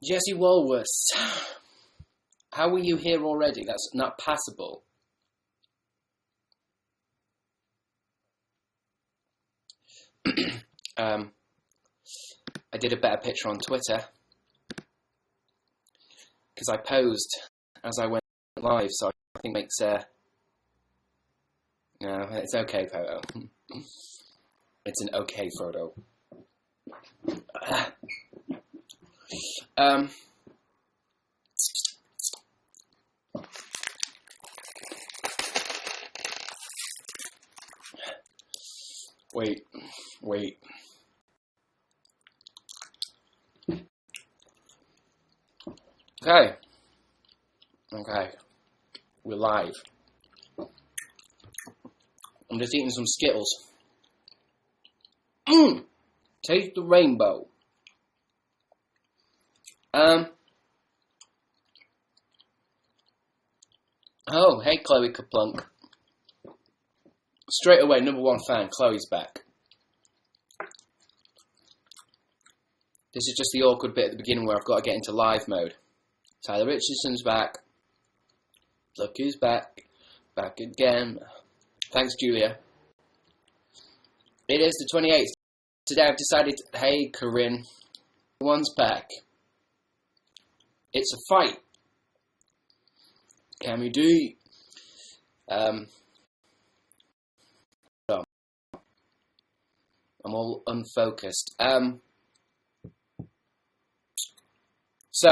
Jesse Walrus, how were you here already? That's not passable. I did a better picture on Twitter because I posed as I went live, so I think it makes no, it's okay photo. It's an okay photo. Wait. Okay. We're live. I'm just eating some Skittles. Taste the rainbow. Oh, hey Chloe Kaplunk. Straight away, #1 fan, Chloe's back. This is just the awkward bit at the beginning where I've got to get into live mode. Tyler Richardson's back. Look who's back. Back again. Thanks, Julia. It is the 28th. Today I've decided, hey Corinne, one's back. It's a fight. Can we do? I'm all unfocused. So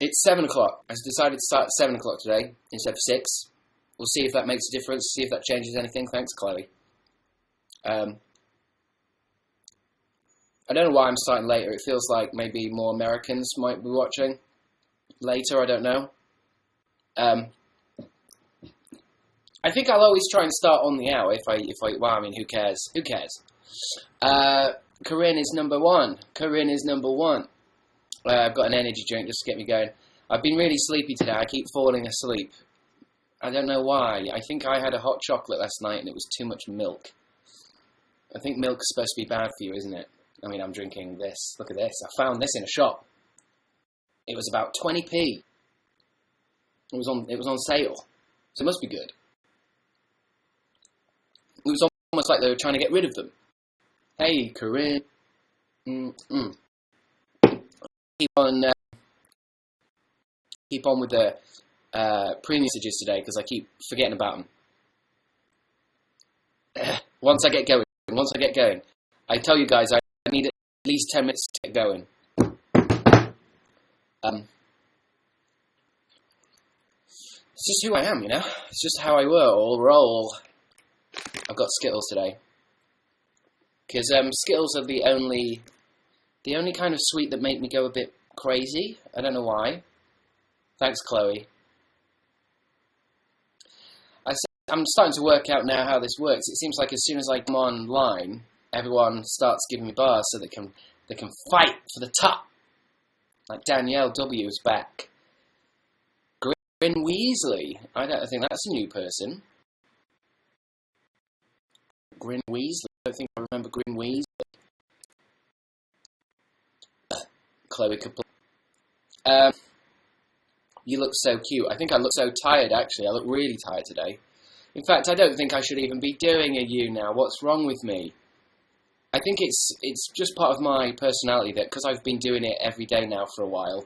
it's 7 o'clock. I decided to start at 7 o'clock today instead of 6. We'll see if that makes a difference. See if that changes anything. Thanks, Chloe. I don't know why I'm starting later. It feels like maybe more Americans might be watching later. I don't know. I think I'll always try and start on the hour if I well, I mean, who cares? Who cares? Corinne is #1. Corinne is #1. I've got an energy drink just to get me going. I've been really sleepy today. I keep falling asleep. I don't know why. I think I had a hot chocolate last night and it was too much milk. I think milk's supposed to be bad for you, isn't it? I mean, I'm drinking this. Look at this. I found this in a shop. It was about 20p. It was on sale. So it must be good. It was almost like they were trying to get rid of them. Hey, Corinne. Keep on with the pre messages today because I keep forgetting about them. Once I get going, I tell you guys I need at least 10 minutes to get going. It's just who I am, you know. It's just how I roll. I've got Skittles today because Skittles are the only kind of sweet that make me go a bit crazy. I don't know why. Thanks, Chloe. I'm starting to work out now how this works. It seems like as soon as I come online, everyone starts giving me bars so they can fight for the top. Like Danielle W is back. Grin Weasley. I don't think that's a new person. Grin Weasley. I don't think I remember Grin Weasley. Chloe Kaplan. You look so cute. I think I look so tired, actually. I look really tired today. In fact, I don't think I should even be doing a YouNow. What's wrong with me? I think it's just part of my personality that because I've been doing it every day now for a while,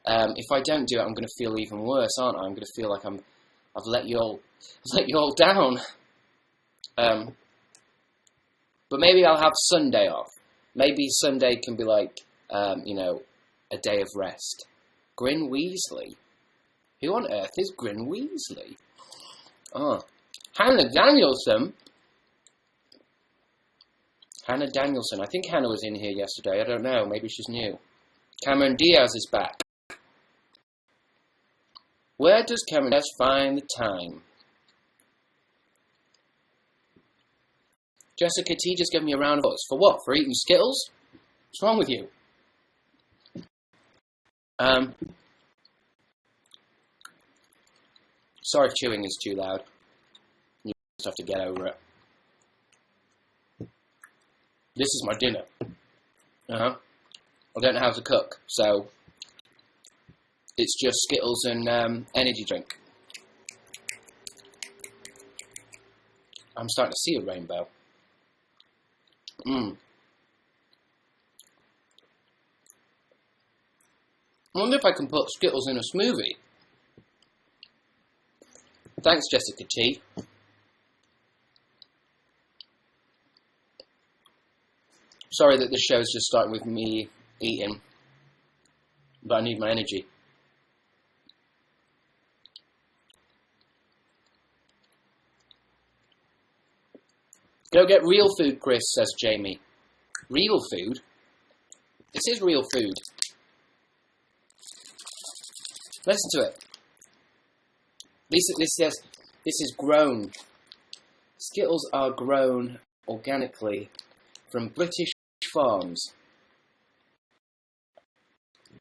if I don't do it, I'm going to feel even worse, aren't I? I'm going to feel like I've let you all down. But maybe I'll have Sunday off. Maybe Sunday can be like, a day of rest. Grin Weasley. Who on earth is Grin Weasley? Oh, Hannah Danielson. Hannah Danielson. I think Hannah was in here yesterday. I don't know. Maybe she's new. Cameron Diaz is back. Where does Cameron Diaz find the time? Jessica T just gave me a round of applause. For what? For eating Skittles? What's wrong with you? Sorry if chewing is too loud. You just have to get over it. This is my dinner. I don't know how to cook, so it's just Skittles and energy drink. I'm starting to see a rainbow. I wonder if I can put Skittles in a smoothie. Thanks, Jessica T. Sorry that this show's just starting with me eating, but I need my energy. Go get real food, Chris, says Jamie. Real food? This is real food. Listen to it. This is grown. Skittles are grown organically from British farms.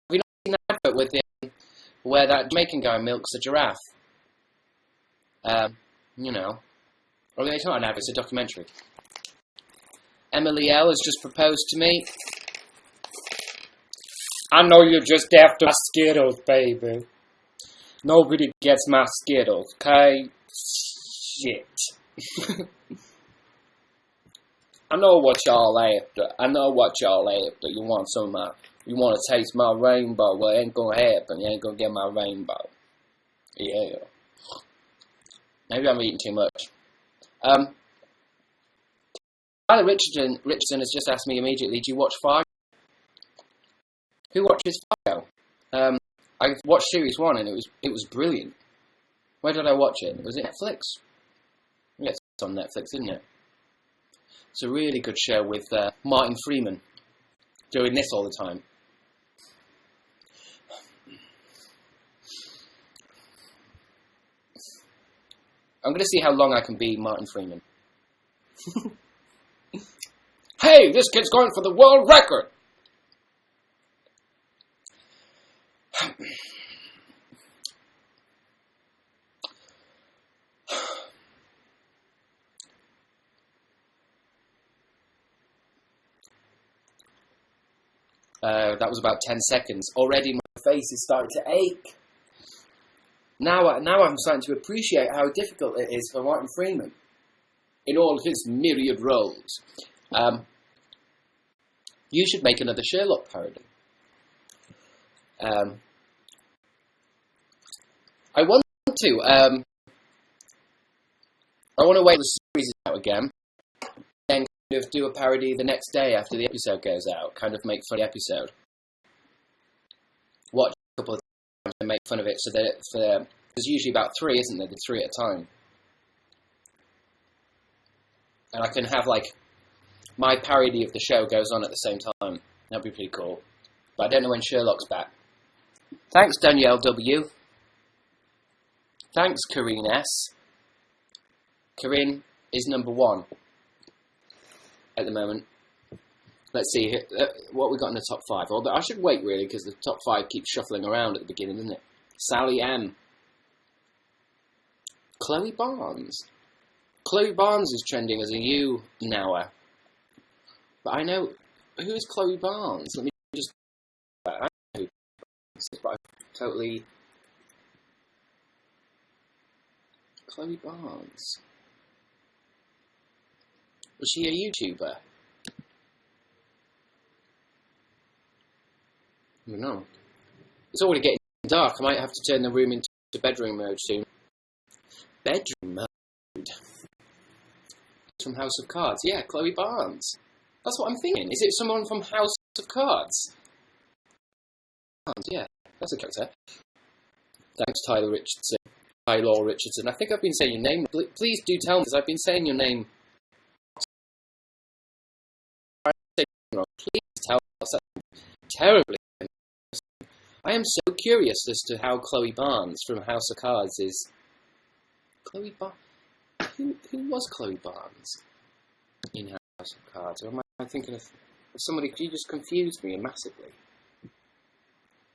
Have you not seen that advert with where that Jamaican guy milks a giraffe? You know. Well, it's not an advert, it's a documentary. Emily L has just proposed to me. I know you're just after my Skittles, baby. Nobody gets my Skittles, okay? Shit. I know what y'all after. You want some of my... You want to taste my rainbow. Well, it ain't gonna happen. You ain't gonna get my rainbow. Yeah. Maybe I'm eating too much. Tyler Richardson has just asked me immediately, do you watch Fargo? Who watches Fargo? I watched series 1 and it was brilliant. Where did I watch it? Was it Netflix? Yeah, it's on Netflix, isn't it? It's a really good show with Martin Freeman doing this all the time. I'm going to see how long I can be Martin Freeman. Hey, this kid's going for the world record! That was about 10 seconds. Already my face is starting to ache. Now I'm starting to appreciate how difficult it is for Martin Freeman in all his myriad roles. You should make another Sherlock parody. I want to. I want to wait till the series is out again, then kind of do a parody the next day after the episode goes out. Kind of make fun of the episode. Watch a couple of times and make fun of it. So that there's usually about 3, isn't there? The 3 at a time, and I can have like my parody of the show goes on at the same time. That'd be pretty cool. But I don't know when Sherlock's back. Thanks, Danielle W. Thanks, Corinne S. Corinne is number 1 at the moment. Let's see what we got in the top 5. Although I should wait really because the top 5 keeps shuffling around at the beginning, doesn't it? Sally M. Chloe Barnes. Chloe Barnes is trending as a YouNower. But I know who is Chloe Barnes. Let me just. I know who is, but I totally. Chloe Barnes. Was she a YouTuber? I don't know. It's already getting dark. I might have to turn the room into bedroom mode soon. Bedroom mode? From House of Cards. Yeah, Chloe Barnes. That's what I'm thinking. Is it someone from House of Cards? Yeah, that's a character. Thanks, Tyler Richardson. Tyler Richardson. I think I've been saying your name. Please do tell me, because I've been saying your name. Please tell us. That's terribly. I am so curious as to how Chloe Barnes from House of Cards is. Chloe Barnes. Who was Chloe Barnes in House of Cards? Or am I thinking of somebody? You just confused me massively.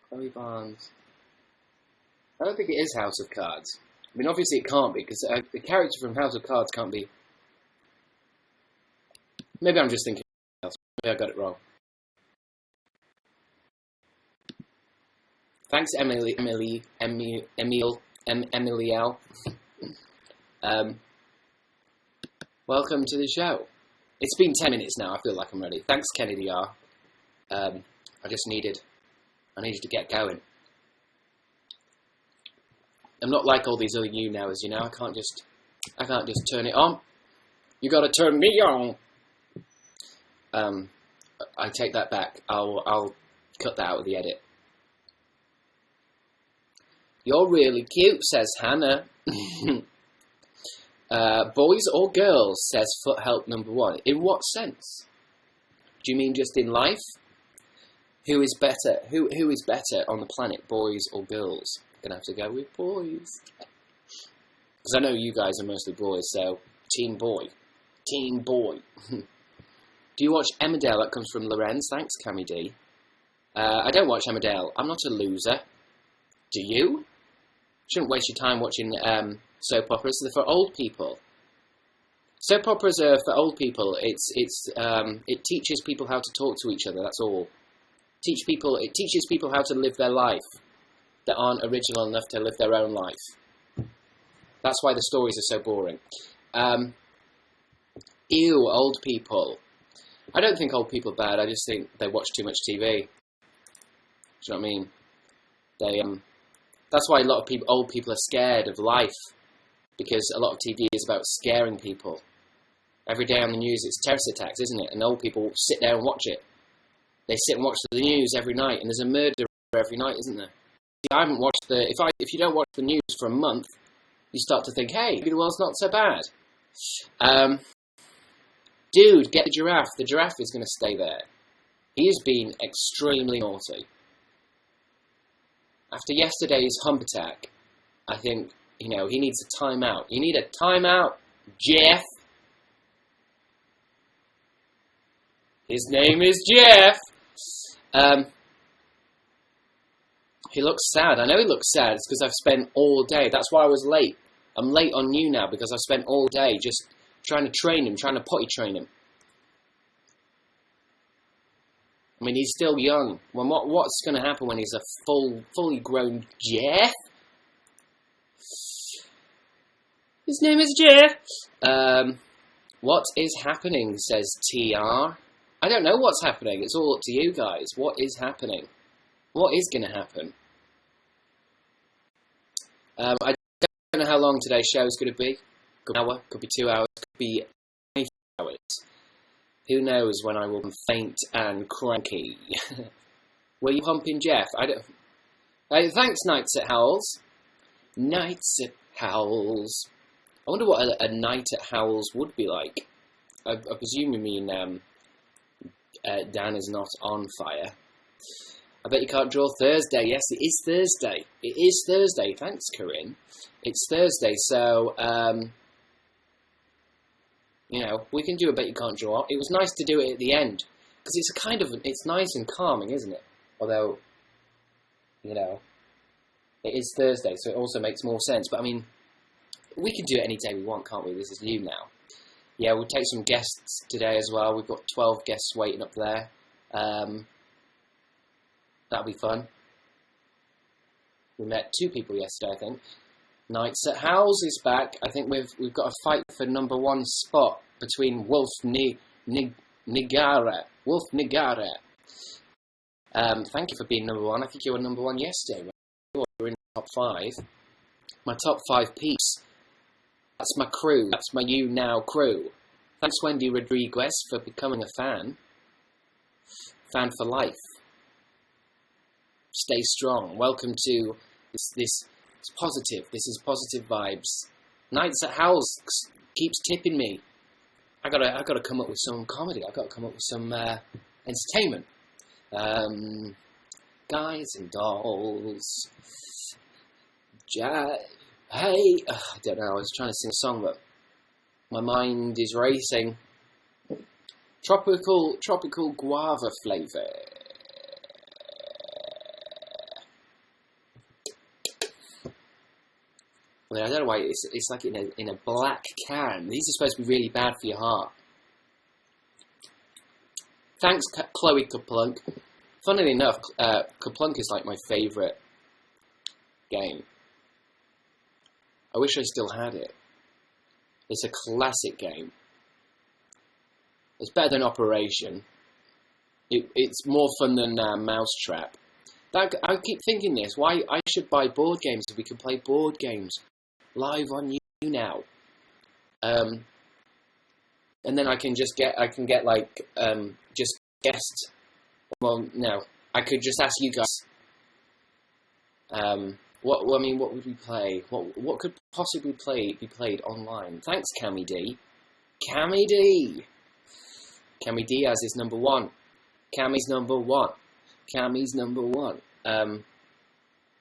Chloe Barnes. I don't think it is House of Cards. I mean, obviously it can't be, because the character from House of Cards can't be. Maybe I'm just thinking else. Maybe I got it wrong. Thanks, Emily L. Welcome to the show. It's been 10 minutes now. I feel like I'm ready. Thanks, Kennedy R. I needed to get going. I'm not like all these other YouNowers, you know. I can't just turn it on. You got to turn me on. I take that back. I'll cut that out of the edit. You're really cute, says Hannah. Boys or girls, says Foot Help number 1. In what sense? Do you mean just in life? Who is better? Who is better on the planet, boys or girls? Gonna have to go with boys. Because I know you guys are mostly boys, so team boy. Team boy. Do you watch Emmerdale? That comes from Lorenz. Thanks, Cammy D. I don't watch Emmerdale. I'm not a loser. Do you? Shouldn't waste your time watching soap operas. They're for old people. Soap operas are for old people. It teaches people how to talk to each other. That's all. It teaches people how to live their life that aren't original enough to live their own life. That's why the stories are so boring. Ew, old people. I don't think old people are bad. I just think they watch too much TV. Do you know what I mean? That's why a lot of old people are scared of life, because a lot of TV is about scaring people. Every day on the news it's terrorist attacks, isn't it? And old people sit there and watch it. They sit and watch the news every night, and there's a murder every night, isn't there? I haven't watched if you don't watch the news for a month, you start to think, hey, maybe the world's not so bad. Dude, get the giraffe. The giraffe is going to stay there. He has been extremely naughty. After yesterday's hump attack, I think, he needs a timeout. You need a timeout, Jeff. His name is Jeff. He looks sad. I know he looks sad. It's because I've spent all day. That's why I was late. I'm late on YouNow because I've spent all day just trying to train him, trying to potty train him. I mean, he's still young. What's going to happen when he's a fully grown Jeff? His name is Jeff. What is happening, says TR. I don't know what's happening. It's all up to you guys. What is happening? What is going to happen? I don't know how long today's show is going to be. Could be an hour, could be 2 hours, could be 24 hours. Who knows when I will be faint and cranky. Were you humping Jeff? I don't. Thanks, Nights at Howells. Nights at Howells. I wonder what a night at Howells would be like. I presume you mean Dan is not on fire. I bet you can't draw Thursday. Yes, it is Thursday. It is Thursday. Thanks, Corinne. It's Thursday, so, we can do a bet you can't draw. It was nice to do it at the end, because it's nice and calming, isn't it? Although, it is Thursday, so it also makes more sense. But, I mean, we can do it any day we want, can't we? This is YouNow. Yeah, we'll take some guests today as well. We've got 12 guests waiting up there. That'll be fun. We met 2 people yesterday, I think. Nights at Howells is back. I think we've got a fight for number 1 spot between Wolf Nigara. Wolf Nigara. Thank you for being number 1. I think you were number 1 yesterday. You were in the top 5. My top 5 peeps. That's my crew. That's my YouNow crew. Thanks, Wendy Rodriguez, for becoming a fan. Fan for life. Stay strong. Welcome to this positive. This is positive vibes. Nights at Howells keeps tipping me. I gotta come up with some comedy. I gotta come up with some entertainment. Guys and dolls. Hey, I don't know. I was trying to sing a song, but my mind is racing. Tropical guava flavour. Well, I don't know why it's like in a black can. These are supposed to be really bad for your heart. Thanks, Chloe Kaplunk. Funnily enough, Kaplunk is like my favourite game. I wish I still had it. It's a classic game. It's better than Operation. It's more fun than Mousetrap. I keep thinking this. Why I should buy board games if we could play board games live on YouNow. And then I can get like just guests. Well, no, I could just ask you guys. What would we play? What could possibly be played online? Thanks, Cammy D. Cammy D. Cammy Diaz is number one. Cammy's number one. Cammy's number one.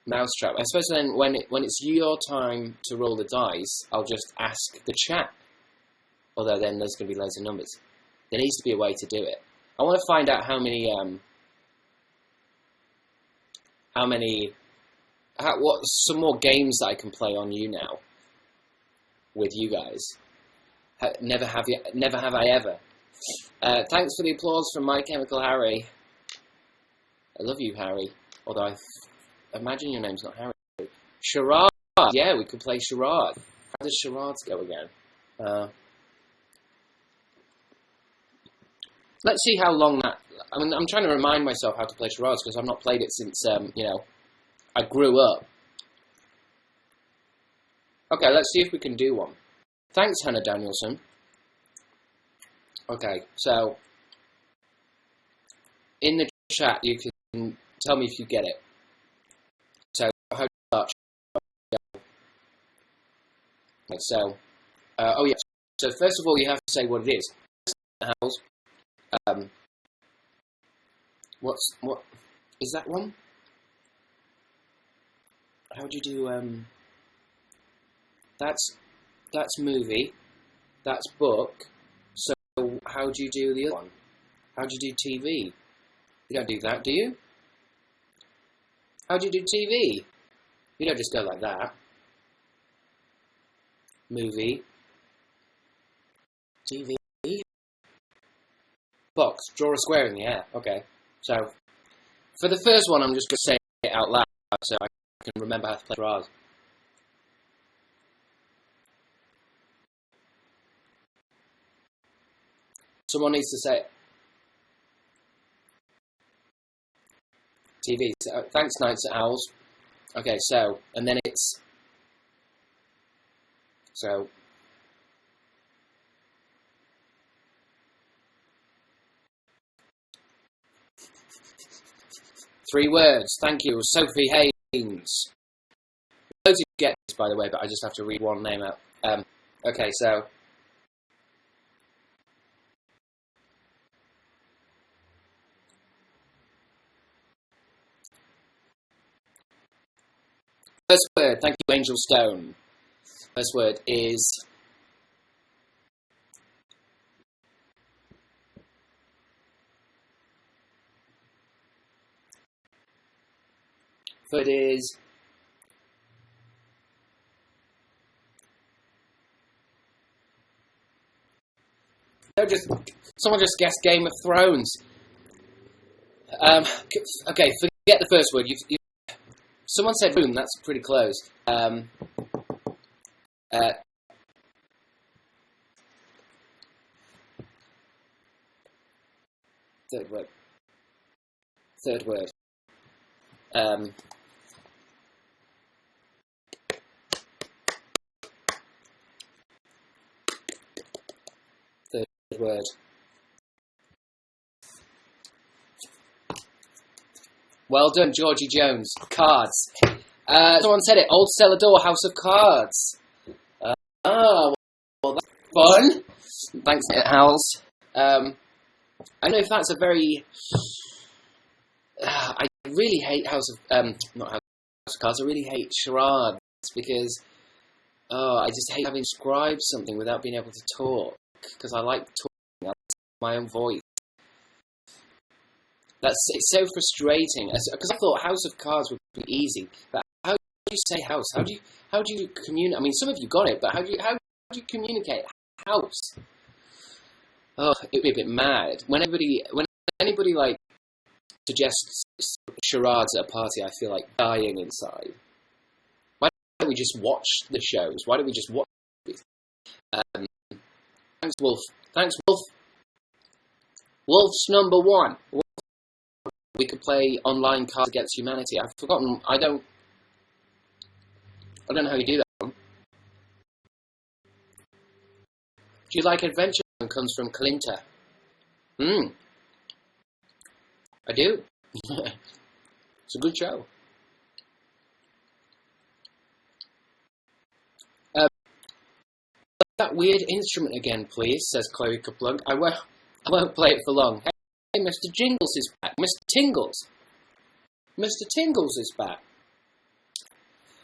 Mousetrap. I suppose then when it's your time to roll the dice, I'll just ask the chat. Although then there's going to be loads of numbers. There needs to be a way to do it. I want to find out how many what some more games that I can play on YouNow with you guys. Never have I ever. Thanks for the applause from My Chemical Harry. I love you, Harry. Although I imagine your name's not Harry. Charade. Yeah, we could play charade. How does charades go again? Let's see how long that... I mean, I'm trying to remind myself how to play charades because I've not played it since, I grew up. Okay, let's see if we can do one. Thanks, Hannah Danielson. Okay, so... in the chat, you can tell me if you get it. So, how do you start? Okay, so... oh, yeah. So, first of all, you have to say what it is. House. What is that one? How do you do, that's movie, that's book, so how do you do the other one? How do you do TV? You don't do that, do you? How do you do TV? You don't just go like that. Movie, TV, box, draw a square in the air. Okay, so for the first one, I'm just going to say it out loud so I can remember how to play charades. Someone needs to say it. TV. So, thanks, Nights at Owls. Okay, so, and then it's... So... 3 words. Thank you, Sophie Haynes. Loads of get this, by the way, but I just have to read one name out. Okay, so... First word, thank you, Angel Stone. First word is... Third is... Someone just guessed Game of Thrones. Okay, forget the first word. Someone said boom, that's pretty close. Third word. Third word. Third word. Well done, Georgie Jones. Cards. Someone said it. Old Cellar Door, House of Cards. Well, that's fun. Thanks, Howls. I don't know if that's a very... I really hate not House of Cards. I really hate charades because I just hate having to describe something without being able to talk because I like talking. I like my own voice. It's so frustrating because I thought House of Cards would be easy, but how do you say house? How do you communicate? I mean, some of you got it, but how do you communicate house? Oh, it'd be a bit mad when anybody like suggests charades at a party. I feel like dying inside. we just watch the shows? Why don't we just watch movies? Thanks, Wolf. Thanks, Wolf. Wolf's number one. We could play online Cards Against Humanity. I've forgotten. I don't know how you do that one. Do you like adventure? It comes from Clinta. I do. It's a good show. That weird instrument again, please, says Chloe Kaplug. I won't play it for long. Hey, Mr. Jingles is back. Mr. Tingles. Mr. Tingles is back.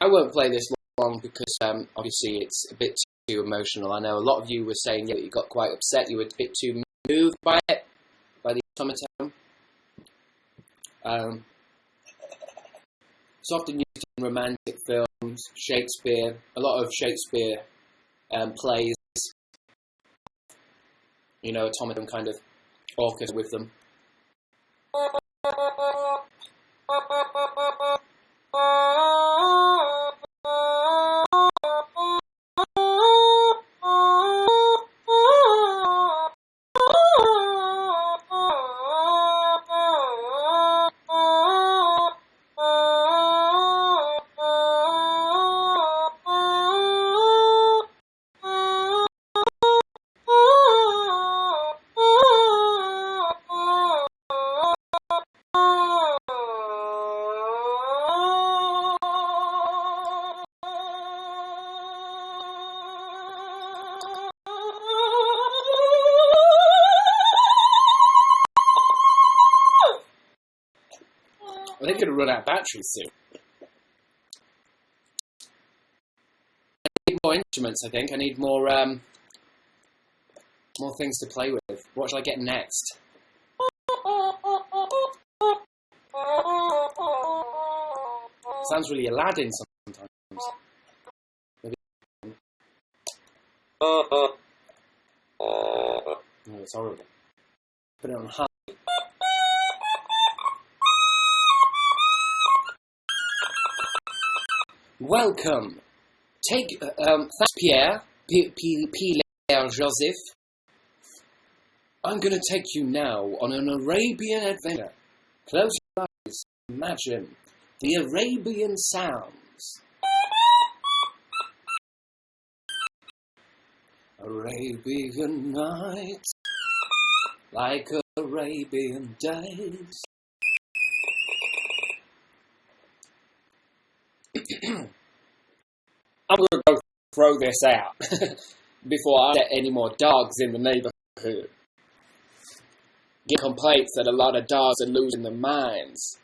I won't play this long because obviously it's a bit too emotional. I know a lot of you were saying that you got quite upset. You were a bit too moved by it, by the automaton. It's often used in romantic films, Shakespeare, a lot of Shakespeare plays. You know, automaton kind of orchestra with them. They're going to run out of batteries soon. I need more instruments, I think. I need more things to play with. What shall I get next? Sounds really Aladdin sometimes. Maybe. No, it's horrible. Put it on high. Welcome. Thanks, Pierre. Pierre Joseph. I'm going to take you now on an Arabian adventure. Close your eyes. Imagine the Arabian sounds. Arabian nights, like Arabian days. I'm going to go throw this out before I get any more dogs in the neighborhood. Get complaints that a lot of dogs are losing their minds.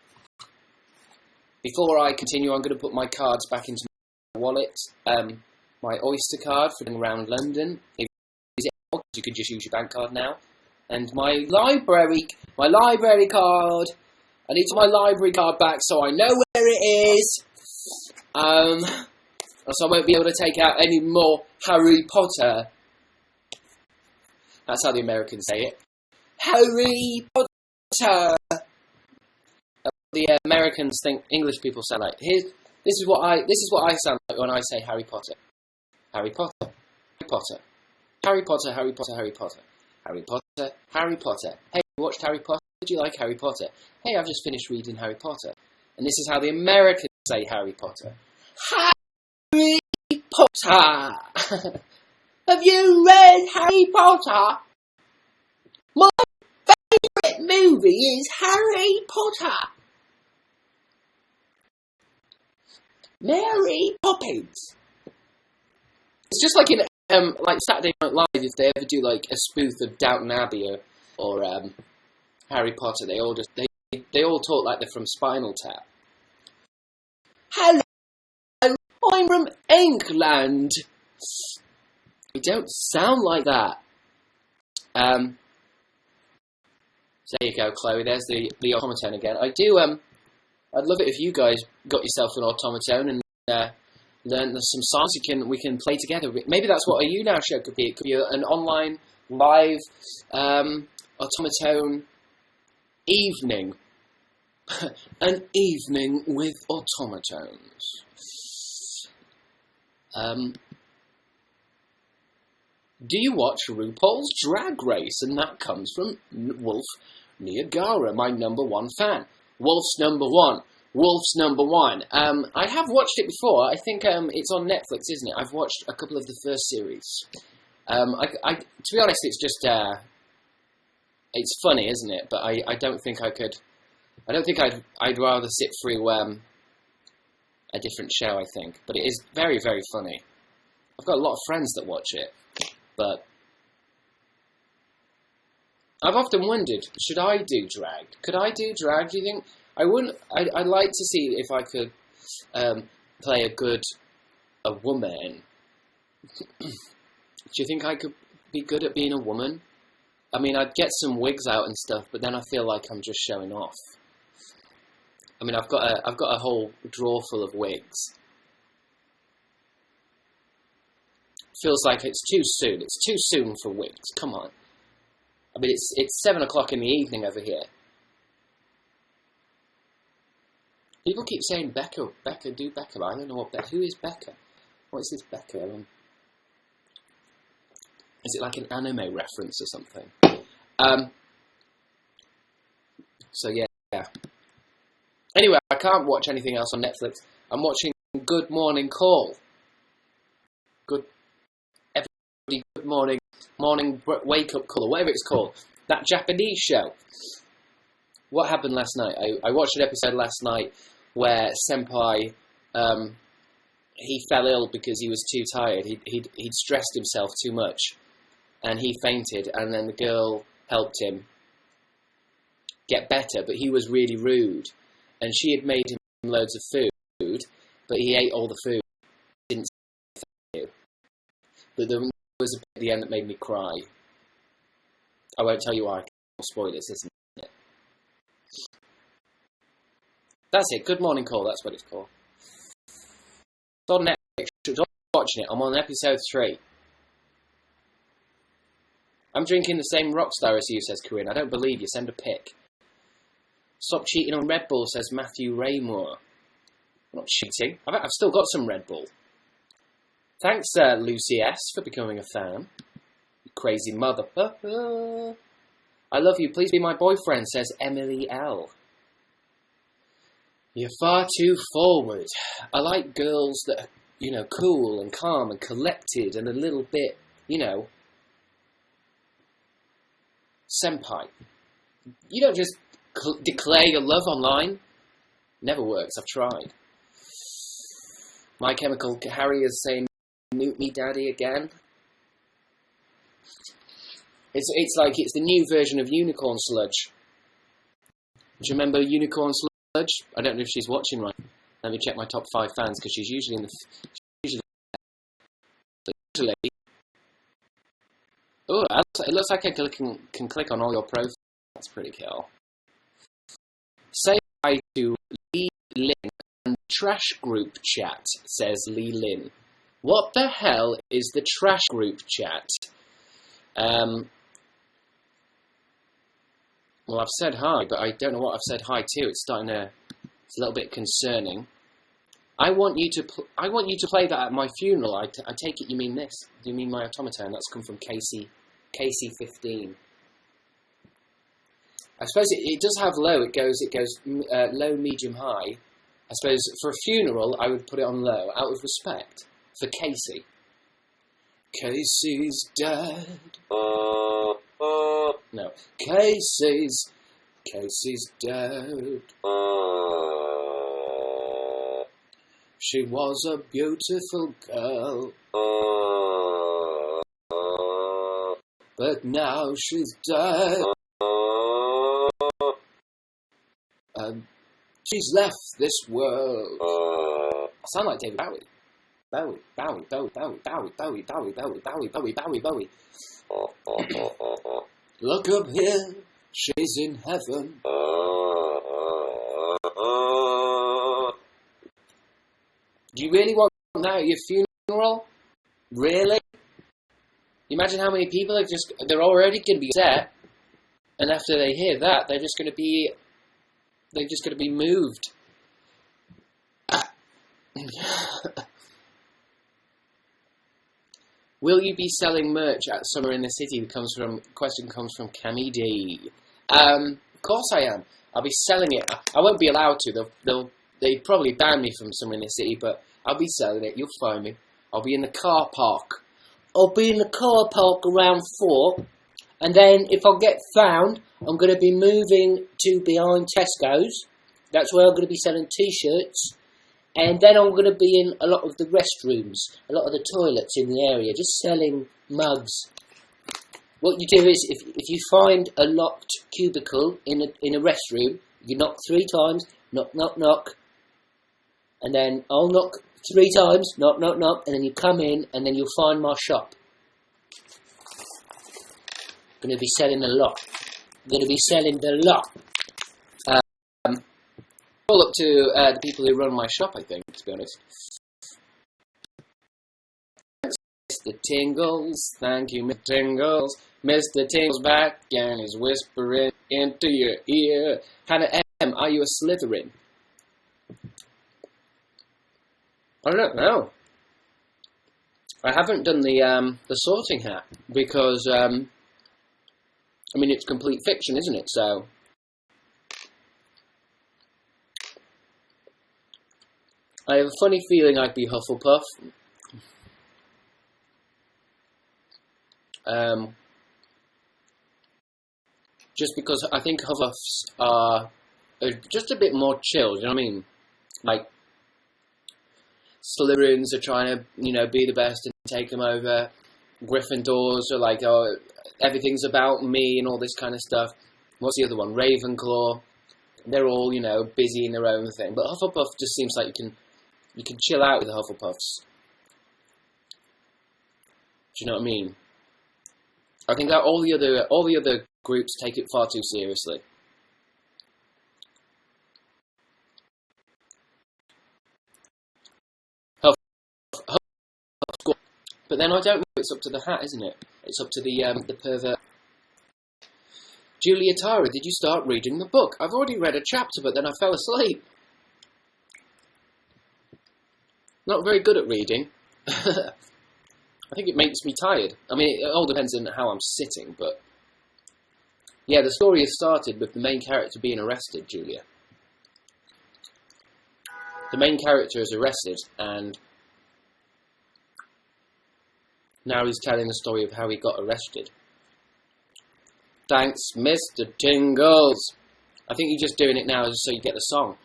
Before I continue, I'm going to put my cards back into my wallet. My Oyster card for going around London. If you could just use your bank card now. And my library card. I need my library card back so I know where it is. So I won't be able to take out any more Harry Potter. That's how the Americans say it. Harry Potter. The Americans think English people sound like. This is what I sound like when I say Harry Potter. Harry Potter. Harry Potter. Harry Potter. Harry Potter. Harry Potter. Harry Potter. Harry Potter. Hey, you watched Harry Potter? Did you like Harry Potter? Hey, I've just finished reading Harry Potter. And this is how the Americans say Harry Potter. Harry Potter. Have you read Harry Potter? My favourite movie is Harry Potter. Mary Poppins. It's just like in like Saturday Night Live, if they ever do like a spoof of Downton Abbey or Harry Potter, they all talk like they're from Spinal Tap. Hello, I'm from England. We don't sound like that. So there you go, Chloe. There's the automaton again. I do. I'd love it if you guys got yourself an automaton and learn some songs we can play together. Maybe that's what a YouNow show could be. It could be an online live automaton evening. An evening with automatons. Do you watch RuPaul's Drag Race? And that comes from Wolf Niagara, my number one fan. Wolf's number one. Wolf's number one. I have watched it before. I think it's on Netflix, isn't it? I've watched a couple of the first series. To be honest, it's just it's funny, isn't it? But I don't think I could. I don't think I'd rather sit through a different show. I think, but it is very, very funny. I've got a lot of friends that watch it, but I've often wondered, should I do drag? Could I do drag? Do you think I wouldn't? I'd like to see if I could play a woman. Do you think I could be good at being a woman? I mean, I'd get some wigs out and stuff, but then I feel like I'm just showing off. I mean, I've got a whole drawer full of wigs. Feels like it's too soon. It's too soon for wigs. Come on. I mean, it's 7 o'clock in the evening over here. People keep saying Becca, do Becca. But I don't know what Becca. Who is Becca? What is this Becca? Is it like an anime reference or something? So yeah. Anyway, I can't watch anything else on Netflix. I'm watching Good Morning Call. Good morning wake up call, or whatever it's called. That Japanese show. What happened last night? I watched an episode last night where Senpai, he fell ill because he was too tired. He'd stressed himself too much, and he fainted. And then the girl helped him get better, but he was really rude. And she had made him loads of food, but he ate all the food. Didn't say thank you. But there was a bit at the end that made me cry. I won't tell you why. I can't spoil this, isn't it? That's it. Good Morning Call. That's what it's called. It's on Netflix. I'm watching it. I'm on episode 3. I'm drinking the same Rockstar as you, says Corinne. I don't believe you. Send a pic. Stop cheating on Red Bull, says Matthew Raymore. I'm not cheating. I've still got some Red Bull. Thanks, Lucy S, for becoming a fan. You crazy mother. I love you. Please be my boyfriend, says Emily L. You're far too forward. I like girls that are, cool and calm and collected and a little bit, senpai. You don't just declare your love online. Never works. I've tried. My Chemical Harry is saying, "Mute me, daddy," again. It's like it's the new version of Unicorn Sludge. Do you remember Unicorn Sludge? I don't know if she's watching right now. Let me check my top 5 fans, because she's usually in the... Oh, it looks like I can click on all your profiles. That's pretty cool. Say hi to Lee Lin and Trash Group Chat, says Lee Lin. What the hell is the Trash Group Chat? Well, I've said hi, but I don't know what I've said hi to. It's a little bit concerning. I want you to play that at my funeral. I take it you mean this. Do you mean my automaton? That's come from Casey 15. I suppose it does have low. It goes low, medium, high. I suppose for a funeral, I would put it on low, out of respect for Casey. Casey's dead. No, Casey's dead. She was a beautiful girl, but now she's dead. She's left this world. I sound like David Bowie. Bowie. Look up here, she's in heaven. Do you really want that at your funeral? Really? Imagine how many people they're already going to be upset, and after they hear that, they're just going to be moved. Will you be selling merch at Summer in the City? Question comes from Cammy D. Of course I am. I'll be selling it. I won't be allowed to. They probably ban me from Summer in the City, but I'll be selling it. You'll find me. I'll be in the car park. I'll be in the car park around 4, and then if I get found, I'm going to be moving to behind Tesco's. That's where I'm going to be selling T-shirts. And then I'm going to be in a lot of the restrooms, a lot of the toilets in the area, just selling mugs. What you do is, if you find a locked cubicle in a restroom, you knock 3 times, knock, knock, knock, and then I'll knock 3 times, knock, knock, knock, and then you come in, and then you'll find my shop. I'm going to be selling a lot. I'm going to be selling the lot. All up to the people who run my shop, I think, to be honest. Mr. Tingles, thank you, Mr. Tingles. Mr. Tingles back and he's whispering into your ear. Hannah M, are you a Slytherin? I don't know. I haven't done the sorting hat because I mean it's complete fiction, isn't it? So. I have a funny feeling I'd be Hufflepuff. Just because I think Hufflepuffs are just a bit more chill, you know what I mean? Like, Slytherins are trying to, be the best and take them over. Gryffindors are like, oh, everything's about me and all this kind of stuff. What's the other one? Ravenclaw. They're all, busy in their own thing. But Hufflepuff just seems like you can chill out with the Hufflepuffs. Do you know what I mean? I think that all the other groups take it far too seriously. But then I don't know. It's up to the hat, isn't it? It's up to the pervert. Julia Tara, did you start reading the book? I've already read a chapter, but then I fell asleep. Not very good at reading. I think it makes me tired. I mean, it all depends on how I'm sitting, but... Yeah, the story has started with the main character being arrested, Julia. The main character is arrested, and... now he's telling the story of how he got arrested. Thanks, Mr. Tingles. I think you're just doing it now just so you get the song.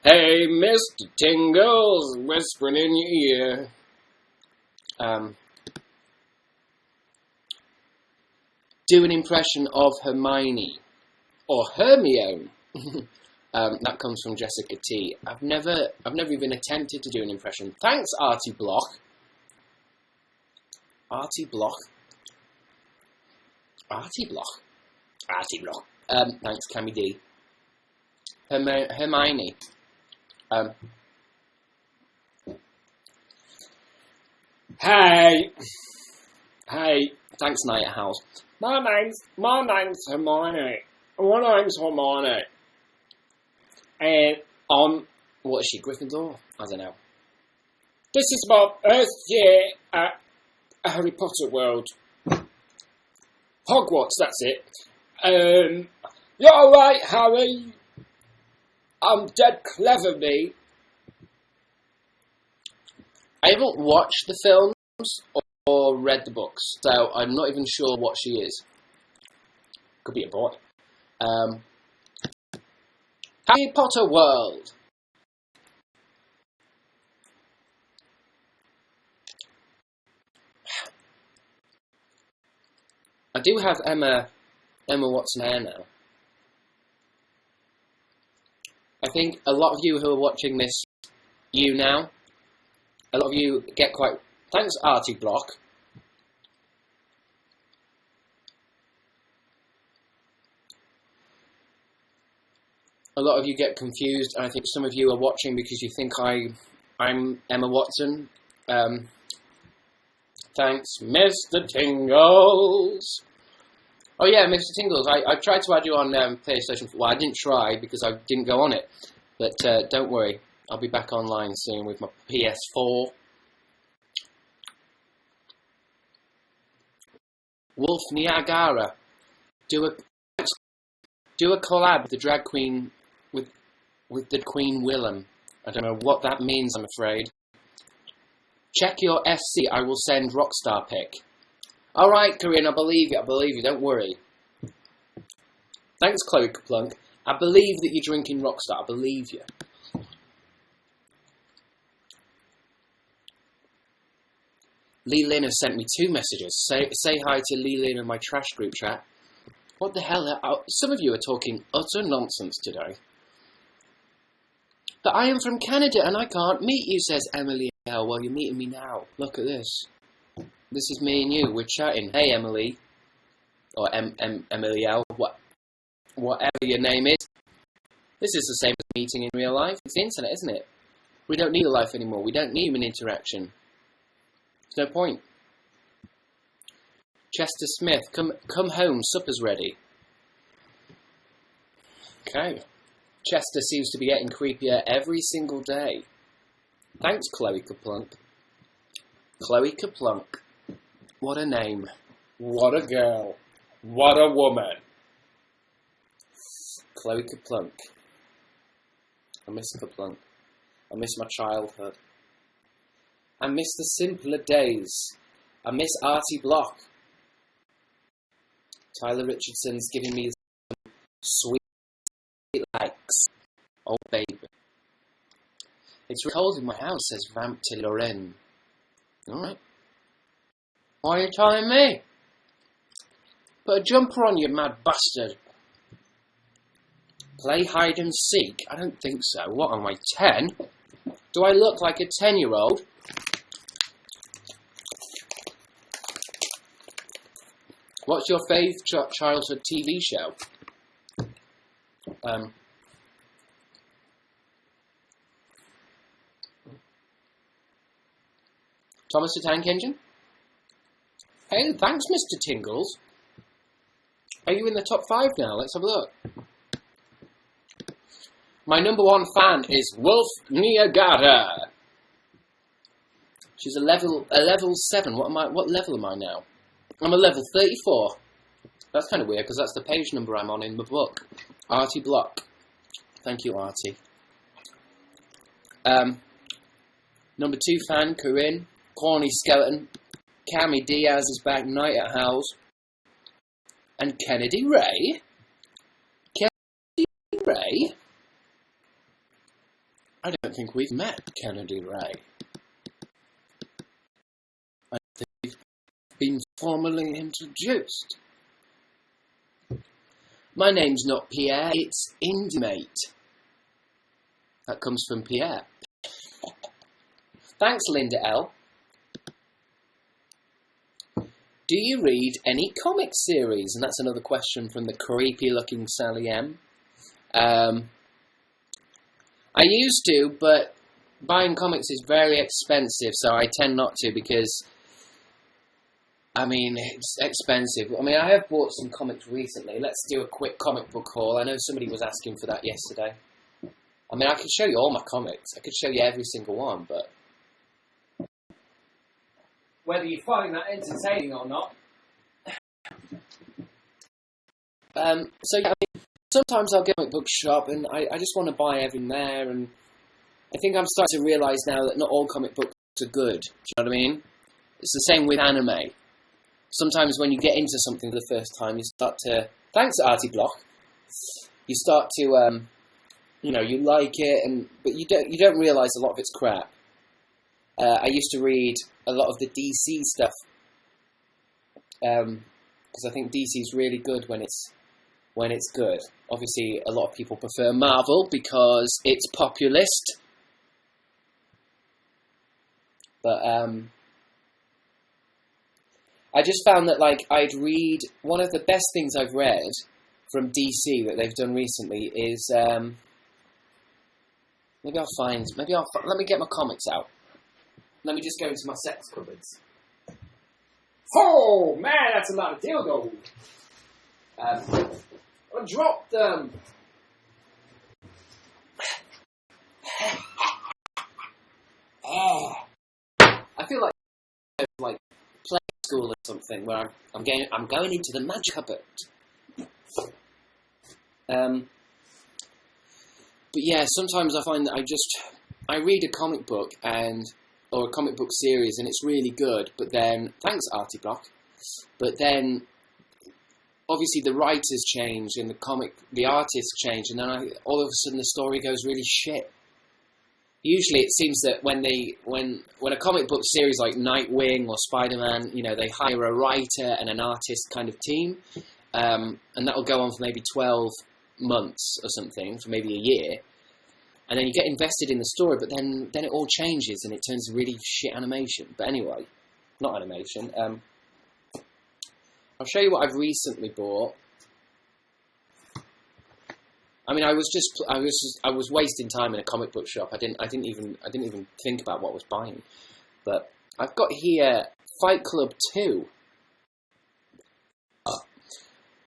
Hey, Mr. Tingles, whispering in your ear. Do an impression of Hermione. Or Hermione. That comes from Jessica T. I've never even attempted to do an impression. Thanks, Artie Block. Artie Block. Artie Block. Artie Block. Thanks, Cammy D. Hermione. Hey, thanks, Night House. My name's Hermione. My name's Hermione. And what is she, Gryffindor? I don't know. This is my first year at Harry Potter World. Hogwarts, that's it. You're alright, Harry. I'm dead clever, me. I haven't watched the films or read the books, so I'm not even sure what she is. Could be a boy. Harry Potter World. I do have Emma Watson hair now. I think a lot of you who are watching this, YouNow, a lot of you get quite... Thanks, Artie Block. A lot of you get confused, and I think some of you are watching because you think I'm Emma Watson. Thanks, Mr. Tingles. Oh yeah, Mr. Tingles, I tried to add you on PlayStation 4. Well, I didn't try because I didn't go on it. But don't worry, I'll be back online soon with my PS4. Wolf Niagara. Do a collab with the drag queen with the Queen Willem. I don't know what that means, I'm afraid. Check your SC. I will send Rockstar pic. All right, Corinne, I believe you. Don't worry. Thanks, Chloe Kaplunk. I believe that you're drinking Rockstar. I believe you. Lee Lynn has sent me 2 messages. Say hi to Lee Lynn in my trash group chat. What the hell? Some of you are talking utter nonsense today. But I am from Canada and I can't meet you, says Emily L. Well, you're meeting me now. Look at this. This is me and you. We're chatting. Hey, Emily. Or Emily L. Whatever your name is. This is the same as meeting in real life. It's the internet, isn't it? We don't need a life anymore. We don't need human interaction. There's no point. Chester Smith, come home. Supper's ready. Okay. Chester seems to be getting creepier every single day. Thanks, Chloe Kaplunk. Chloe Kaplunk. What a name. What a girl. What a woman. Chloe Kaplunk. I miss Kaplunk. I miss my childhood. I miss the simpler days. I miss Artie Block. Tyler Richardson's giving me sweet likes. Oh, baby. It's cold in my house, says Vamp to Lorraine. Alright. Why are you telling me? Put a jumper on, you mad bastard. Play hide and seek? I don't think so. What, am I 10? Do I look like a 10-year-old? What's your favourite childhood TV show? Thomas the Tank Engine? Hey, thanks, Mr. Tingles. Are you in the top 5 now? Let's have a look. My number 1 fan is Wolf Niagara. She's a level 7. What level am I now? I'm a level 34. That's kind of weird because that's the page number I'm on in the book. Artie Block. Thank you, Artie. Number 2 fan, Corinne. Corny Skeleton. Cammy Diaz is back. Night at Howl's. And Kennedy Ray. Kennedy Ray? I don't think we've met Kennedy Ray. I think we've been formally introduced. My name's not Pierre, it's Indimate. That comes from Pierre. Thanks, Linda L. Do you read any comic series? And that's another question from the creepy-looking Sally M. I used to, but buying comics is very expensive, so I tend not to because, I mean, it's expensive. I mean, I have bought some comics recently. Let's do a quick comic book haul. I know somebody was asking for that yesterday. I mean, I could show you all my comics. I could show you every single one, but whether you find that entertaining or not. So yeah, I mean, sometimes I'll go to a comic book shop and I just want to buy everything there, and I think I'm starting to realise now that not all comic books are good. Do you know what I mean? It's the same with anime. Sometimes when you get into something for the first time, you start to... Thanks, Artie Block. You start to, you know, you like it, but you don't realise a lot of it's crap. I used to read a lot of the DC stuff, because I think DC's really good when it's good. Obviously, a lot of people prefer Marvel because it's populist. But I just found that, like, I'd read... One of the best things I've read from DC that they've done recently is... let me get my comics out. Let me just go into my sex cupboards. Oh, man, that's a lot of dildo. I dropped them. I feel like playing school or something where I'm going into the magic cupboard. But yeah, sometimes I find that I read a comic book or a comic book series and it's really good, but then, thanks Artie Block, but then obviously the writers change and the artists change, and then all of a sudden the story goes really shit. Usually it seems that when a comic book series like Nightwing or Spider-Man, you know, they hire a writer and an artist kind of team, and that'll go on for maybe 12 months or something, for maybe a year, and then you get invested in the story, but then it all changes and it turns really shit animation. But anyway, not animation. I'll show you what I've recently bought. I mean, I was wasting time in a comic book shop. I didn't even think about what I was buying. But I've got here Fight Club 2.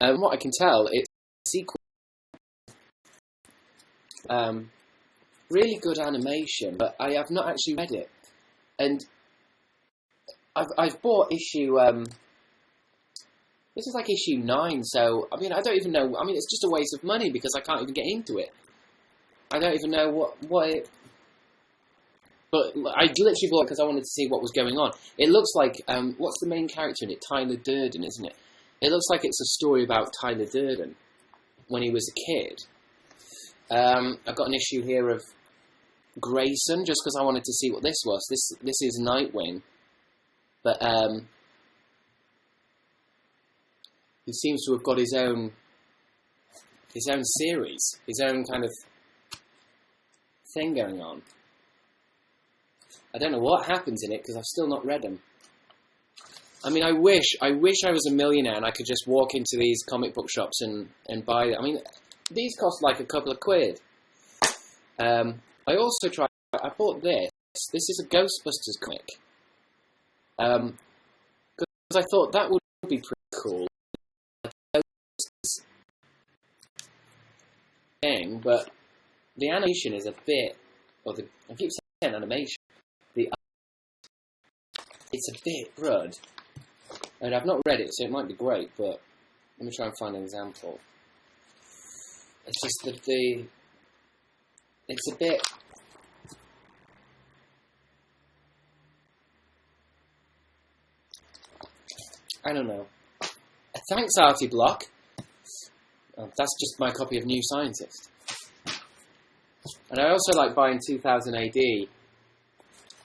And what I can tell, it's a sequel. Really good animation, but I have not actually read it. And I've bought issue. This is like issue 9, so I mean, I don't even know. I mean, it's just a waste of money because I can't even get into it. I don't even know what it. But I literally bought it because I wanted to see what was going on. It looks like what's the main character in it? Tyler Durden, isn't it? It looks like it's a story about Tyler Durden when he was a kid. I've got an issue here of Grayson, just because I wanted to see what this was. This is Nightwing, but he seems to have got his own series, his own kind of thing going on. I don't know what happens in it because I've still not read them. I mean, I wish I was a millionaire and I could just walk into these comic book shops and buy them. I mean, these cost like a couple of quid. I also I bought this. This is a Ghostbusters comic. Because I thought that would be pretty cool. Thing, but the animation is a bit, I keep saying animation. It's a bit crud. And I've not read it, so it might be great, but let me try and find an example. It's just that it's a bit. I don't know. Thanks, Artie Block. That's just my copy of New Scientist. And I also like buying 2000 AD,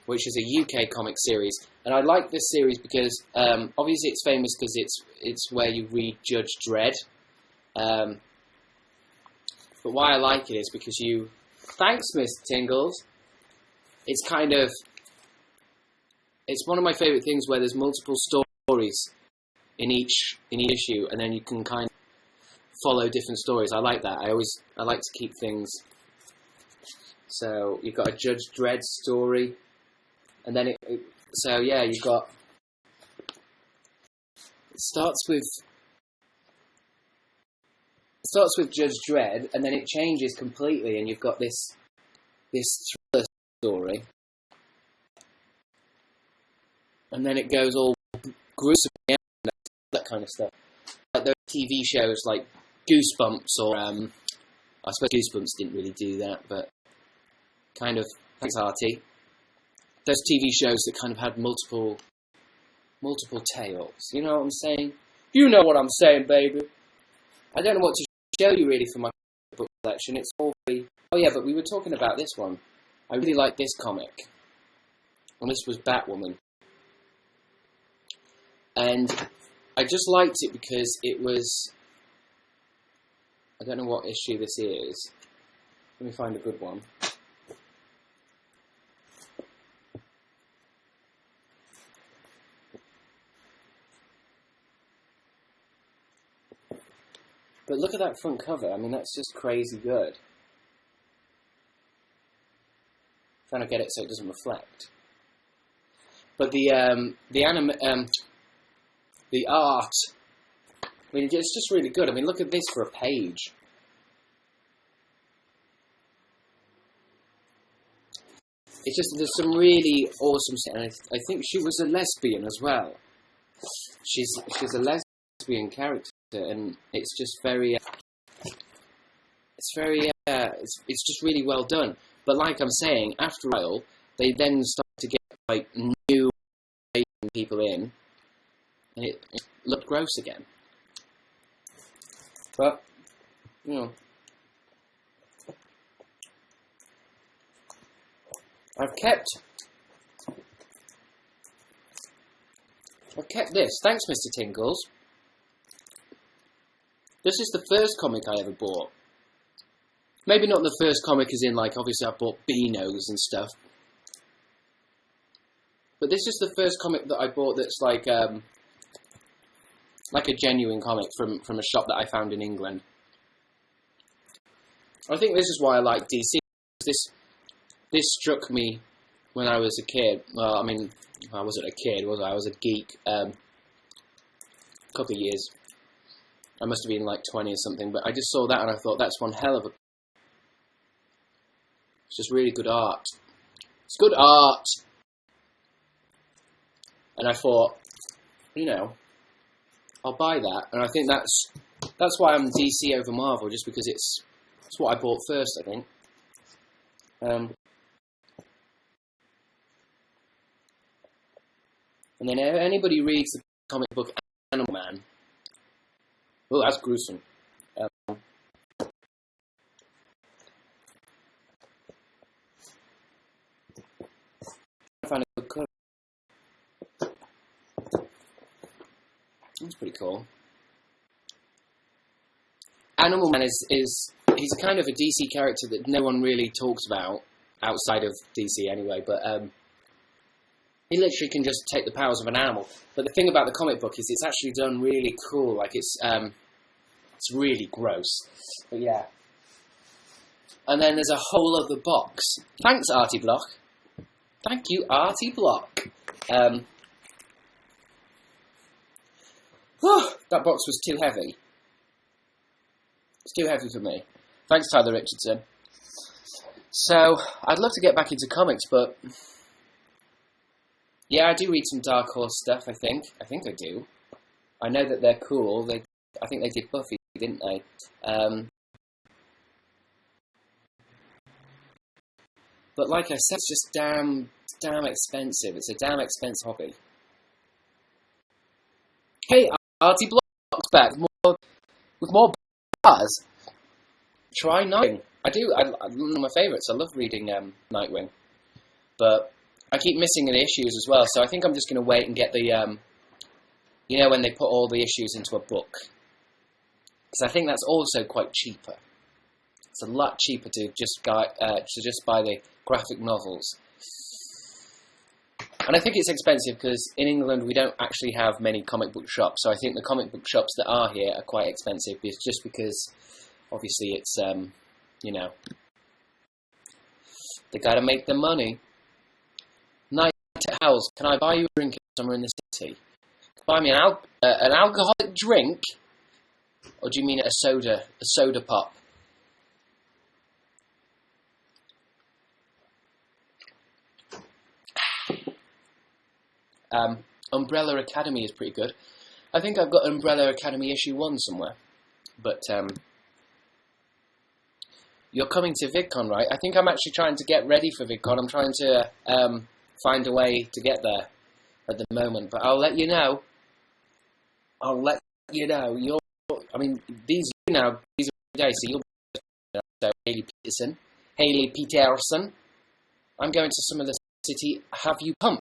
which is a UK comic series. And I like this series because obviously it's famous because it's where you read Judge Dredd. But why I like it is because thanks, Miss Tingles. It's one of my favourite things where there's multiple stories in each issue, and then you can kind of follow different stories. I like that. I like to keep things. So you've got a Judge Dredd story, and then you've got. It starts with Judge Dredd, and then it changes completely, and you've got this thriller story, and then it goes all gruesome, that kind of stuff. Like those TV shows like Goosebumps, or I suppose Goosebumps didn't really do that, but kind of, thanks Artie. Those TV shows that kind of had multiple tales. You know what I'm saying? You know what I'm saying, baby. I don't know what to show you really for my book collection. It's all free. Oh yeah, but we were talking about this one. I really like this comic. And this was Batwoman. And I just liked it because it was. I don't know what issue this is. Let me find a good one. But look at that front cover. I mean, that's just crazy good. Trying to get it so it doesn't reflect. But the art. I mean, it's just really good. I mean, look at this for a page. It's just, there's some really awesome stuff. And I think she was a lesbian as well. She's a lesbian character, and it's just very it's just really well done. But like I'm saying, after a while, they then start to get like new people in, and it looked gross again. But you know, I've kept this. Thanks, Mr. Tingles. This is the first comic I ever bought. Maybe not the first comic as in, like, obviously I've bought Beanos and stuff. But this is the first comic that I bought that's like a genuine comic from a shop that I found in England. I think this is why I like DC. This struck me when I was a kid. Well, I mean, I wasn't a kid, was I? I was a geek. A couple of years. I must have been like 20 or something, but I just saw that and I thought, that's one hell of a... It's just really good art. It's good art! And I thought, you know, I'll buy that. And I think that's why I'm DC over Marvel, just because it's what I bought first, I think. And then if anybody reads the comic book Animal Man, oh, that's gruesome. I find a good cover. That's pretty cool. Animal Man he's a kind of a DC character that no one really talks about outside of DC anyway, but he literally can just take the powers of an animal. But the thing about the comic book is it's actually done really cool. Like it's really gross. But yeah. And then there's a whole other box. Thanks, Artie Block. Thank you, Artie Block. That box was too heavy. It's too heavy for me. Thanks, Tyler Richardson. So, I'd love to get back into comics, but... yeah, I do read some Dark Horse stuff, I think. I think I do. I know that they're cool. I think they did Buffy, didn't they? But like I said, it's just damn expensive. It's a damn expensive hobby. Hey, Artie Block's back with more bars. Try Nightwing. I do. One of my favourites. I love reading Nightwing. But I keep missing the issues as well, so I think I'm just going to wait and get the, you know, when they put all the issues into a book. Because I think that's also quite cheaper. It's a lot cheaper to just buy the graphic novels. And I think it's expensive because in England we don't actually have many comic book shops, so I think the comic book shops that are here are quite expensive, just because, obviously, it's, you know, they gotta make the money. Night Owls, can I buy you a drink somewhere in the city? Buy me an alcoholic drink? Or do you mean a soda pop? Umbrella Academy is pretty good. I think I've got Umbrella Academy issue 1 somewhere. But, you're coming to VidCon, right? I think I'm actually trying to get ready for VidCon. I'm trying to find a way to get there at the moment. But I'll let you know. I'll let you know. These are days, so you'll be so Haley Peterson. I'm going to some of the city. Have you pumped?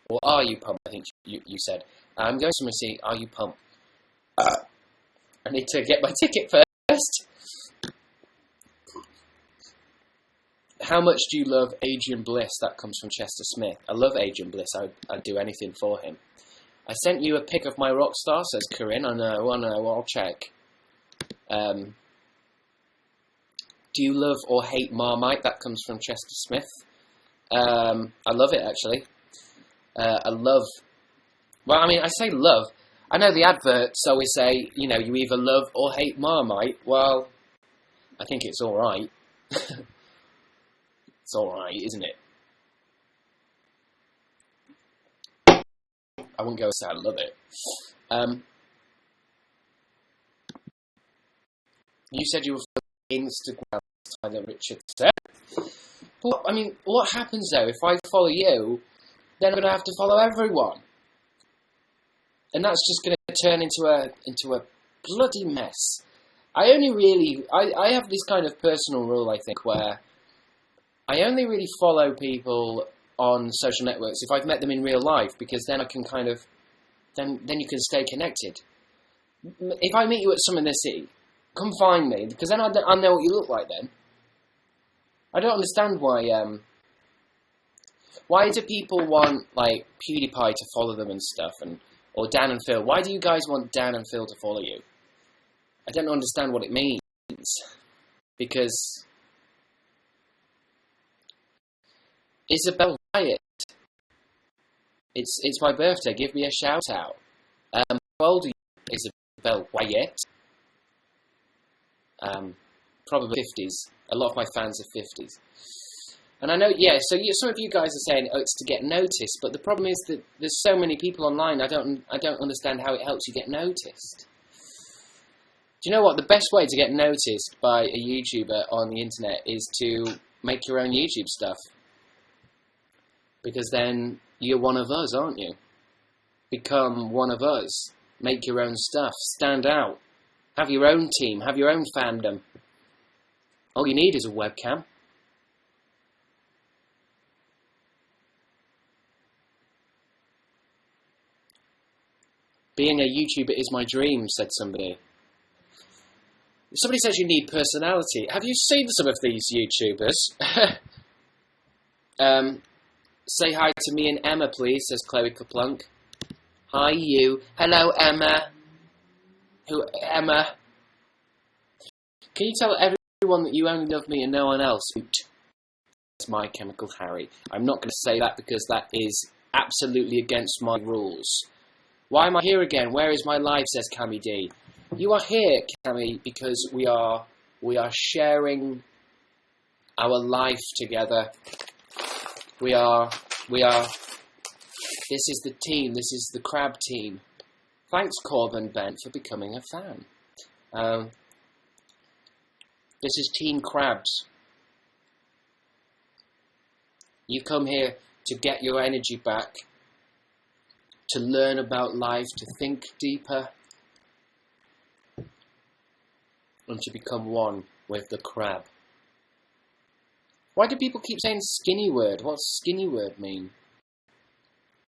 Or are you pumped? I think you said. I'm going to see. Are you pumped? I need to get my ticket first. How much do you love Adrian Bliss? That comes from Chester Smith. I love Adrian Bliss. I'd do anything for him. I sent you a pic of my rock star, says Corinne. I know, I'll check. Do you love or hate Marmite? That comes from Chester Smith. I love it, actually. I love... Well, I mean, I say love. I know the adverts always say, you know, you either love or hate Marmite. Well, I think it's alright. It's alright, isn't it? I wouldn't go and say I love it. You said you were following Instagram, Tyler Richard said. But, I mean, what happens though? If I follow you, then I'm going to have to follow everyone. And that's just going to turn into a bloody mess. I have this kind of personal rule, I think, where I only really follow people on social networks if I've met them in real life, because then I can kind of, then you can stay connected. If I meet you at some in the city, come find me, because then I know what you look like then. I don't understand why do people want, like, PewDiePie to follow them and stuff, or Dan and Phil. Why do you guys want Dan and Phil to follow you? I don't understand what it means. Because Isabel Wyatt, it's my birthday, give me a shout out. How old are you, Isabel Wyatt? Probably 50s. A lot of my fans are 50s. And I know, yeah, so some of you guys are saying, oh, it's to get noticed, but the problem is that there's so many people online, I don't understand how it helps you get noticed. Do you know what? The best way to get noticed by a YouTuber on the internet is to make your own YouTube stuff. Because then you're one of us, aren't you? Become one of us. Make your own stuff. Stand out. Have your own team. Have your own fandom. All you need is a webcam. Being a YouTuber is my dream, said somebody. Somebody says you need personality. Have you seen some of these YouTubers? Say hi to me and Emma, please, says Chloe Kaplunk. Hi, you. Hello, Emma. Emma? Can you tell everyone that you only love me and no one else? It's My Chemical Harry. I'm not going to say that because that is absolutely against my rules. Why am I here again? Where is my life, says Cammy D. You are here, Cammy, because we are sharing our life together. We are, this is the team, this is the Crab team. Thanks, Corbin Bent, for becoming a fan. This is Team Crabs. You come here to get your energy back, to learn about life, to think deeper, and to become one with the crab. Why do people keep saying skinny word? What's skinny word mean?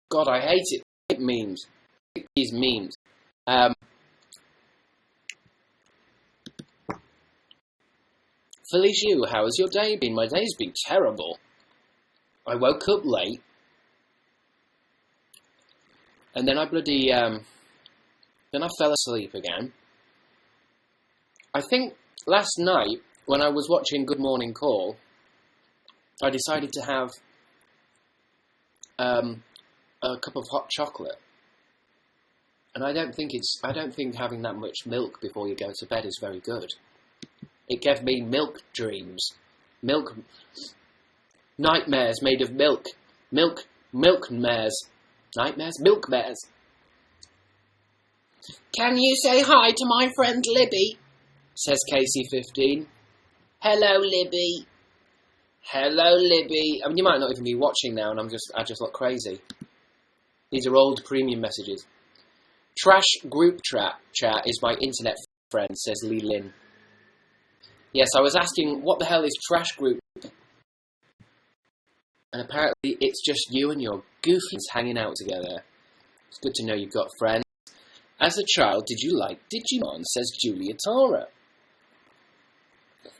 God, I hate it. It memes. These memes. Felicia, how has your day been? My day's been terrible. I woke up late. And then I then I fell asleep again. I think last night, when I was watching Good Morning Call, I decided to have a cup of hot chocolate. And I don't think having that much milk before you go to bed is very good. It gave me milk dreams. Nightmares made of milk. Milk-mares. Nightmares? Milk-mares. Can you say hi to my friend Libby? Says Casey15. Hello, Libby. Hello, Libby. I mean, you might not even be watching now, and I just look crazy. These are old premium messages. Trash group chat is my internet friend, says Lee Lin. Yes, I was asking, what the hell is trash group? And apparently it's just you and your goofies hanging out together. It's good to know you've got friends. As a child, did you like Digimon? Says Julia Tara.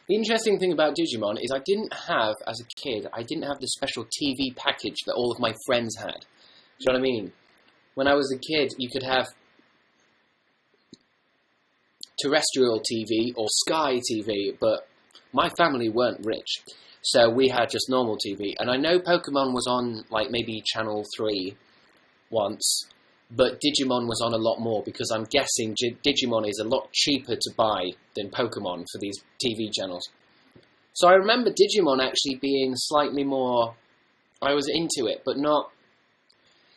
The interesting thing about Digimon is as a kid, I didn't have the special TV package that all of my friends had. Do you know what I mean? When I was a kid, you could have terrestrial TV or Sky TV, but my family weren't rich. So we had just normal TV. And I know Pokemon was on, like, maybe Channel 3 once, but Digimon was on a lot more, because I'm guessing Digimon is a lot cheaper to buy than Pokemon for these TV channels. So I remember Digimon actually being slightly more... I was into it, but not...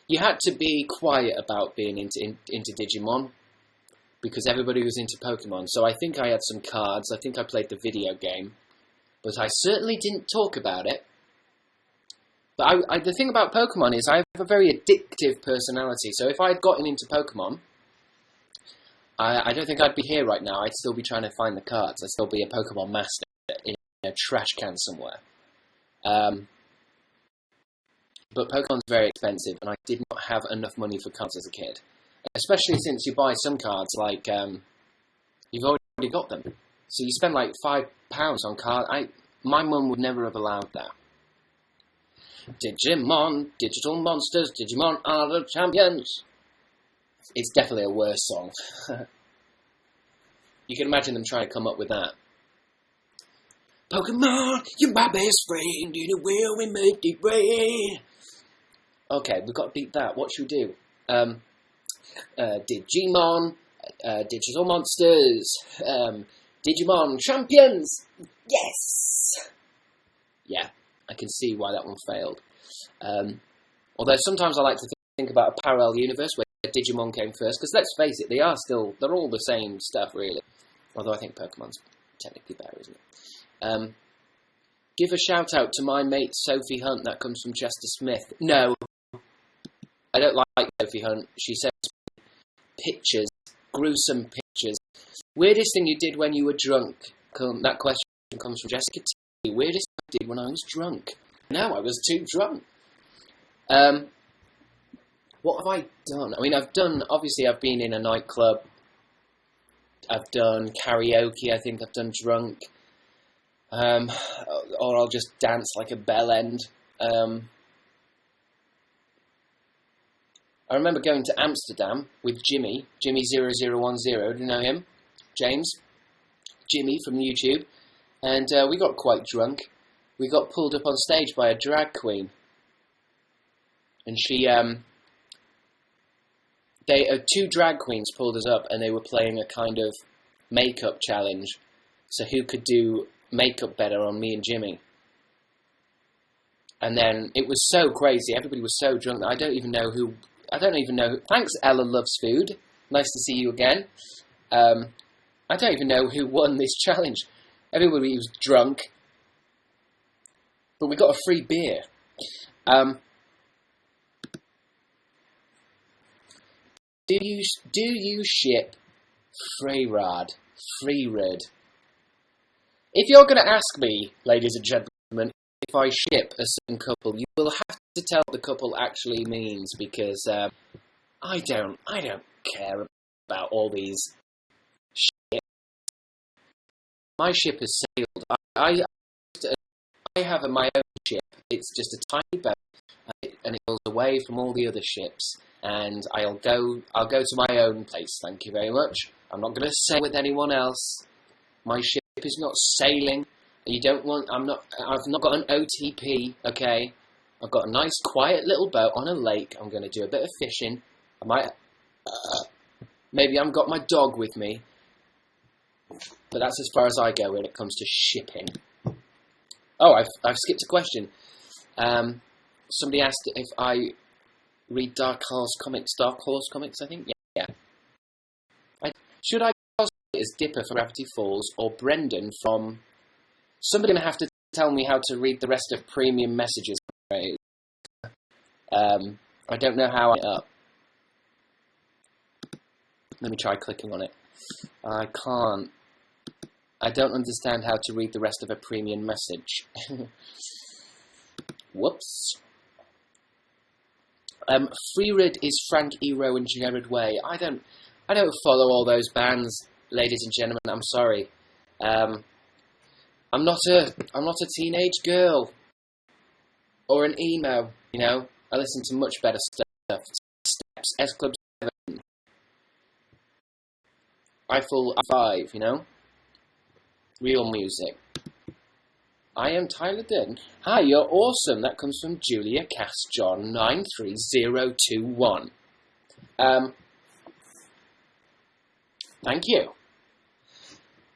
You had to be quiet about being into Digimon, because everybody was into Pokemon. So I think I had some cards, I think I played the video game, but I certainly didn't talk about it. But the thing about Pokemon is I have a very addictive personality, so if I had gotten into Pokemon, I don't think I'd be here right now. I'd still be trying to find the cards. I'd still be a Pokemon master in a trash can somewhere. But Pokemon's very expensive, and I did not have enough money for cards as a kid. Especially since you buy some cards, like, you've already got them. So you spend like £5 on cards. My mum would never have allowed that. Digimon, digital monsters, Digimon are the champions. It's definitely a worse song. You can imagine them trying to come up with that. Pokemon, you're my best friend, in a world we make it rain. Okay, we've got to beat that. What should we do? Digimon, digital monsters, Digimon champions. Yes! Yeah, I can see why that one failed. Although sometimes I like to think about a parallel universe where Digimon came first, because let's face it, they're all the same stuff, really. Although I think Pokemon's technically better, isn't it? Give a shout out to my mate Sophie Hunt. That comes from Chester Smith. No, I don't like Sophie Hunt. She sends pictures, gruesome pictures. Weirdest thing you did when you were drunk? That question comes from Jessica T. Weirdest thing I did when I was drunk? No, I was too drunk. What have I done? I mean, I've been in a nightclub. I've done karaoke, I think I've done drunk. Or I'll just dance like a bell end. I remember going to Amsterdam with Jimmy0010, do you know him? James? Jimmy from YouTube. And we got quite drunk. We got pulled up on stage by a drag queen. And she, two drag queens pulled us up, and they were playing a kind of makeup challenge. So who could do makeup better on me and Jimmy? And then it was so crazy. Everybody was so drunk that I don't even know who. Thanks, Ella Loves Food. Nice to see you again. I don't even know who won this challenge. Everybody was drunk, but we got a free beer. Do you ship Freyrid? If you're going to ask me, ladies and gentlemen, if I ship a certain couple, you will have to tell what the couple actually means, because I don't care about all these ships. My ship has sailed. I have my own ship. It's just a tiny boat, and it goes away from all the other ships. And I'll go to my own place. Thank you very much. I'm not going to sail with anyone else. My ship is not sailing. I've not got an OTP, okay? I've got a nice quiet little boat on a lake. I'm going to do a bit of fishing. Maybe I've got my dog with me. But that's as far as I go when it comes to shipping. Oh, I've skipped a question. Somebody asked if I read Dark Horse Comics, I think? Yeah. Should I cosplay as Dipper from Gravity Falls or Brendan from... Somebody's going to have to tell me how to read the rest of Premium Messages. I don't know how I get up. Let me try clicking on it. I can't. I don't understand how to read the rest of a Premium Message. Whoops. Freerid is Frank Ero and Jared Way. I don't follow all those bands, ladies and gentlemen. I'm sorry. I'm not a teenage girl or an emo. You know, I listen to much better stuff. Steps, S Club 7, Eiffel 5. You know, real music. I am Tyler Dunn. Hi, you're awesome. That comes from Julia Cass John 93021. Thank you.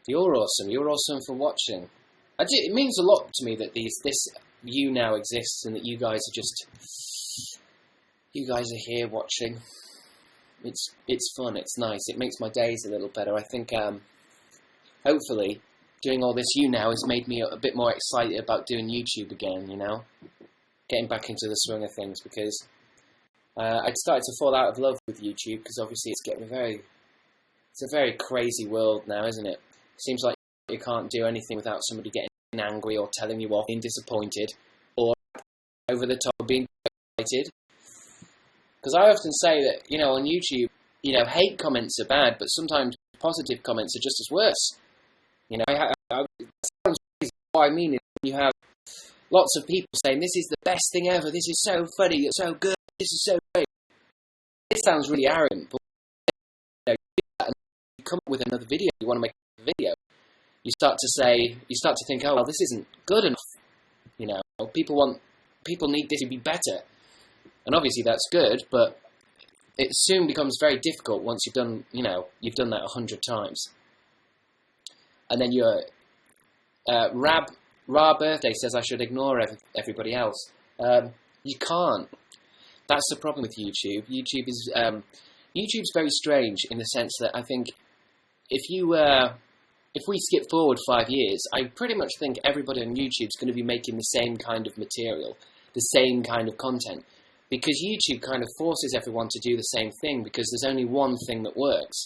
You're awesome. You're awesome for watching. It means a lot to me that this YouNow exists and that you guys are just you guys are here watching. It's fun. It's nice. It makes my days a little better. I think hopefully doing all this YouNow has made me a bit more excited about doing YouTube again. You know, getting back into the swing of things, because I'd started to fall out of love with YouTube, because obviously it's a very crazy world now, isn't it? It seems like you can't do anything without somebody getting angry or telling you off, being disappointed, or over the top being excited. Because I often say that, you know, on YouTube, you know, hate comments are bad, but sometimes positive comments are just as worse. You know, that sounds crazy. What I mean is, you have lots of people saying, this is the best thing ever, this is so funny, it's so good, this is so great. It sounds really arrogant, but you know, you do that and you come up with another video, you want to make a video. You start to think, oh, well, this isn't good enough. You know, people need this to be better. And obviously that's good, but it soon becomes very difficult once you've done that 100 times. And then your Ra Birthday says I should ignore everybody else. You can't. That's the problem with YouTube. YouTube's very strange in the sense that I think if we skip forward 5 years, I pretty much think everybody on YouTube's going to be making the same kind of material, the same kind of content. Because YouTube kind of forces everyone to do the same thing, because there's only one thing that works.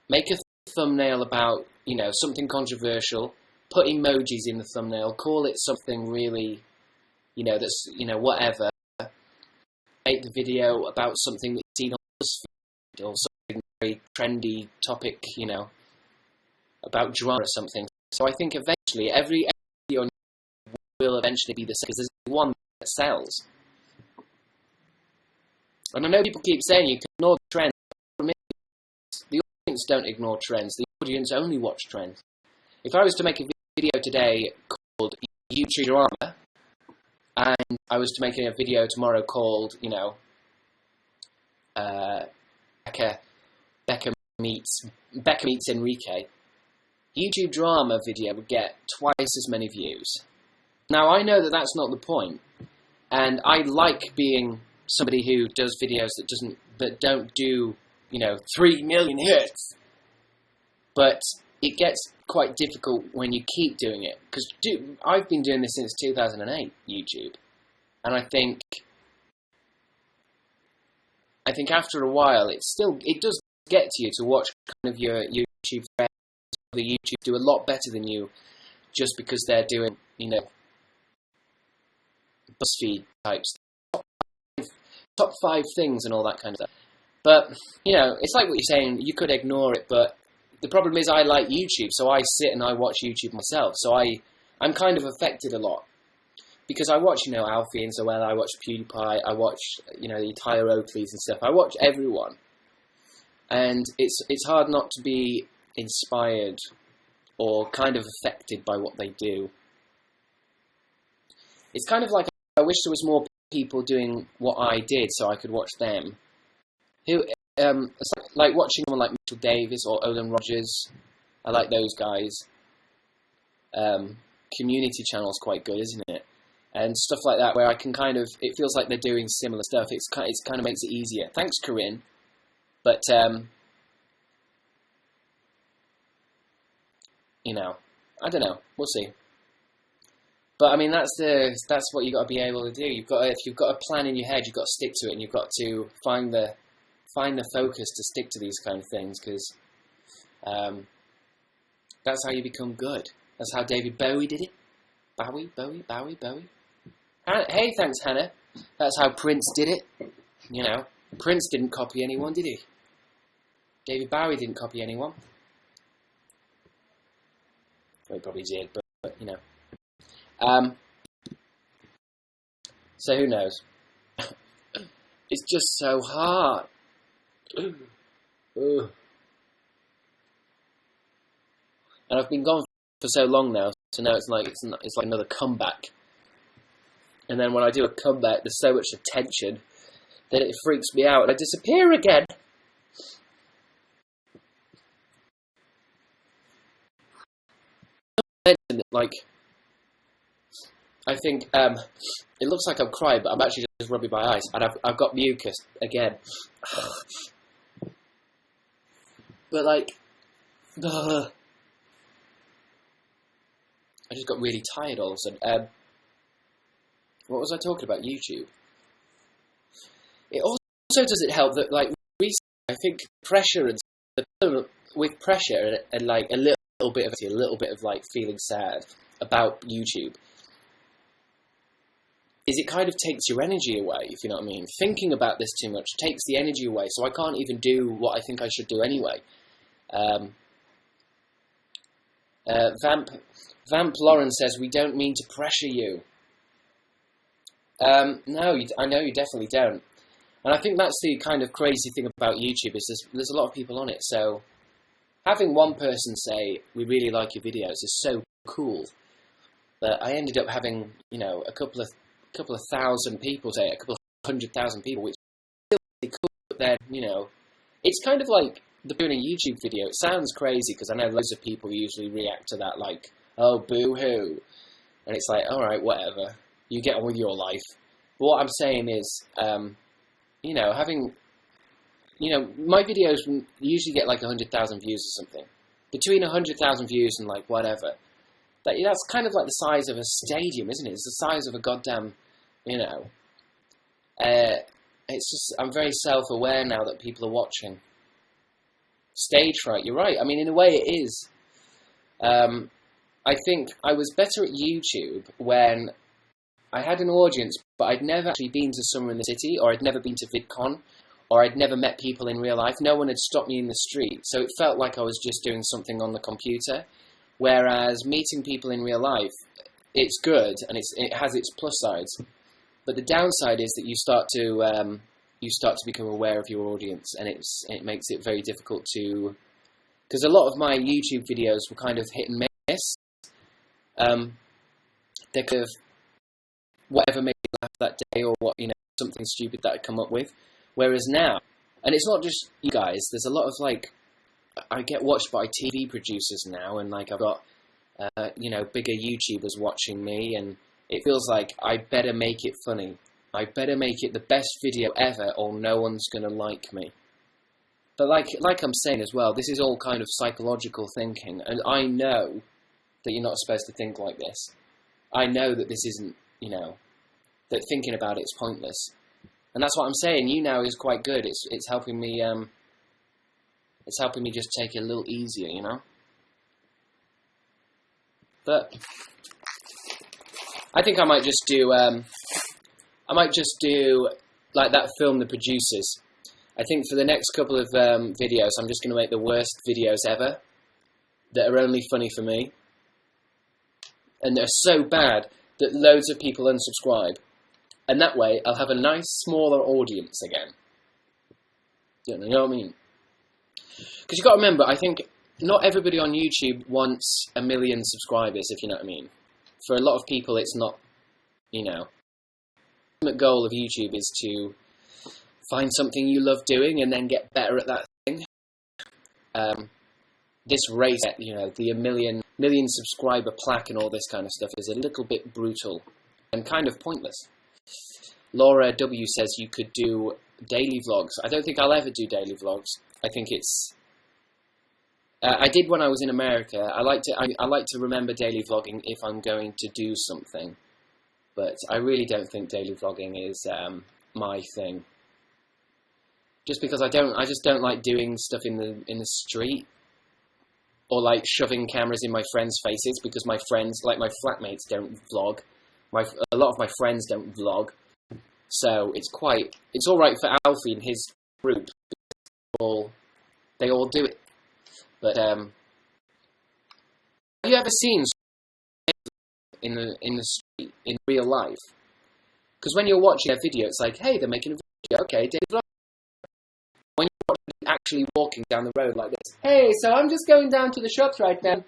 Make a thumbnail about, you know, something controversial, put emojis in the thumbnail, call it something really, you know, that's, you know, whatever. Make the video about something that's seen on BuzzFeed, or something very trendy topic, you know, about drama or something. So I think eventually every video will eventually be the same, because there's one that sells. And I know people keep saying you can ignore the trends. The audience don't ignore trends. The audience only watch trends. If I was to make a video today called YouTube Drama, and I was to make a video tomorrow called, you know, Becca meets Enrique, YouTube Drama video would get twice as many views. Now, I know that that's not the point, and I like being somebody who does videos that don't do, you know, 3 million hits. But it gets quite difficult when you keep doing it, because I've been doing this since 2008, YouTube, and I think after a while it does get to you to watch kind of your YouTube friends, the YouTube do a lot better than you, just because they're doing, you know, BuzzFeed types, top 5 things and all that kind of stuff. But, you know, it's like what you're saying, you could ignore it, but the problem is I like YouTube, so I sit and I watch YouTube myself, so I'm kind of affected a lot. Because I watch, you know, Alfie and Zoella, I watch PewDiePie, I watch, you know, the Tyler Oakleys and stuff, I watch everyone. And it's hard not to be inspired or kind of affected by what they do. It's kind of like, I wish there was more people doing what I did so I could watch them. It's like watching someone like Mitchell Davis or Olin Rogers. I like those guys. Community channel's quite good, isn't it? And stuff like that, where I can kind of, it feels like they're doing similar stuff. It kind of makes it easier. Thanks, Corinne. But you know, I don't know. We'll see. But I mean, that's what you got to be able to do. If you've got a plan in your head, you've got to stick to it, and you've got to find the focus to stick to these kind of things, because that's how you become good. That's how David Bowie did it. Bowie. Hey, thanks, Hannah. That's how Prince did it. You know, Prince didn't copy anyone, did he? David Bowie didn't copy anyone. Well, he probably did, but you know. So who knows? It's just so hard. And I've been gone for so long now, so now it's like another comeback. And then when I do a comeback, there's so much attention that it freaks me out, and I disappear again. Like, I think it looks like I'm crying, but I'm actually just rubbing my eyes, and I've got mucus again. But like, I just got really tired all of a sudden. What was I talking about? YouTube. It also doesn't help that, like, recently, I think pressure and with pressure and like a little bit of like feeling sad about YouTube, is it kind of takes your energy away, if you know what I mean. Thinking about this too much takes the energy away, so I can't even do what I think I should do anyway. Vamp Lauren says, we don't mean to pressure you. No, I know you definitely don't. And I think that's the kind of crazy thing about YouTube, is there's a lot of people on it, so having one person say, we really like your videos, is so cool. But I ended up having, you know, a couple of thousand people say it, a couple of 100,000 people, which is still really cool, but then, you know, it's kind of like doing a YouTube video. It sounds crazy, because I know loads of people usually react to that like, oh, boo-hoo. And it's like, alright, whatever. You get on with your life. But what I'm saying is, you know, having, you know, my videos usually get like 100,000 views or something. Between 100,000 views and like whatever. That's kind of like the size of a stadium, isn't it? It's the size of a goddamn, you know. It's just, I'm very self-aware now that people are watching. Stage fright, you're right. I mean, in a way it is. I think I was better at YouTube when I had an audience, but I'd never actually been to somewhere in the city, or I'd never been to VidCon, or I'd never met people in real life. No one had stopped me in the street, so it felt like I was just doing something on the computer. Whereas meeting people in real life, it's good, and it has its plus sides. But the downside is that you start to become aware of your audience, and it makes it very difficult to, because a lot of my YouTube videos were kind of hit and miss. They're kind of whatever made me laugh that day, or what, you know, something stupid that I'd come up with. Whereas now, and it's not just you guys, there's a lot of like, I get watched by TV producers now, and like I've got, you know, bigger YouTubers watching me, and it feels like I better make it funny. I better make it the best video ever, or no one's gonna like me. But like I'm saying as well, this is all kind of psychological thinking, and I know that you're not supposed to think like this. I know that this isn't, you know, that thinking about it's pointless, and that's what I'm saying. YouNow is quite good. It's helping me. It's helping me just take it a little easier, you know. But I think I might just do. Like that film, The Producers. I think for the next couple of videos, I'm just going to make the worst videos ever that are only funny for me, and they're so bad that loads of people unsubscribe, and that way I'll have a nice smaller audience again. You know what I mean? Because you've got to remember, I think not everybody on YouTube wants 1 million subscribers, if you know what I mean. For a lot of people, it's not, you know. The ultimate goal of YouTube is to find something you love doing and then get better at that thing. This race, you know, the 1 million subscriber plaque and all this kind of stuff is a little bit brutal and kind of pointless. Laura W says you could do daily vlogs. I don't think I'll ever do daily vlogs. I think it's... I did when I was in America. I like to remember daily vlogging if I'm going to do something. But I really don't think daily vlogging is my thing. Just because I just don't like doing stuff in the street, or like shoving cameras in my friends' faces, because my friends, like my flatmates, don't vlog. A lot of my friends don't vlog, so it's all right for Alfie and his group. They all do it. But have you ever seen in the street in real life? Because when you're watching a video, it's like, hey, they're making a video. Okay, daily vlog. When you're actually walking down the road like this, hey, so I'm just going down to the shops right now.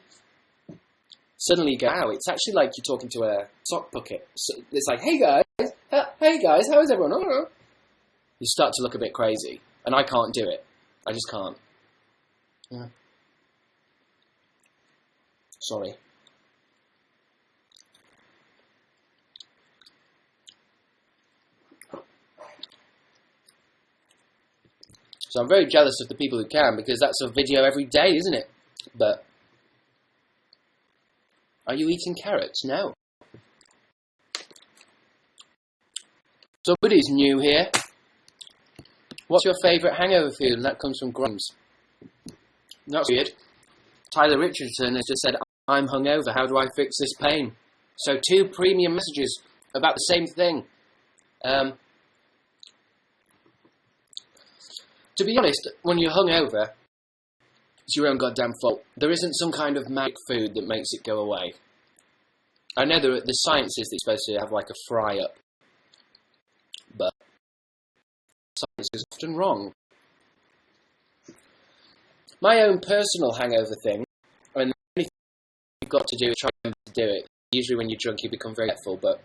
Suddenly you go, wow, it's actually like you're talking to a sock bucket. So it's like, hey guys, how is everyone? Oh. You start to look a bit crazy, and I can't do it. I just can't. Yeah. Sorry. So I'm very jealous of the people who can, because that's a video every day, isn't it? But are you eating carrots? No. Somebody's new here. What's your favourite hangover food? And that comes from Grimes. That's weird. Tyler Richardson has just said, I'm hungover. How do I fix this pain? So 2 premium messages about the same thing. To be honest, when you're hungover, it's your own goddamn fault. There isn't some kind of magic food that makes it go away. I know the science is that you're supposed to have like a fry up, but science is often wrong. My own personal hangover thing, I mean, the only thing you've got to do is try to do it. Usually when you're drunk you become very forgetful, but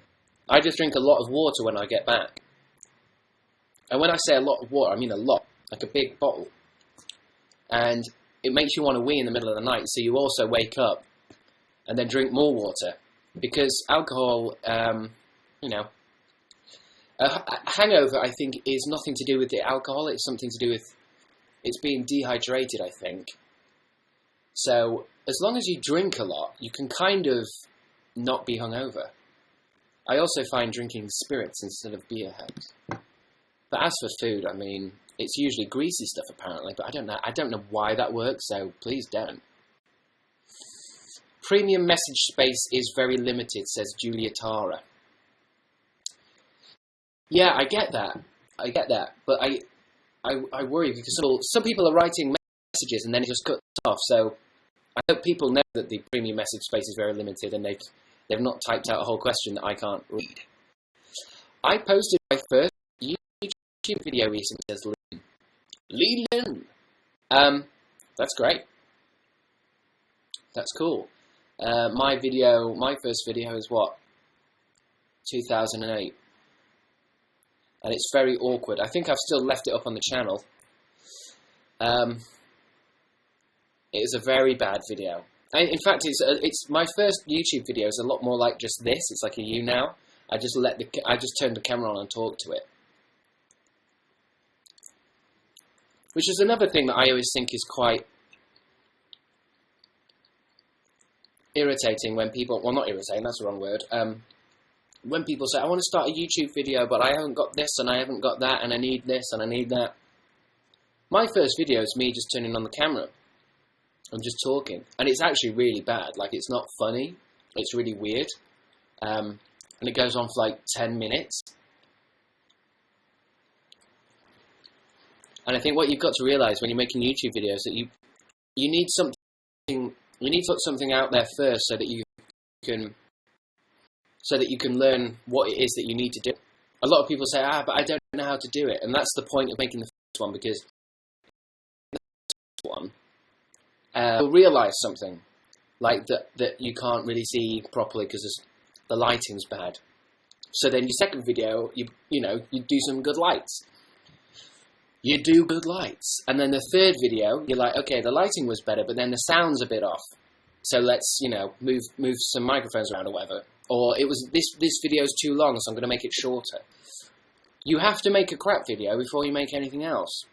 I just drink a lot of water when I get back. And when I say a lot of water, I mean a lot, like a big bottle. And it makes you want to wee in the middle of the night, so you also wake up and then drink more water. Because alcohol, you know, a hangover, I think, is nothing to do with the alcohol. It's something to do with it's being dehydrated, I think. So as long as you drink a lot, you can kind of not be hungover. I also find drinking spirits instead of beer helps. But as for food, I mean, it's usually greasy stuff apparently, but I don't know why that works, so please don't. Premium message space is very limited, says Julia Tara. Yeah, I get that, but I worry because some people are writing messages and then it just cuts off, so I hope people know that the premium message space is very limited and they've not typed out a whole question that I can't read. I posted my first YouTube video recently, says Leland. That's great. That's cool. My first video is what? 2008. And it's very awkward. I think I've still left it up on the channel. It is a very bad video. In fact, it's my first YouTube video is a lot more like just this. It's like a YouNow. I just turned the camera on and talked to it. Which is another thing that I always think is quite irritating when people, well, not irritating, that's the wrong word. When people say, I want to start a YouTube video, but I haven't got this and I haven't got that and I need this and I need that. My first video is me just turning on the camera. I'm just talking. And it's actually really bad. Like, it's not funny. It's really weird. And it goes on for like 10 minutes. And I think what you've got to realise when you're making YouTube videos that you need something, you need to put something out there first so that you can learn what it is that you need to do. A lot of people say, but I don't know how to do it. And that's the point of making the first one, because the first one, you'll realise something, like that you can't really see properly because the lighting's bad. So then your second video, you do some good lights. You do good lights. And then the third video, you're like, okay, the lighting was better, but then the sound's a bit off. So let's, move some microphones around or whatever. Or this video's too long, so I'm going to make it shorter. You have to make a crap video before you make anything else.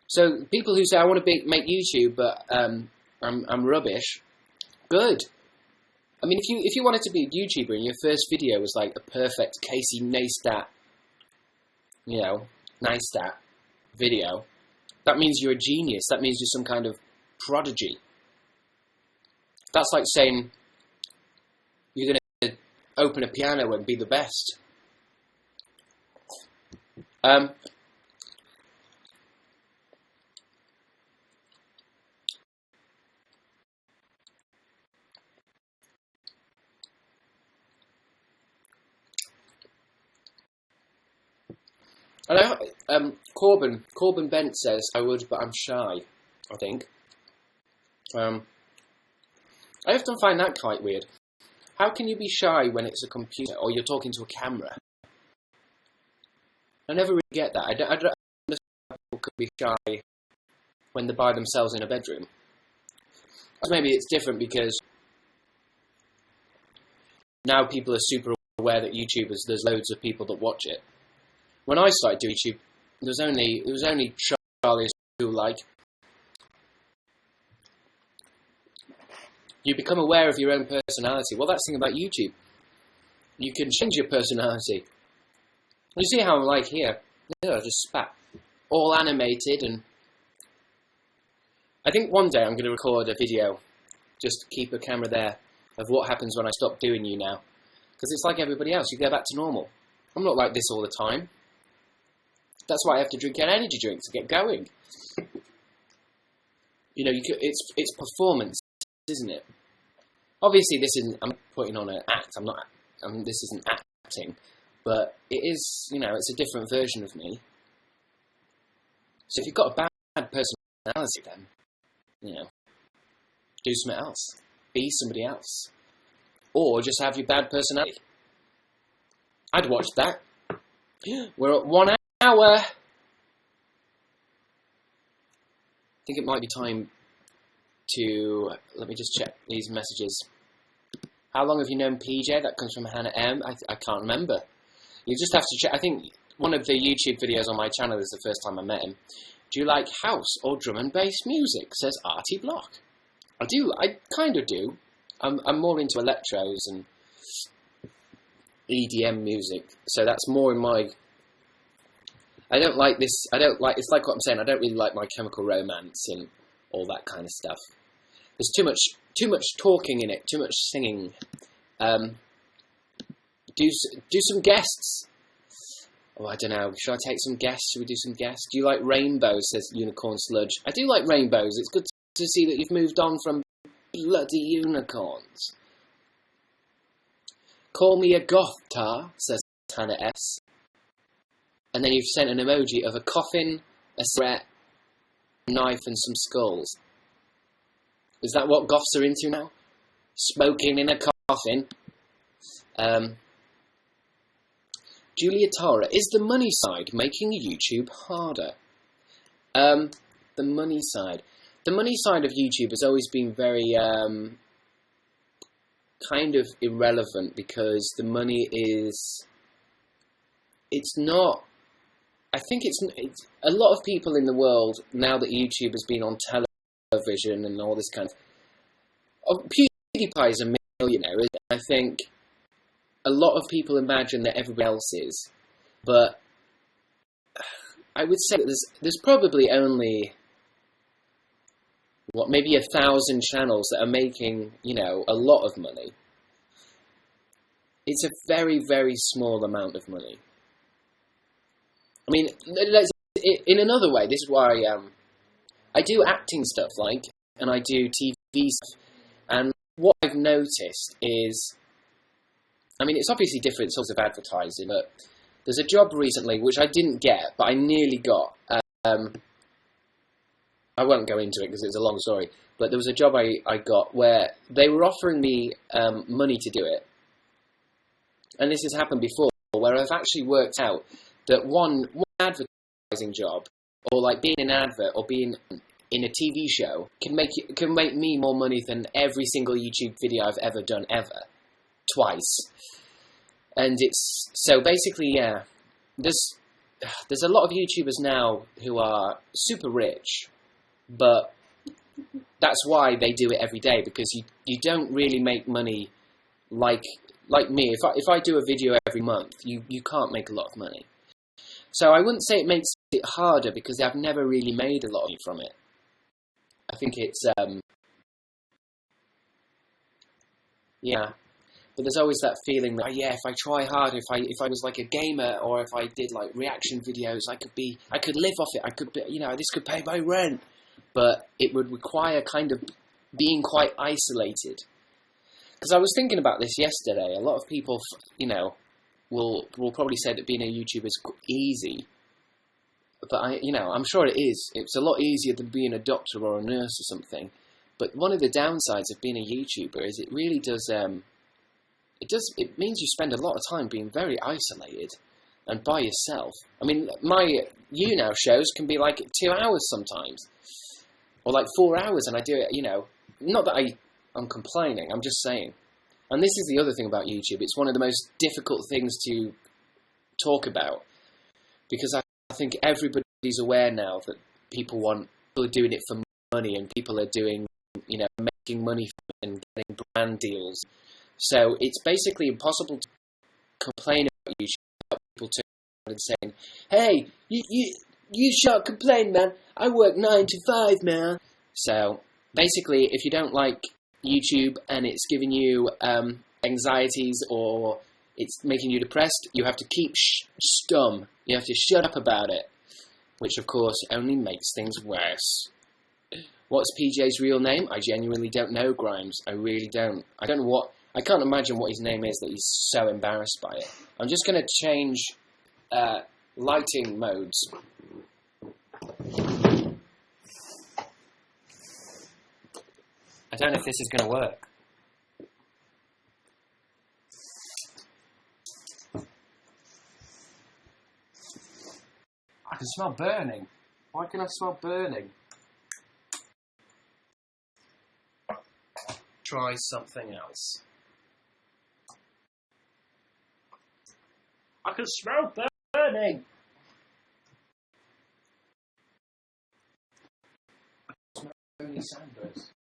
So people who say, I want to make YouTube, but I'm rubbish, good. I mean, if you wanted to be a YouTuber and your first video was like the perfect Casey Neistat, Neistat video, that means you're a genius. That means you're some kind of prodigy. That's like saying you're going to open a piano and be the best. And Corbin Bent says, I would, but I'm shy, I think. I often find that quite weird. How can you be shy when it's a computer or you're talking to a camera? I never really get that. I don't understand how people could be shy when they're by themselves in a bedroom. Maybe it's different because now people are super aware that there's loads of people that watch it. When I started doing YouTube, it was only shy like, you become aware of your own personality. Well, that's the thing about YouTube. You can change your personality. You see how I'm like here? Yeah, I just spat. All animated, and I think one day I'm going to record a video, just keep a camera there, of what happens when I stop doing YouNow. Because it's like everybody else, you go back to normal. I'm not like this all the time. That's why I have to drink an energy drink to get going. You know, it's performance, isn't it? Obviously, this isn't. I'm putting on an act. This isn't acting, but it is. You know, it's a different version of me. So if you've got a bad personality, then you know, do something else. Be somebody else, or just have your bad personality. I'd watch that. We're at 1 hour. I think it might be time to, let me just check these messages. How long have you known PJ? That comes from Hannah M. I can't remember. You just have to check. I think one of the YouTube videos on my channel is the first time I met him. Do you like house or drum and bass music? Says Artie Block. I do. I kind of do. I'm more into electros and EDM music. So that's more in my... I don't like this. It's like what I'm saying. I don't really like My Chemical Romance and all that kind of stuff. There's too much talking in it. Too much singing. Do some guests. Oh, I don't know. Should I take some guests? Should we do some guests? Do you like rainbows? Says Unicorn Sludge. I do like rainbows. It's good to see that you've moved on from bloody unicorns. Call me a goth tar, says Hannah S. And then you've sent an emoji of a coffin, a cigarette, a knife, and some skulls. Is that what goths are into now? Smoking in a coffin. Julia Tara, is the money side making YouTube harder? The money side. The money side of YouTube has always been very kind of irrelevant because the money is... It's not... I think it's a lot of people in the world, now that YouTube has been on television and all this kind of... Oh, PewDiePie is a millionaire. I think a lot of people imagine that everybody else is. But I would say that there's probably only, what, maybe 1,000 channels that are making, you know, a lot of money. It's a very, very small amount of money. I mean, in another way, this is why I do acting stuff, like, and I do TV stuff, and what I've noticed is, I mean, it's obviously different sorts of advertising, but there's a job recently which I didn't get, but I nearly got. I won't go into it because it's a long story, but there was a job I got where they were offering me money to do it, and this has happened before, where I've actually worked out that one advertising job, or like being in an advert, or being in a TV show, can make me more money than every single YouTube video I've ever done ever, twice. And it's so basically, yeah. There's a lot of YouTubers now who are super rich, but that's why they do it every day, because you don't really make money like me. If I do a video every month, you can't make a lot of money. So I wouldn't say it makes it harder, because I've never really made a lot of money from it. I think it's, yeah. But there's always that feeling that, oh yeah, if I try hard, if I was like a gamer, or if I did like reaction videos, I could live off it. I could be, you know, this could pay my rent. But it would require kind of being quite isolated. Because I was thinking about this yesterday. A lot of people, you know, will probably say that being a YouTuber is easy, but I'm sure it is. It's a lot easier than being a doctor or a nurse or something. But one of the downsides of being a YouTuber is it really does. It means you spend a lot of time being very isolated and by yourself. I mean, my YouNow shows can be like 2 hours sometimes, or like 4 hours, and I do it. You know, not that I'm complaining. I'm just saying. And this is the other thing about YouTube. It's one of the most difficult things to talk about, because I think everybody's aware now that people are doing it for money, and people are doing, making money from it and getting brand deals. So it's basically impossible to complain about YouTube without people turning around and saying, "Hey, you shan't complain, man. I work 9 to 5, man." So basically, if you don't like YouTube and it's giving you anxieties or it's making you depressed, you have to keep stum. You have to shut up about it, which of course only makes things worse. What's PJ's real name? I genuinely don't know, Grimes. I really don't. I can't imagine what his name is that he's so embarrassed by it. I'm just going to change lighting modes. I don't know if this is going to work. I can smell burning. Why can I smell burning? Try something else. I can smell burning. I can smell Bernie Sanders.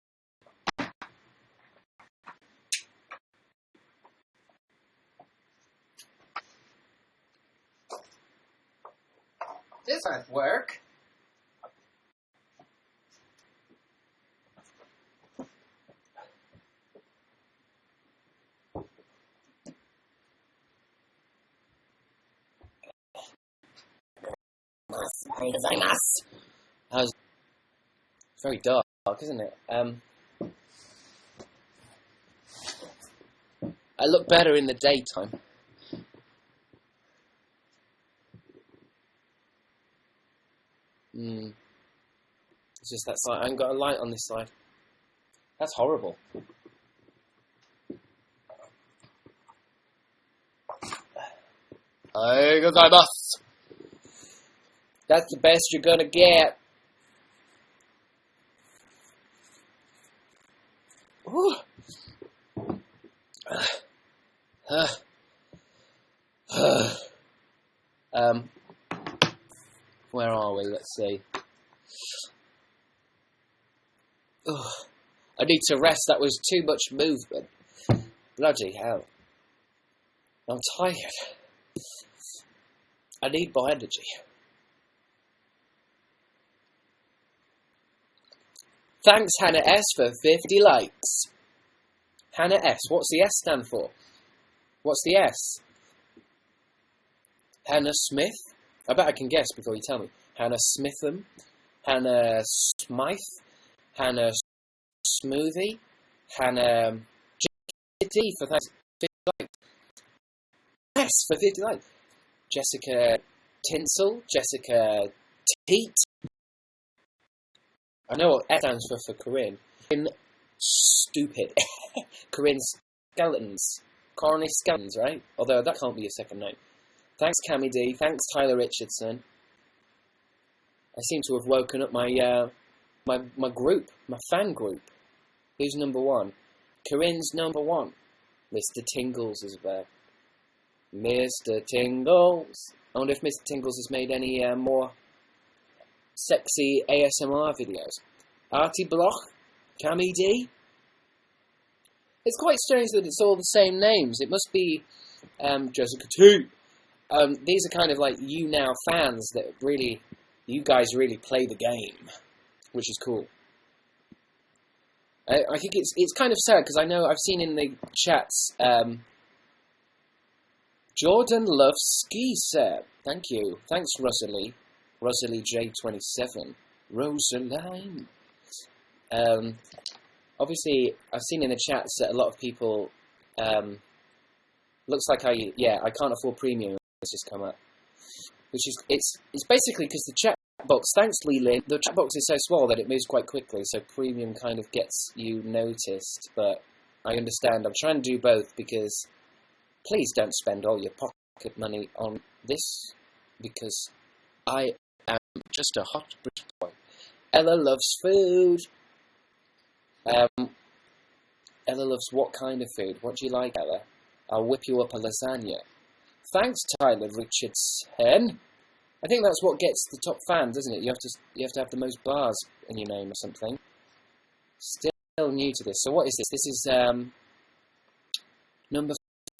This won't work. It's very dark, isn't it? I look better in the daytime. It's just that side. I haven't got a light on this side. That's horrible. That's the best you're gonna get. Where are we? Let's see. I need to rest. That was too much movement. Bloody hell. I'm tired. I need more energy. Thanks, Hannah S, for 50 likes. Hannah S. What's the S stand for? What's the S? Hannah Smith? I bet I can guess before you tell me. Hannah Smitham? Hannah Smythe? Hannah Smoothie? Hannah D for 50 likes. S for 50 likes. Jessica Tinsel? Jessica Teat? I know what S stands for Corinne. Corinne Stupid. Corinne Skeletons. Coronary Skeletons, right? Although that can't be your second name. Thanks, Cammy D. Thanks, Tyler Richardson. I seem to have woken up my my group, my fan group. Who's number one? Corinne's number one. Mr. Tingles is there. Mr. Tingles. I wonder if Mr. Tingles has made any more sexy ASMR videos. Artie Bloch, Cammy D. It's quite strange that it's all the same names. It must be Jessica T. These are kind of like YouNow fans that really, you guys really play the game, which is cool. I think it's kind of sad because I know I've seen in the chats. Jordan loves ski set. Thank you. Thanks, Rosalie. Rosalie J27. Rosaline. Obviously, I've seen in the chats that a lot of people. Looks like I can't afford premium. It's just come up, which is it's basically because the chat box. Thanks, Leland. The chat box is so small that it moves quite quickly, so premium kind of gets you noticed. But I understand. I'm trying to do both because please don't spend all your pocket money on this because I am just a hot British boy. Ella loves food. Ella loves what kind of food? What do you like, Ella? I'll whip you up a lasagna. Thanks, Tyler Richardson. I think that's what gets the top fan, doesn't it? You have to have the most bars in your name or something. Still new to this. So what is this? This is number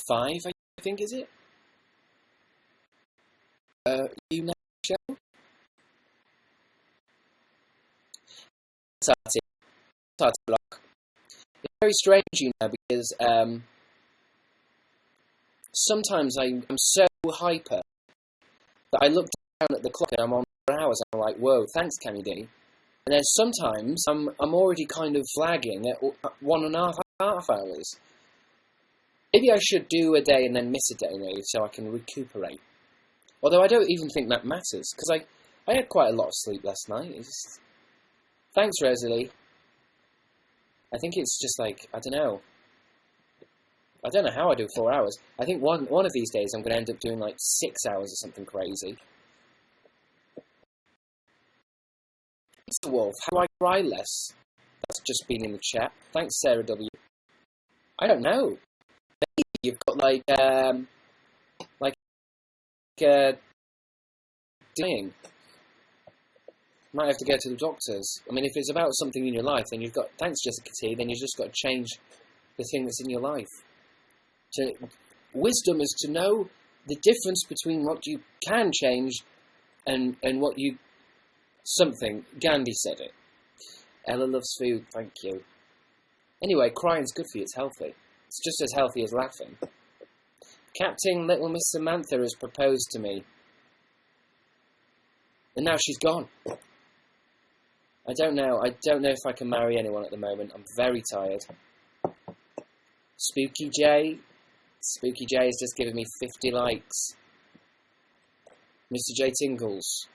5, I think, is it? YouNow show. It's hard to block. It's very strange, because sometimes I'm so hyper that I look down at the clock and I'm on 4 hours and I'm like, whoa, thanks, Cammy D. And then sometimes I'm already kind of flagging at 1.5 hours. Maybe I should do a day and then miss a day, maybe, so I can recuperate. Although I don't even think that matters, because I had quite a lot of sleep last night. Thanks, Rosalie. I think it's just like, I don't know how I do 4 hours. I think one of these days I'm going to end up doing like 6 hours or something crazy. Mr. Wolf, how do I cry less? That's just been in the chat. Thanks, Sarah W. I don't know. Maybe you've got dying. Might have to go to the doctors. I mean, if it's about something in your life, then you've got, thanks, Jessica T, then you've just got to change the thing that's in your life. Wisdom is to know the difference between what you can change and what you... Something. Gandhi said it. Ella loves food, thank you. Anyway, crying's good for you, it's healthy. It's just as healthy as laughing. Captain Little Miss Samantha has proposed to me. And now she's gone. I don't know if I can marry anyone at the moment. I'm very tired. Spooky J has just given me 50 likes. Mr. J Tingles,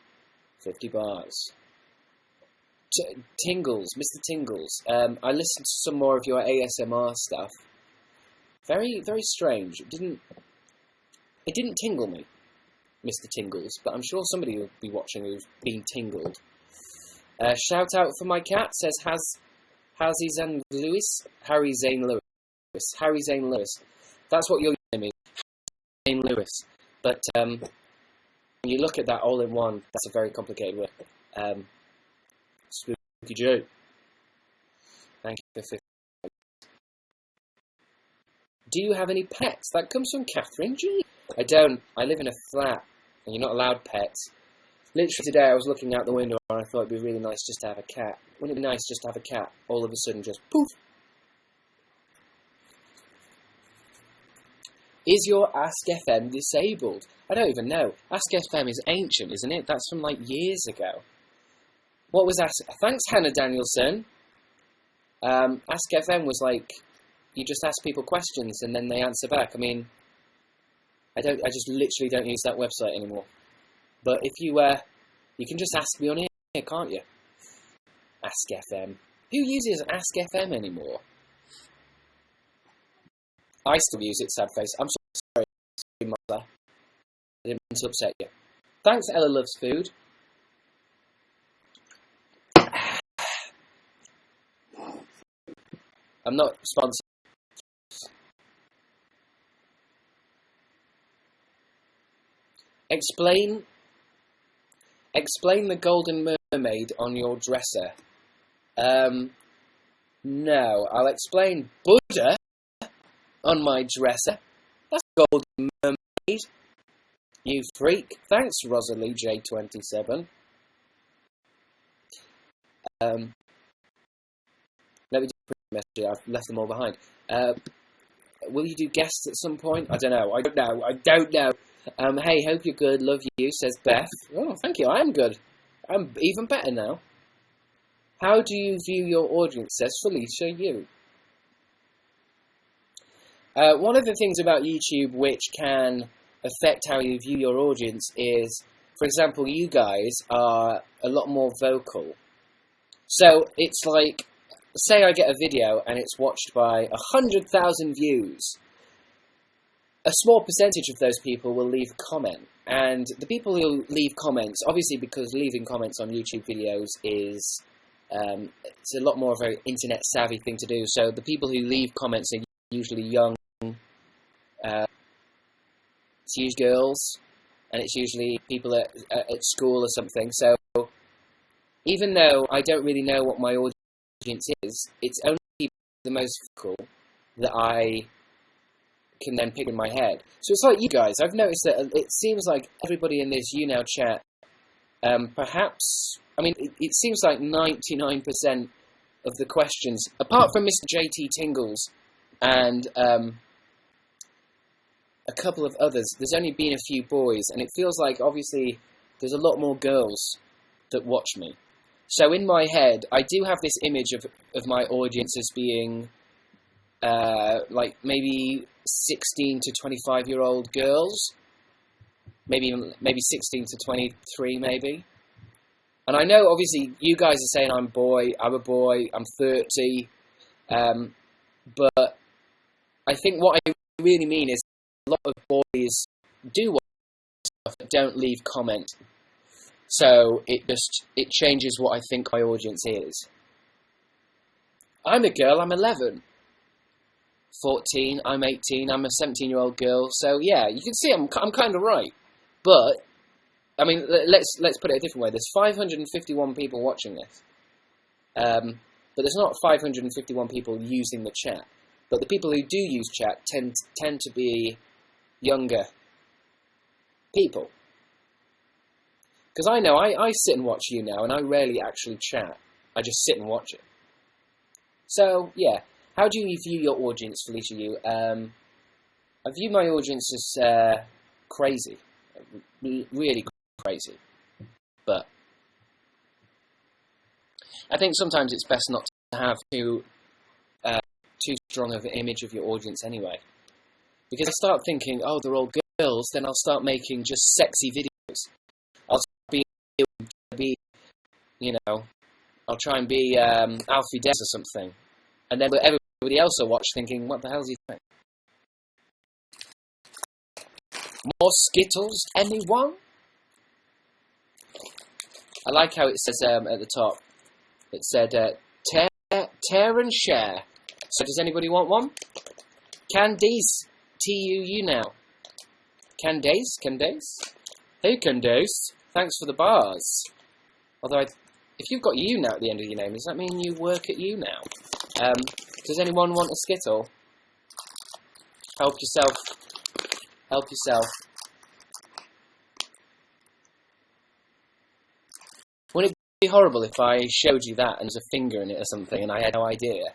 50 bars. Tingles, Mr. Tingles. I listened to some more of your ASMR stuff. Very, very strange. It didn't tingle me, Mr. Tingles, but I'm sure somebody will be watching who's been tingled. Shout out for my cat, says Harry Zane Lewis. Harry Zane Lewis. That's what your name is, Zane Lewis. But when you look at that all in one, that's a very complicated word. Spooky Joe. Thank you for 50. Do you have any pets? That comes from Catherine G. I don't. I live in a flat, and you're not allowed pets. Literally today I was looking out the window and I thought it'd be really nice just to have a cat. Wouldn't it be nice just to have a cat? All of a sudden just poof. Is your Ask FM disabled? I don't even know. Ask FM is ancient, isn't it? That's from like years ago. What was Ask... Thanks, Hannah Danielson. Ask FM was like, you just ask people questions and then they answer back. I mean, I just literally don't use that website anymore. But if you can just ask me on here, can't you? Ask FM. Who uses Ask FM anymore? I still use it, sad face. I'm sorry, mother. I didn't mean to upset you. Thanks, Ella Loves Food. I'm not sponsored. Explain the golden mermaid on your dresser. No, I'll explain Buddha on my dresser. That's golden mermaid. You freak. Thanks, Rosalie J27. Let me do a message. I've left them all behind. Will you do guests at some point? I don't know. I don't know. Hey, hope you're good. Love you, says Beth. Oh, thank you. I am good. I'm even better now. How do you view your audience, says Felicia Yu. One of the things about YouTube which can affect how you view your audience is, for example, you guys are a lot more vocal. So it's like, say I get a video and it's watched by 100,000 views. A small percentage of those people will leave a comment. And the people who leave comments, obviously because leaving comments on YouTube videos is, it's a lot more of an internet savvy thing to do. So the people who leave comments are usually young, teenage girls, and it's usually people at school or something. So even though I don't really know what my audience is, it's only the most cool that I can then pick in my head. So it's like you guys. I've noticed that it seems like everybody in this YouNow chat, perhaps, I mean, it seems like 99% of the questions, apart from Mr. JT Tingles and a couple of others, there's only been a few boys, and it feels like, obviously, there's a lot more girls that watch me. So in my head, I do have this image of my audience as being, like, maybe 16 to 25-year-old girls. Maybe 16 to 23, maybe. And I know, obviously, you guys are saying I'm a boy, I'm 30. But I think what I really mean is a lot of boys do watch stuff but don't leave comment. So it changes what I think my audience is. I'm a girl, I'm 11. 14, I'm 18, I'm a 17-year-old girl. So yeah, you can see I'm kind of right. But I mean, let's put it a different way. There's 551 people watching this. But there's not 551 people using the chat. But the people who do use chat tend to be younger people. Because I know, I sit and watch YouNow, and I rarely actually chat. I just sit and watch it. So, yeah. How do you view your audience, Felicia Yu? I view my audience as crazy. Really crazy. But I think sometimes it's best not to have too strong of an image of your audience anyway. Because I start thinking, oh, they're all girls, then I'll start making just sexy videos. I'll be, you know, I'll try and be Alfie Des or something. And then everybody else will watch thinking, what the hell is he doing? More Skittles, anyone? I like how it says at the top. It said, tear and share. So does anybody want one? Candice, T-U-U now. Candace? Hey Candace, thanks for the bars. Although, if you've got YouNow at the end of your name, does that mean you work at YouNow? Does anyone want a Skittle? Help yourself. Help yourself. Wouldn't it be horrible if I showed you that and there's a finger in it or something and I had no idea?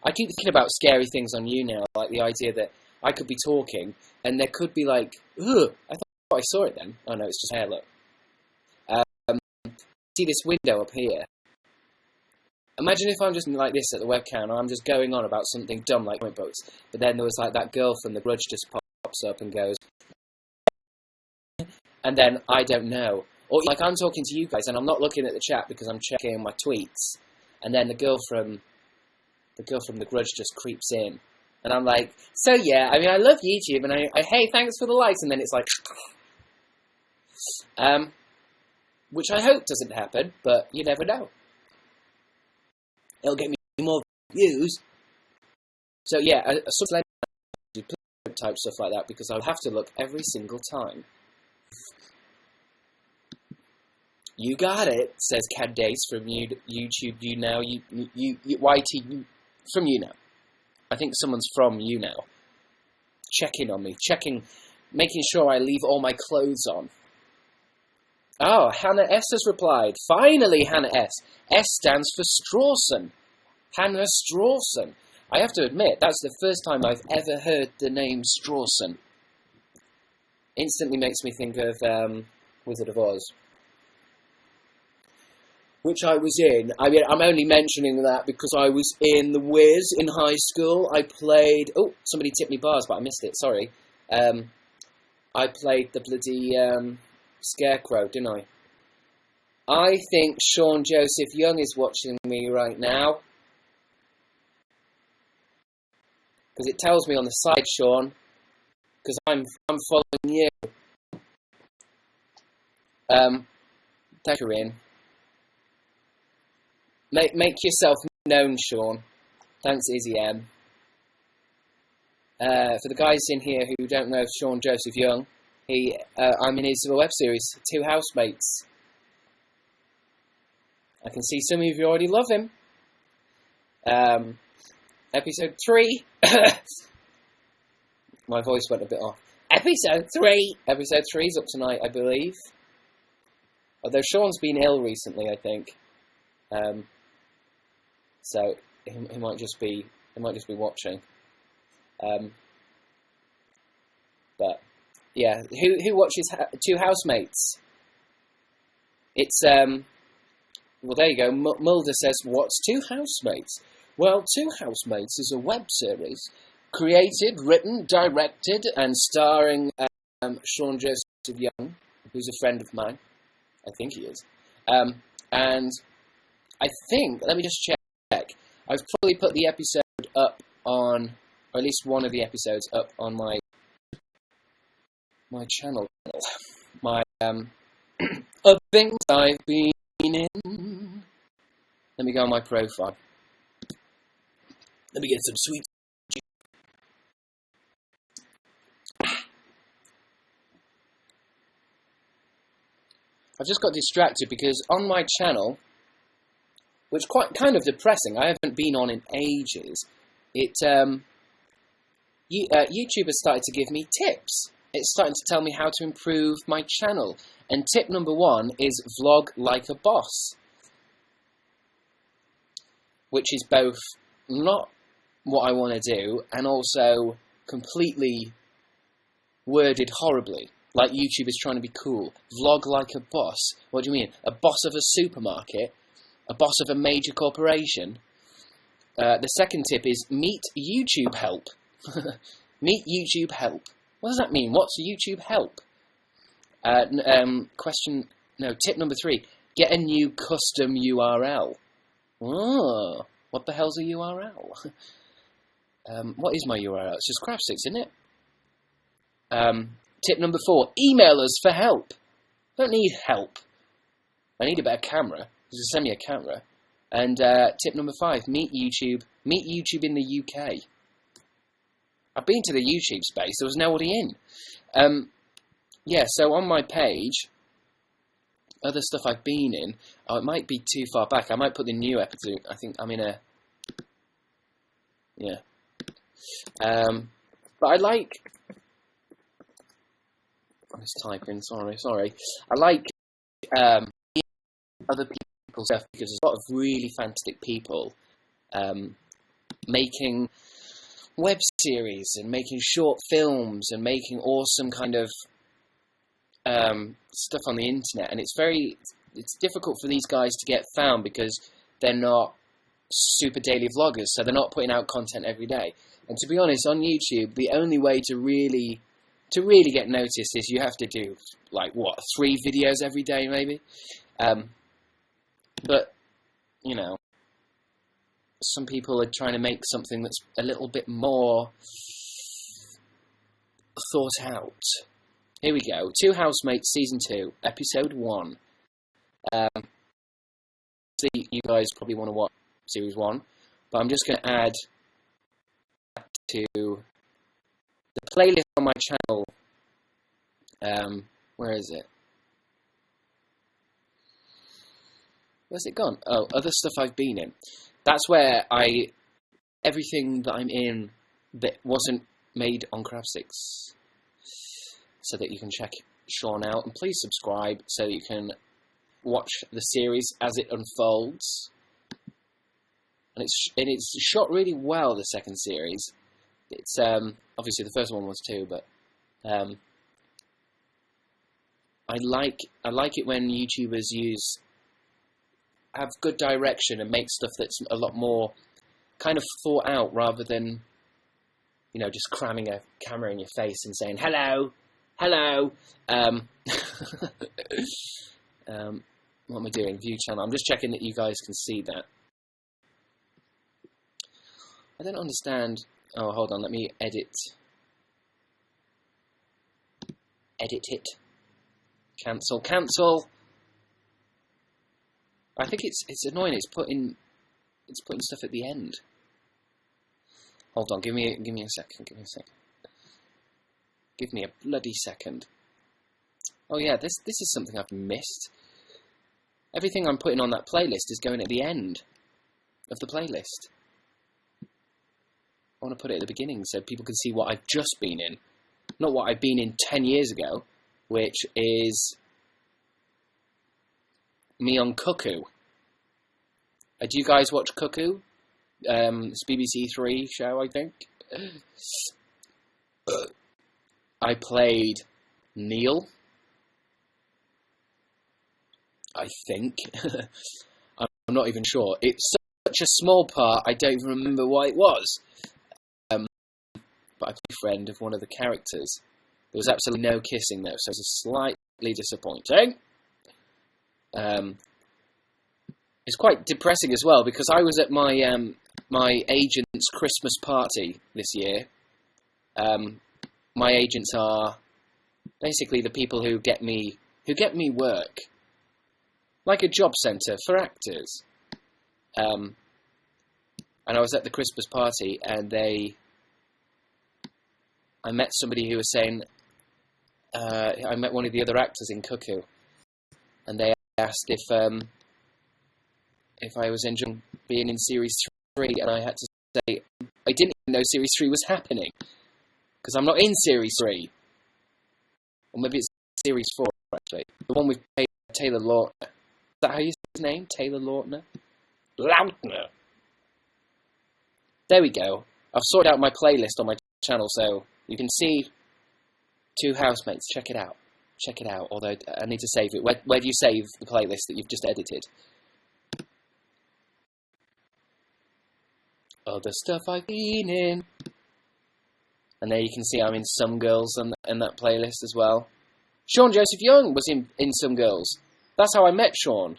I keep thinking about scary things on YouNow, like the idea that I could be talking and there could be like, ugh, I thought I saw it then. Oh no, it's just hair, look. See this window up here? Imagine if I'm just like this at the webcam and I'm just going on about something dumb like comic books, but then there was like that girl from The Grudge just pops up and goes, and then I don't know. Or like I'm talking to you guys and I'm not looking at the chat because I'm checking my tweets, and then the girl from The Grudge just creeps in, and I'm like, so yeah, I mean I love YouTube and I hey, thanks for the likes, and then it's like, which I hope doesn't happen, but you never know. It'll get me more views. So yeah, sometimes I do type stuff like that because I'll have to look every single time. You got it, says Candace from YouTube. YouNow, YT from YouNow. I think someone's from YouNow. Checking on me, making sure I leave all my clothes on. Oh, Hannah S has replied. Finally, Hannah S. S stands for Strawson. Hannah Strawson. I have to admit, that's the first time I've ever heard the name Strawson. Instantly makes me think of Wizard of Oz, which I was in. I mean, I'm only mentioning that because I was in The Wiz in high school. I played... Oh, somebody tipped me bars, but I missed it. Sorry. I played the bloody... Scarecrow, didn't I? I think Sean Joseph Young is watching me right now. Because it tells me on the side, Sean. Because I'm following you. Thank you, Corinne. Make yourself known, Sean. Thanks, Izzy M. For the guys in here who don't know Sean Joseph Young, I'm in his web series, Two Housemates. I can see some of you already love him. Episode 3. My voice went a bit off. Episode 3! Episode 3 is up tonight, I believe. Although Sean's been ill recently, I think. So he might just be watching. But yeah, who watches Two Housemates? It's well, there you go. Mulder says, "What's Two Housemates?" Well, Two Housemates is a web series created, written, directed, and starring Sean Joseph Young, who's a friend of mine. I think he is. And I think, let me just check. I've probably put the episode up on, or at least one of the episodes up on my channel. My of things I've been in. Let me go on my profile. Let me get some sweet. I've just got distracted because on my channel, which quite kind of depressing, I haven't been on in ages. YouTube has started to give me tips. It's starting to tell me how to improve my channel. And tip number 1 is vlog like a boss, which is both not what I want to do and also completely worded horribly. Like YouTube is trying to be cool. Vlog like a boss. What do you mean? A boss of a supermarket? A boss of a major corporation? The second tip is meet YouTube help. Meet YouTube help. What does that mean? What's YouTube help? Tip number 3. Get a new custom URL. Oh, what the hell's a URL? What is my URL? It's just Crabstickz, isn't it? Tip number 4. Email us for help. Don't need help. I need a better camera. Just send me a camera. And tip number 5. Meet YouTube. Meet YouTube in the UK. I've been to the YouTube space. There was nobody in. Yeah, so on my page, other stuff I've been in, it might be too far back. I might put the new episode. I think I'm in a... Yeah. But I like... I'm just typing, sorry. I like other people's stuff because there's a lot of really fantastic people making web series and making short films and making awesome kind of stuff on the internet, and it's difficult for these guys to get found because they're not super daily vloggers, so they're not putting out content every day. And to be honest, on YouTube, the only way to really get noticed is you have to do, like, 3 videos every day, maybe? But, you know, some people are trying to make something that's a little bit more thought out. Here we go. Two Housemates, Season 2, Episode 1. You guys probably want to watch Series 1, but I'm just going to add to the playlist on my channel. Where is it? Where's it gone? Oh, other stuff I've been in. That's where everything that I'm in that wasn't made on Crabstickz, so that you can check Sean out, and please subscribe so you can watch the series as it unfolds. And it's shot really well, the second series. It's obviously the first one was too, but I like it when YouTubers have good direction and make stuff that's a lot more kind of thought out, rather than, you know, just cramming a camera in your face and saying hello. What am I doing? View channel. I'm just checking that you guys can see that. I don't understand. Oh, hold on. Let me edit it. Cancel. I think it's annoying. It's putting stuff at the end. Hold on. Give me a second. Give me a bloody second. Oh yeah, this is something I've missed. Everything I'm putting on that playlist is going at the end of the playlist. I want to put it at the beginning so people can see what I've just been in. Not what I've been in 10 years ago, which is me on Cuckoo. Do you guys watch Cuckoo? It's BBC Three show, I think. I played Neil, I think. I'm not even sure. It's such a small part, I don't even remember what it was. But I played a friend of one of the characters. There was absolutely no kissing though, so it was slightly disappointing. It's quite depressing as well, because I was at my my agent's Christmas party this year. My agents are basically the people who get me work, like a job centre for actors. And I was at the Christmas party, and I met somebody who was saying, I met one of the other actors in Cuckoo, and they asked if I was enjoying being in Series 3, and I had to say, I didn't even know Series 3 was happening, because I'm not in Series 3. Or maybe it's Series 4, actually. The one with Taylor Lautner. Is that how you say his name? Taylor Lautner? Lautner! There we go. I've sorted out my playlist on my channel, so you can see Two Housemates. Check it out. Check it out, although I need to save it. Where do you save the playlist that you've just edited? Other stuff I've been in. And there you can see I'm in Some Girls in that playlist as well. Sean Joseph Young was in Some Girls. That's how I met Sean.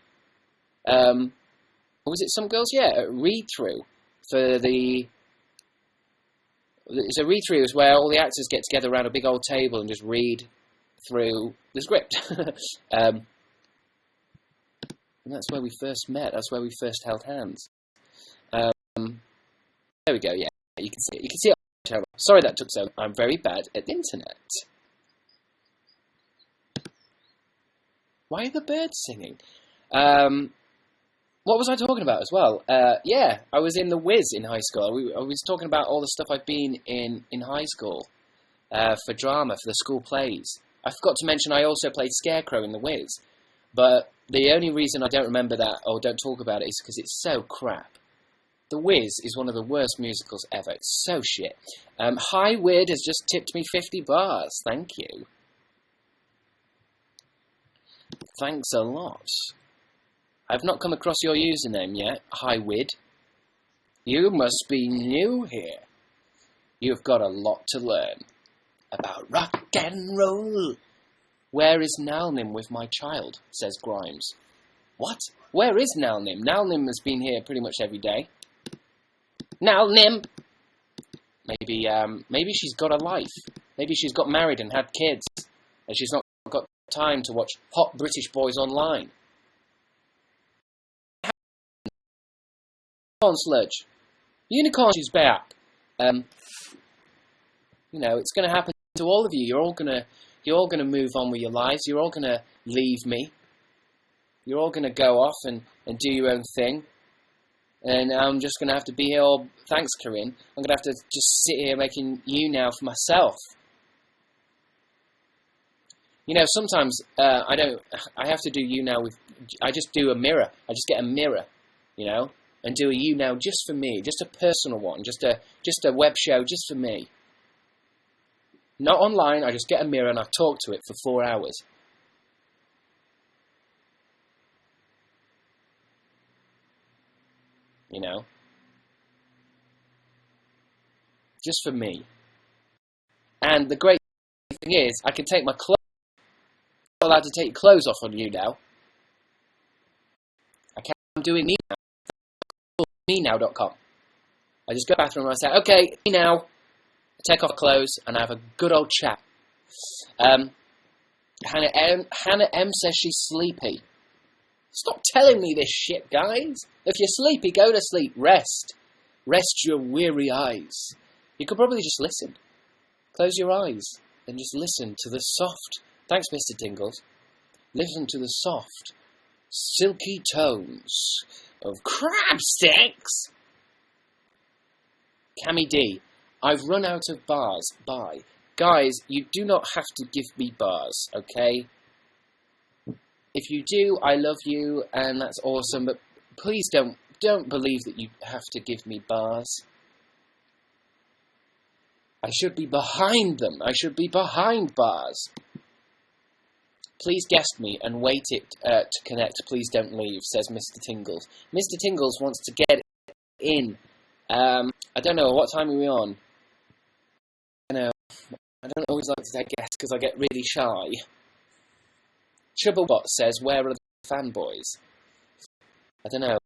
Was it Some Girls? Yeah, a read-through for the... It's a read-through is where all the actors get together around a big old table and just read through the script. And that's where we first met. That's where we first held hands. There we go, yeah. You can see it. You can see it on the channel. Sorry that took so long. I'm very bad at the internet. Why are the birds singing? What was I talking about as well? Yeah, I was in The Wiz in high school. I was talking about all the stuff I've been in high school for drama, for the school plays. I forgot to mention I also played Scarecrow in The Wiz. But the only reason I don't remember that or don't talk about it is because it's so crap. The Wiz is one of the worst musicals ever. It's so shit. Hi Weird has just tipped me 50 bars. Thank you. Thanks a lot. I've not come across your username yet. Hi Wid. You must be new here. You've got a lot to learn about rock and roll. Where is Nalnim with my child? Says Grimes. What? Where is Nalnim? Nalnim has been here pretty much every day. Nalnim! Maybe she's got a life. Maybe she's got married and had kids, and she's not got time to watch hot British boys online. Unicorn sludge. Unicorn is back. You know, it's going to happen to all of you. You're all going to move on with your lives. You're all going to leave me. You're all going to go off and do your own thing. And I'm just going to have to be here all... Thanks, Corinne. I'm going to have to just sit here making YouNow for myself. You know, sometimes I have to do YouNow with... I just do a mirror. I just get a mirror, you know, and do a YouNow just for me. Just a personal one. Just a web show just for me. Not online. I just get a mirror and I talk to it for 4 hours. You know? Just for me. And the great thing is, I can take my clothes. I'm not allowed to take your clothes off on YouNow. I'm doing MeNow. MeNow.com. I just go to the bathroom and I say, okay, MeNow. I take off clothes and I have a good old chat. Hannah M says she's sleepy. Stop telling me this shit, guys. If you're sleepy, go to sleep. Rest. Rest your weary eyes. You could probably just listen. Close your eyes and just listen to the soft Thanks, Mr. Tingles. Listen to the soft, silky tones of Crabstickz. Cammy D. I've run out of bars. Bye. Guys, you do not have to give me bars, okay? If you do, I love you, and that's awesome, but please don't believe that you have to give me bars. I should be behind them. I should be behind bars. Please guest me and wait it to connect. Please don't leave, says Mr. Tingles. Mr. Tingles wants to get in. I don't know, what time are we on? I don't always like to take guests because I get really shy. Chubblebot says, where are the fanboys? I don't know.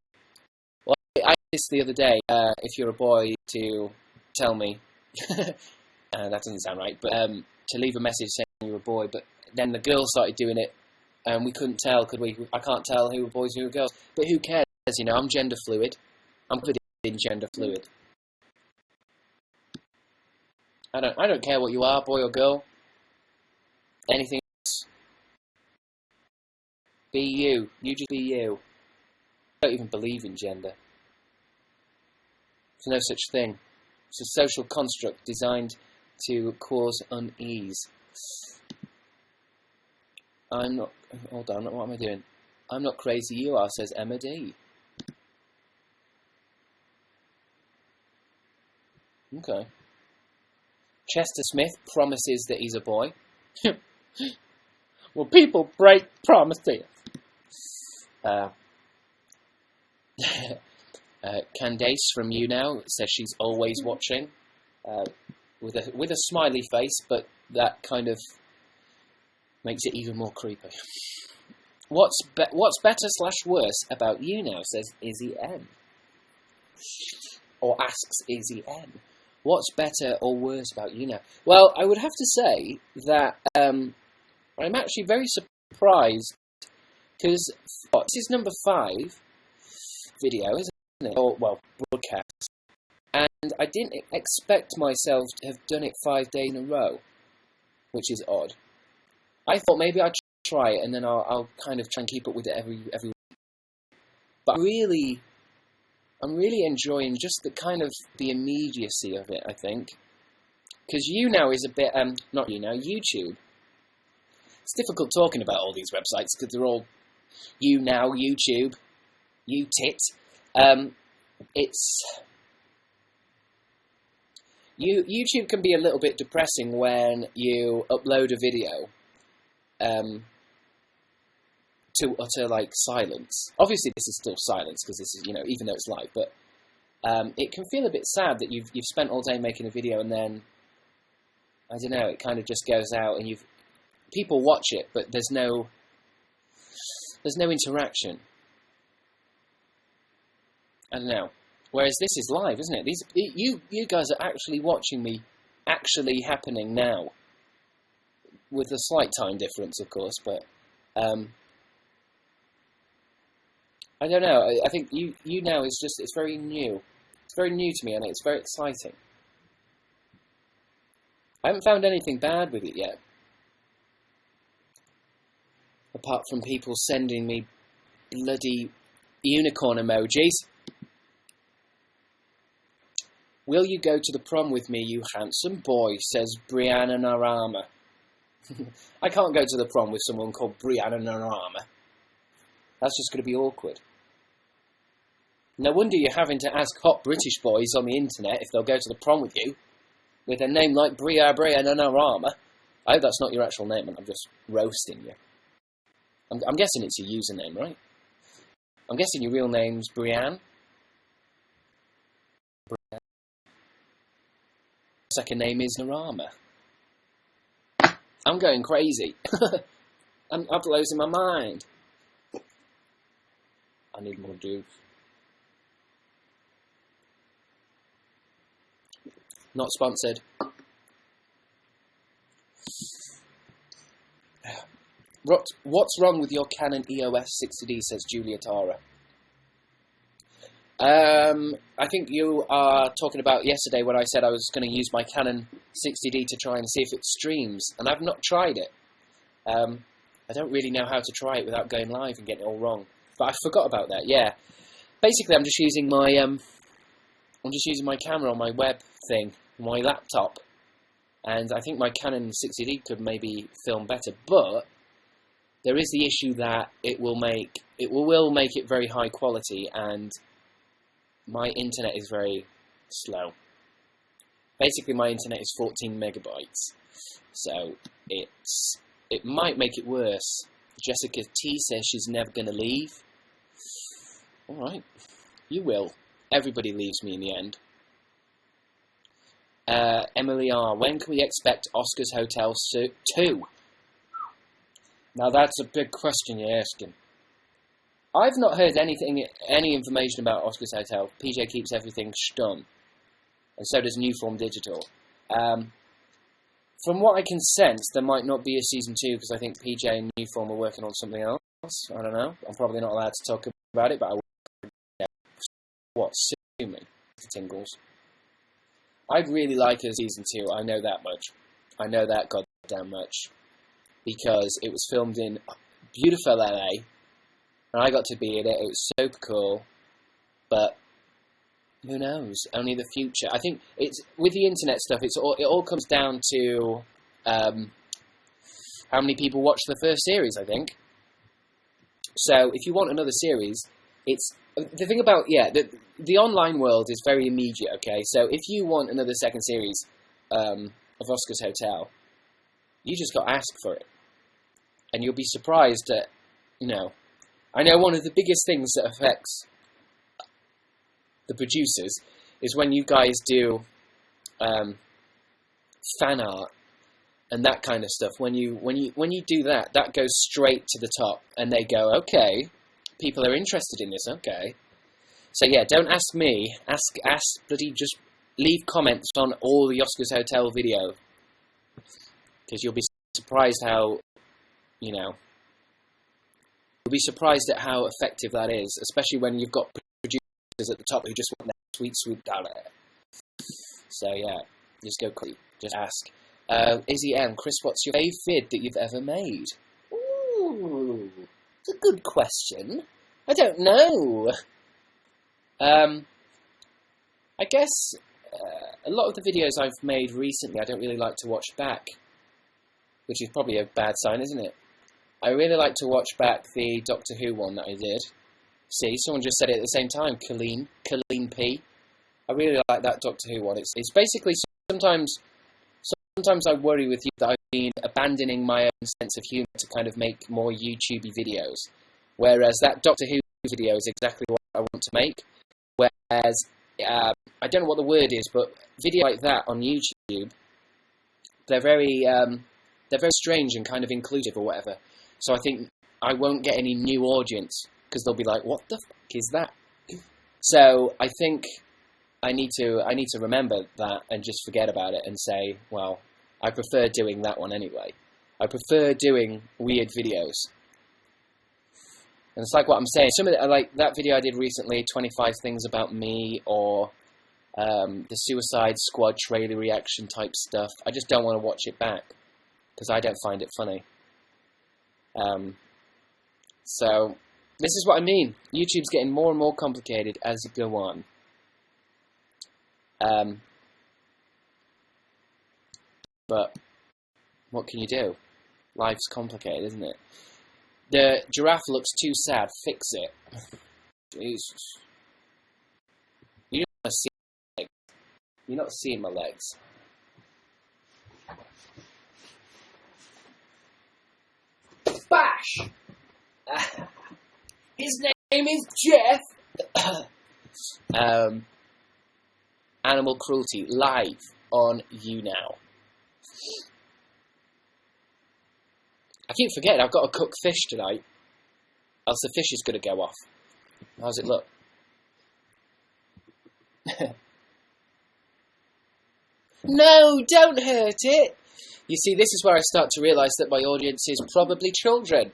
Well, I asked this the other day, if you're a boy, to tell me. That doesn't sound right, but to leave a message saying you're a boy, but then the girls started doing it, and we couldn't tell, could we? I can't tell who were boys and who were girls. But who cares, you know, I'm gender fluid. I'm covered in gender fluid. I don't care what you are, boy or girl. Anything else. Be you. You just be you. I don't even believe in gender. There's no such thing. It's a social construct designed to cause unease. I'm not... Hold on, what am I doing? I'm not crazy, you are, says Emma D. Okay. Chester Smith promises that he's a boy. Well, people break promises. Candace from YouNow says she's always watching, with a smiley face, but that kind of makes it even more creepy. What's better / worse about YouNow, says Izzy M. Or asks Izzy M. What's better or worse about YouNow? Well, I would have to say that I'm actually very surprised, because this is number 5 video, isn't it? Or, well, broadcast. And I didn't expect myself to have done it 5 days in a row, which is odd. I thought maybe I'd try it and then I'll kind of try and keep up with it every week. But I'm really enjoying just the kind of the immediacy of it, I think. Because YouNow is a bit, not YouNow, YouTube. It's difficult talking about all these websites because they're all YouNow, YouTube, YouTit. YouTube can be a little bit depressing when you upload a video to utter, like, silence. Obviously, this is still silence because this is, you know, even though it's live, but it can feel a bit sad that you've spent all day making a video and then, I don't know, it kind of just goes out and people watch it, but there's no interaction. I don't know. Whereas this is live, isn't it? You guys are actually watching me, actually happening now, with a slight time difference, of course. But I don't know. I think YouNow is it's very new. It's very new to me, and it's very exciting. I haven't found anything bad with it yet, apart from people sending me bloody unicorn emojis. Will you go to the prom with me, you handsome boy, says Brianna Narama. I can't go to the prom with someone called Brianna Narama. That's just going to be awkward. No wonder you're having to ask hot British boys on the internet if they'll go to the prom with you, with a name like Brianna Narama. I hope that's not your actual name, and I'm just roasting you. I'm guessing it's your username, right? I'm guessing your real name's Brianne. Second name is Narama. I'm going crazy. I'm losing my mind. I need more juice. Not sponsored. What's wrong with your Canon EOS 60D, says Julia Tara. I think you are talking about yesterday when I said I was going to use my Canon 60D to try and see if it streams, and I've not tried it. I don't really know how to try it without going live and getting it all wrong. But I forgot about that. Yeah, basically, I'm just using my camera on my web thing, my laptop, and I think my Canon 60D could maybe film better. But there is the issue that it will make it very high quality, and my internet is very slow. Basically, my internet is 14 megabytes, so it might make it worse. Jessica T says she's never going to leave. Alright, you will. Everybody leaves me in the end. Emily R, when can we expect Oscar's Hotel 2? Now that's a big question you're asking. I've not heard any information about Oscar's Hotel. PJ keeps everything stum. And so does Newform Digital. From what I can sense, there might not be a season 2 because I think PJ and Newform are working on something else. I don't know. I'm probably not allowed to talk about it, but I will. What? Sue me. Tingles. I'd really like a season 2. I know that much. I know that goddamn much. Because it was filmed in beautiful LA. And I got to be in it. It was super cool. But who knows? Only the future. I think it's with the internet stuff. It all comes down to how many people watch the first series. I think. So if you want another series, it's the thing about the online world is very immediate. Okay, so if you want another second series of Oscar's Hotel, you just got to ask for it, and you'll be surprised at I know one of the biggest things that affects the producers is when you guys do fan art and that kind of stuff. When you do that, that goes straight to the top, and they go, okay, people are interested in this. Okay, so yeah, don't ask me. Ask bloody just leave comments on all the Oscars Hotel video, because you'll be surprised how you'll be surprised at how effective that is, especially when you've got producers at the top who just want that sweet swoop down it. So yeah, just go quickly. Just ask. Izzy M, Chris, what's your favourite vid that you've ever made? Ooh, it's a good question. I don't know. I guess a lot of the videos I've made recently I don't really like to watch back, which is probably a bad sign, isn't it? I really like to watch back the Doctor Who one that I did. See, someone just said it at the same time. Colleen P. I really like that Doctor Who one. It's basically sometimes I worry with you that I've been abandoning my own sense of humour to kind of make more YouTubey videos, whereas that Doctor Who video is exactly what I want to make. Whereas I don't know what the word is, but video like that on YouTube, they're very strange and kind of inclusive or whatever. So I think I won't get any new audience because they'll be like, "What the fuck is that?" So I think I need to remember that and just forget about it and say, well, I prefer doing that one anyway. I prefer doing weird videos. And it's like what I'm saying. Some of the, like that video I did recently, 25 things about me, or the Suicide Squad trailer reaction type stuff. I just don't want to watch it back because I don't find it funny. So this is what I mean. YouTube's getting more and more complicated as you go on. But what can you do? Life's complicated, isn't it? The giraffe looks too sad. Fix it. Jesus. You don't want to see my legs. You're not seeing my legs. Bash! His name is Jeff! Animal cruelty live on YouNow. I keep forgetting I've got to cook fish tonight, else the fish is going to go off. How's it look? No, don't hurt it! You see, this is where I start to realise that my audience is probably children.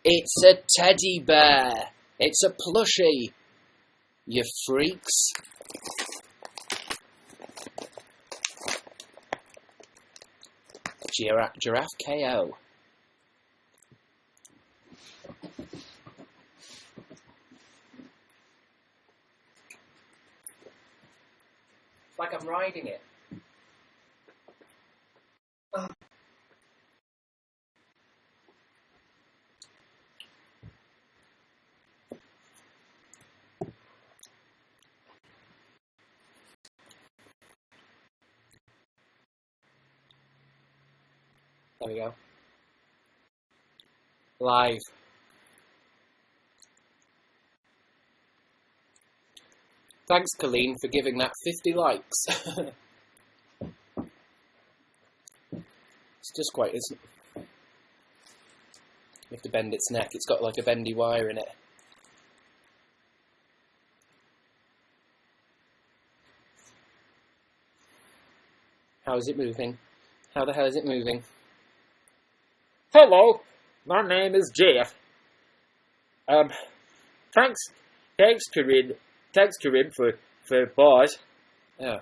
It's a teddy bear. It's a plushie. You freaks. Giraffe KO. like I'm riding it. Oh. There we go. Live. Thanks, Colleen, for giving that 50 likes. It's just quite, isn't it? You have to bend its neck. It's got like a bendy wire in it. How is it moving? How the hell is it moving? Hello, my name is Jeff. Thanks, Corinne, for bars. Oh.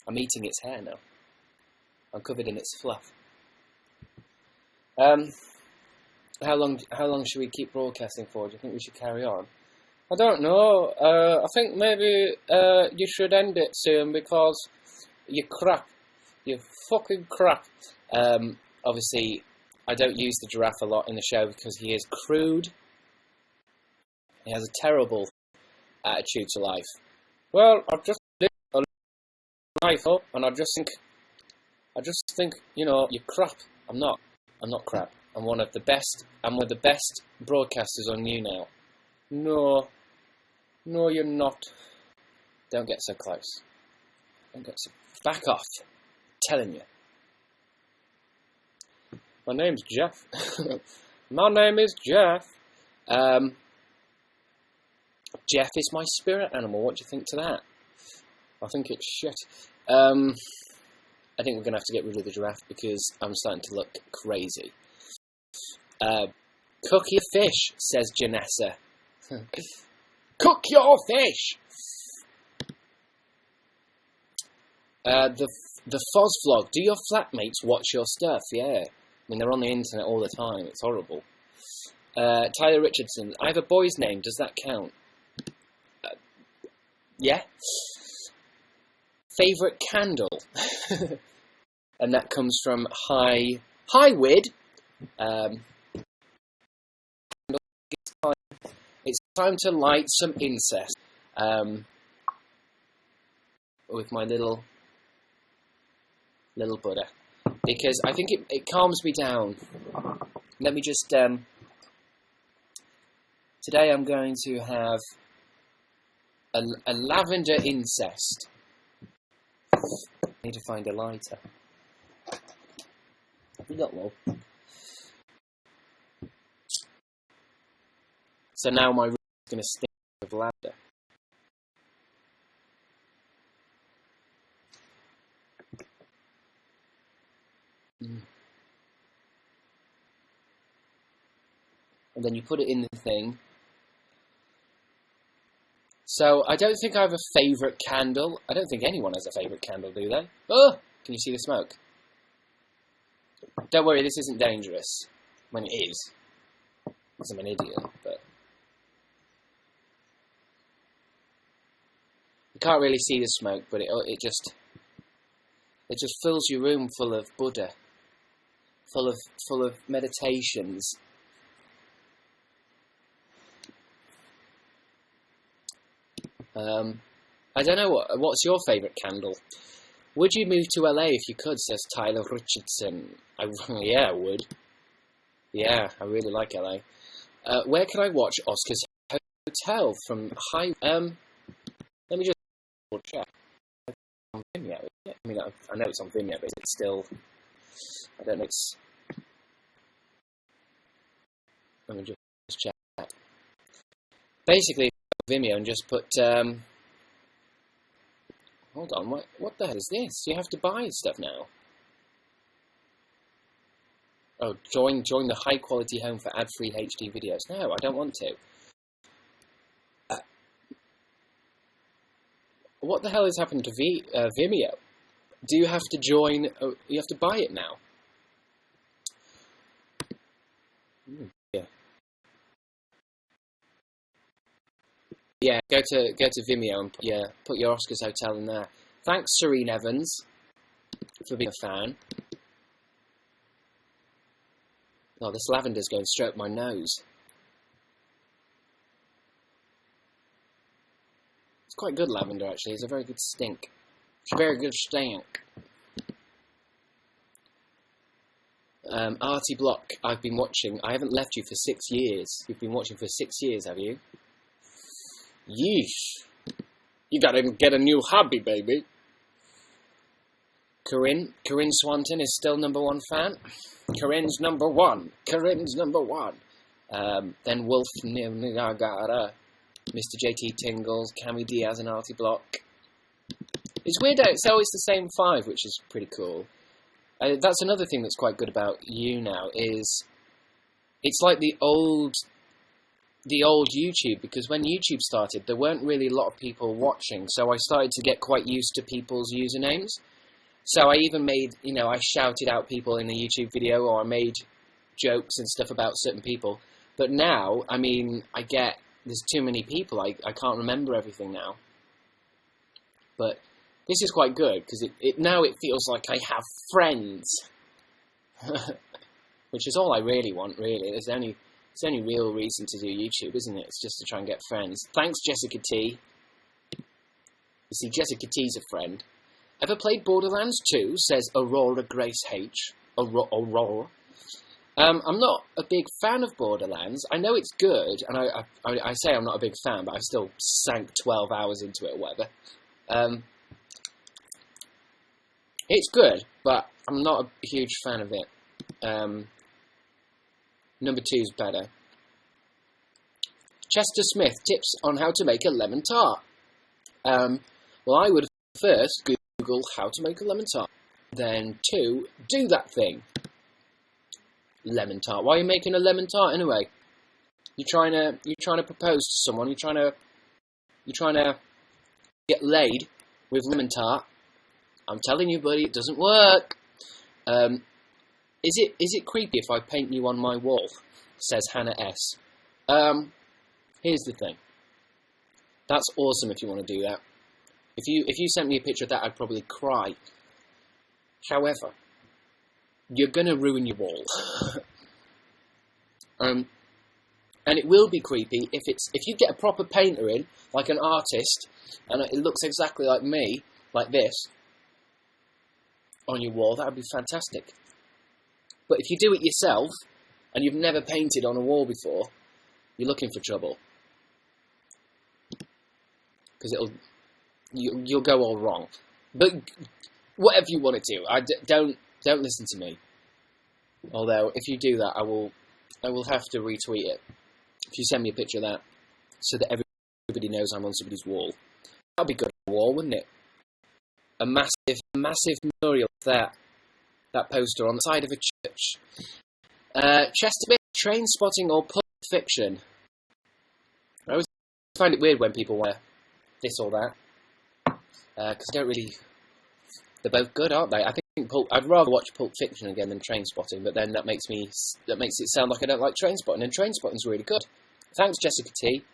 I'm eating its hair now. I'm covered in its fluff. How long should we keep broadcasting for? Do you think we should carry on? I don't know. I think maybe you should end it soon because you're crap. You're fucking crap. Obviously, I don't use the giraffe a lot in the show because he is crude. He has a terrible attitude to life. Well, I've just lived a life up, and I just think, you know, you're crap. I'm not crap. I'm one of the best broadcasters on YouNow. No, you're not. Don't get so close. Back off. I'm telling you. My name's Jeff. My name is Jeff. Jeff is my spirit animal. What do you think to that? I think it's shit. I think we're going to have to get rid of the giraffe because I'm starting to look crazy. Cook your fish, says Janessa. Cook your fish! The Foz vlog. Do your flatmates watch your stuff? Yeah. I mean, they're on the internet all the time. It's horrible. Tyler Richardson. I have a boy's name. Does that count? Yeah. Favourite candle. And that comes from Hi Wid. It's time to light some incense. With my little Buddha. Because I think it calms me down. Let me just... today I'm going to have a lavender incest. I need to find a lighter. Have you got one? So now my room is going to stink with lavender. And then you put it in the thing. So I don't think I have a favourite candle. I don't think anyone has a favourite candle, do they? Oh! Can you see the smoke? Don't worry, this isn't dangerous. When it is. Because I'm an idiot, but... You can't really see the smoke, but it just fills your room full of Buddha. Full of meditations. I don't know, what's your favourite candle? Would you move to LA if you could, says Tyler Richardson. Yeah, I would. Yeah, I really like LA. Where can I watch Oscar's Hotel from High... let me just double check. On Vimeo, yeah. I mean, I know it's on Vimeo, but it's still... I don't know, it's... Let me just check. Basically, Vimeo and just put... Hold on, what the hell is this? You have to buy stuff now. Oh, join the high quality home for ad-free HD videos. No, I don't want to. What the hell has happened to Vimeo? Do you have to join? Oh, you have to buy it now. Yeah. Yeah, go to Vimeo and put your Oscars Hotel in there. Thanks, Serene Evans, for being a fan. Oh, this lavender's going straight up my nose. It's quite good lavender, actually. It's a very good stink. It's a very good stink. Artie Block, I've been watching. I haven't left you for 6 years. You've been watching for 6 years, have you? Yeesh. You gotta get a new hobby, baby. Corinne Swanton is still #1 fan. Corinne's #1. Corinne's #1. Then Wolf Niagara, Mr. JT Tingles, Cammy Diaz, and Artie Block. It's weird how it's always the same 5, which is pretty cool. That's another thing that's quite good about YouNow, is it's like the old YouTube, because when YouTube started, there weren't really a lot of people watching, so I started to get quite used to people's usernames. So I even made, I shouted out people in a YouTube video, or I made jokes and stuff about certain people. But now, there's too many people, I can't remember everything now. But this is quite good, because now it feels like I have friends. Which is all I really want, really. It's the only real reason to do YouTube, isn't it? It's just to try and get friends. Thanks, Jessica T. You see, Jessica T's a friend. Ever played Borderlands 2? Says Aurora Grace H. Aurora. I'm not a big fan of Borderlands. I know it's good, and I say I'm not a big fan, but I still sank 12 hours into it or whatever. It's good, but I'm not a huge fan of it. #2's better. Chester Smith, tips on how to make a lemon tart. Well, I would first Google how to make a lemon tart. Then 2, do that thing. Lemon tart. Why are you making a lemon tart anyway? You're trying to propose to someone. You're trying to get laid with lemon tart. I'm telling you, buddy, it doesn't work. Is it creepy if I paint you on my wall? Says Hannah S. Here's the thing. That's awesome if you want to do that. If you sent me a picture of that, I'd probably cry. However, you're gonna ruin your wall. And it will be creepy if you get a proper painter in, like an artist, and it looks exactly like me, like this, on your wall. That would be fantastic. But if you do it yourself, and you've never painted on a wall before, you're looking for trouble. Because you'll go all wrong. But whatever you want to do, don't listen to me. Although if you do that, I will have to retweet it. If you send me a picture of that, so that everybody knows I'm on somebody's wall, that'd be good on a wall, wouldn't it? A massive memorial of that poster on the side of a church. Chester, Train Spotting or Pulp Fiction? I always find it weird when people wear this or that, because I don't really. They're both good, aren't they? I think I'd rather watch Pulp Fiction again than Train Spotting, but then that makes it sound like I don't like Train Spotting, and Train Spotting's really good. Thanks, Jessica T.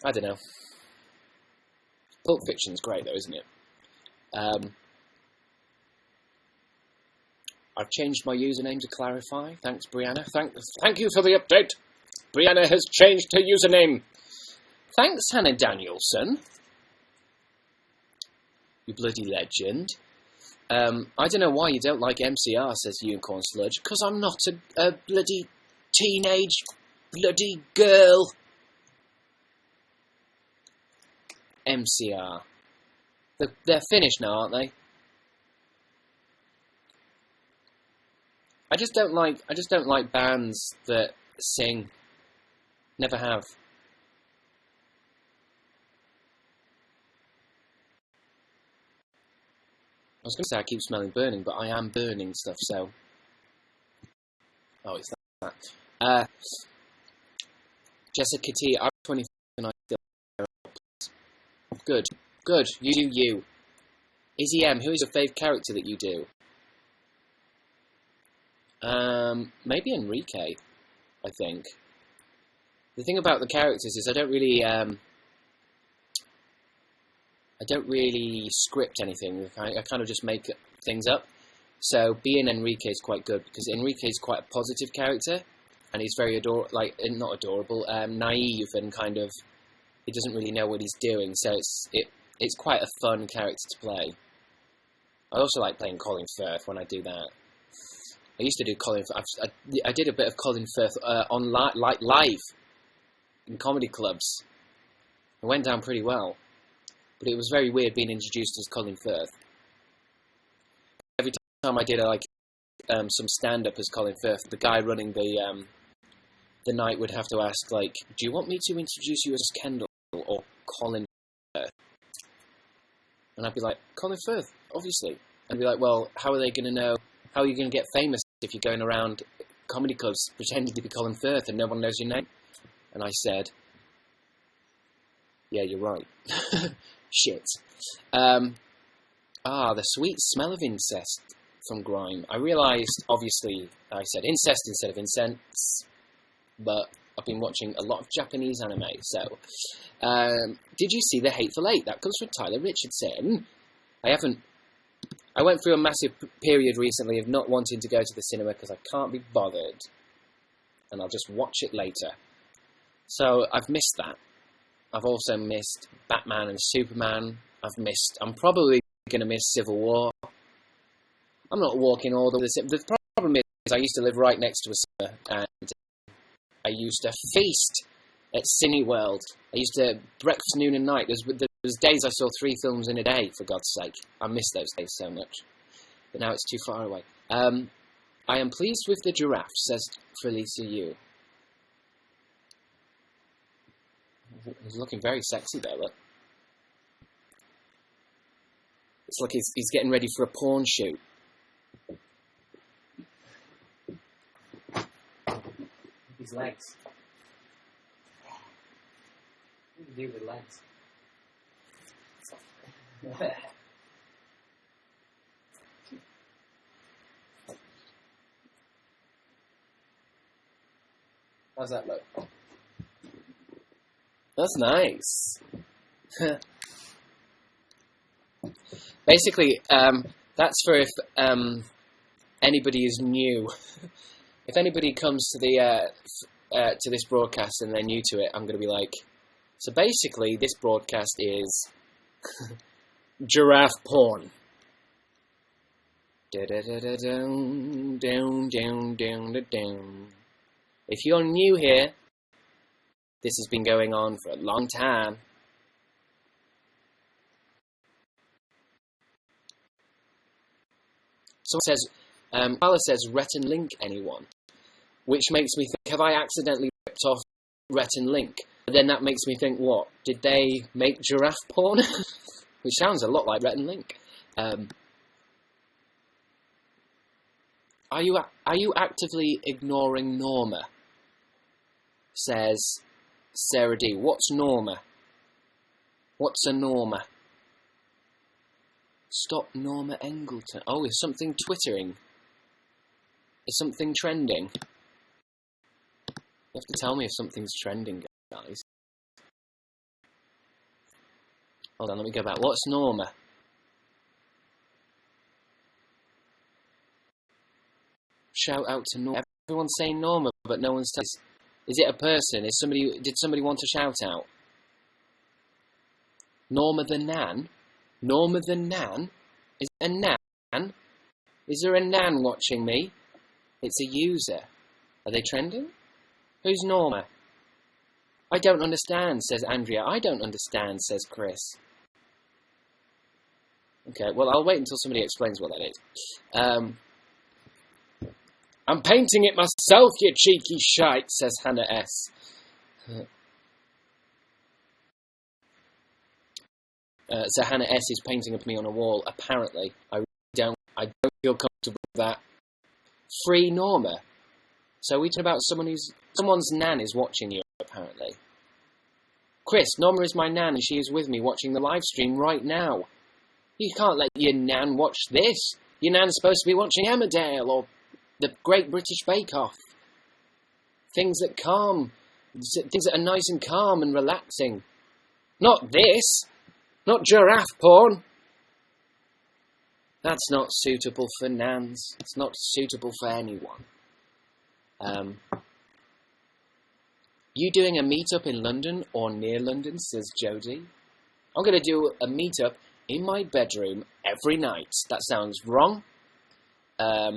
I don't know. Pulp Fiction's great though, isn't it? I've changed my username to clarify. Thanks, Brianna. Thank you for the update. Brianna has changed her username. Thanks, Hannah Danielson. You bloody legend. I don't know why you don't like MCR, says Unicorn Sludge. Because I'm not a bloody teenage bloody girl. MCR. They're finished now, aren't they? I just don't like bands that sing. Never have. I was going to say I keep smelling burning, but I am burning stuff, so. Oh, it's that. Jessica T, I'm 24 and I still. Good. You do you. Izzy M, who is your favourite character that you do? Maybe Enrique, I think. The thing about the characters is I don't really, I don't really script anything. I kind of just make things up. So being Enrique is quite good because Enrique is quite a positive character, and he's very not adorable, naive, and kind of he doesn't really know what he's doing. So it's quite a fun character to play. I also like playing Colin Firth when I do that. I used to do Colin Firth. I did a bit of Colin Firth live in comedy clubs. It went down pretty well, but it was very weird being introduced as Colin Firth. Every time I did some stand-up as Colin Firth, the guy running the night would have to ask, like, do you want me to introduce you as Kendall or Colin Firth? And I'd be like, Colin Firth, obviously. And I'd be like, well, how are they going to know? How are you going to get famous if you're going around comedy clubs pretending to be Colin Firth and no one knows your name? And I said, yeah, you're right. Shit. The sweet smell of incest from Grime. I realised, obviously, I said incest instead of incense, but I've been watching a lot of Japanese anime, so... did you see The Hateful Eight? That comes from Tyler Richardson. I went through a massive period recently of not wanting to go to the cinema because I can't be bothered. And I'll just watch it later. So, I've missed that. I've also missed Batman and Superman. I'm probably going to miss Civil War. I'm not walking all the way. The problem is I used to live right next to a cinema, and I used to feast at Cineworld. I used to breakfast, noon and night. There's days I saw 3 films in a day, for God's sake. I miss those days so much. But now it's too far away. I am pleased with the giraffe, says Felisa Yu. He's looking very sexy there, look. It's like he's getting ready for a porn shoot. His legs. What do you do with legs? How's that look? That's nice. Basically, that's for if anybody is new. If anybody comes to to this broadcast and they're new to it, I'm going to be like, so basically, this broadcast is giraffe porn. If you're new here, this has been going on for a long time. Someone says, Carla says, Rhett and Link anyone? Which makes me think, have I accidentally ripped off Rhett and Link? But then that makes me think, what? Did they make giraffe porn? Which sounds a lot like Rhett and Link. Are you actively ignoring Norma? Says Sarah D. What's Norma? What's a Norma? Stop Norma Engleton. Oh, is something twittering? Is something trending? You have to tell me if something's trending, guys. Hold on, let me go back. What's Norma? Shout out to Norma. Everyone's saying Norma, but no one's telling. Is it a person? Did somebody want a shout out? Norma the Nan? Norma the Nan? Is it a Nan? Is there a Nan watching me? It's a user. Are they trending? Who's Norma? I don't understand, says Andrea. I don't understand, says Chris. Okay, well, I'll wait until somebody explains what that is. I'm painting it myself, you cheeky shite, says Hannah S. So Hannah S is painting up me on a wall. Apparently, I don't feel comfortable with that. Free Norma. So we're talking about someone's nan is watching you. Apparently, Chris, Norma is my nan, and she is with me watching the live stream right now. You can't let your nan watch this. Your nan's supposed to be watching Emmerdale or the Great British Bake Off. Things that are nice and calm and relaxing. Not this. Not giraffe porn. That's not suitable for Nans. It's not suitable for anyone. You doing a meetup in London or near London, says Jodie. I'm going to do a meetup in my bedroom every night. That sounds wrong. I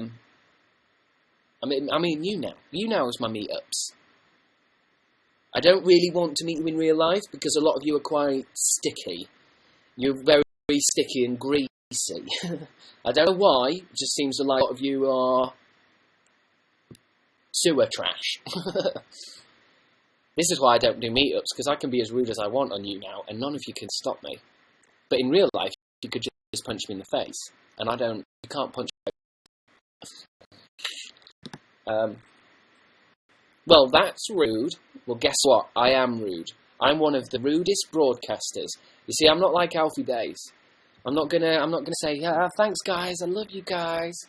mean, YouNow. YouNow is my meetups. I don't really want to meet you in real life because a lot of you are quite sticky. You're very, very sticky and greasy. I don't know why. It just seems like a lot of you are sewer trash. This is why I don't do meetups, because I can be as rude as I want on YouNow, and none of you can stop me. But in real life, you could just punch me in the face, and you can't punch me. Well, that's rude. Well, guess what? I am rude. I'm one of the rudest broadcasters. You see, I'm not like Alfie Days. I'm not gonna say, yeah, thanks guys, I love you guys.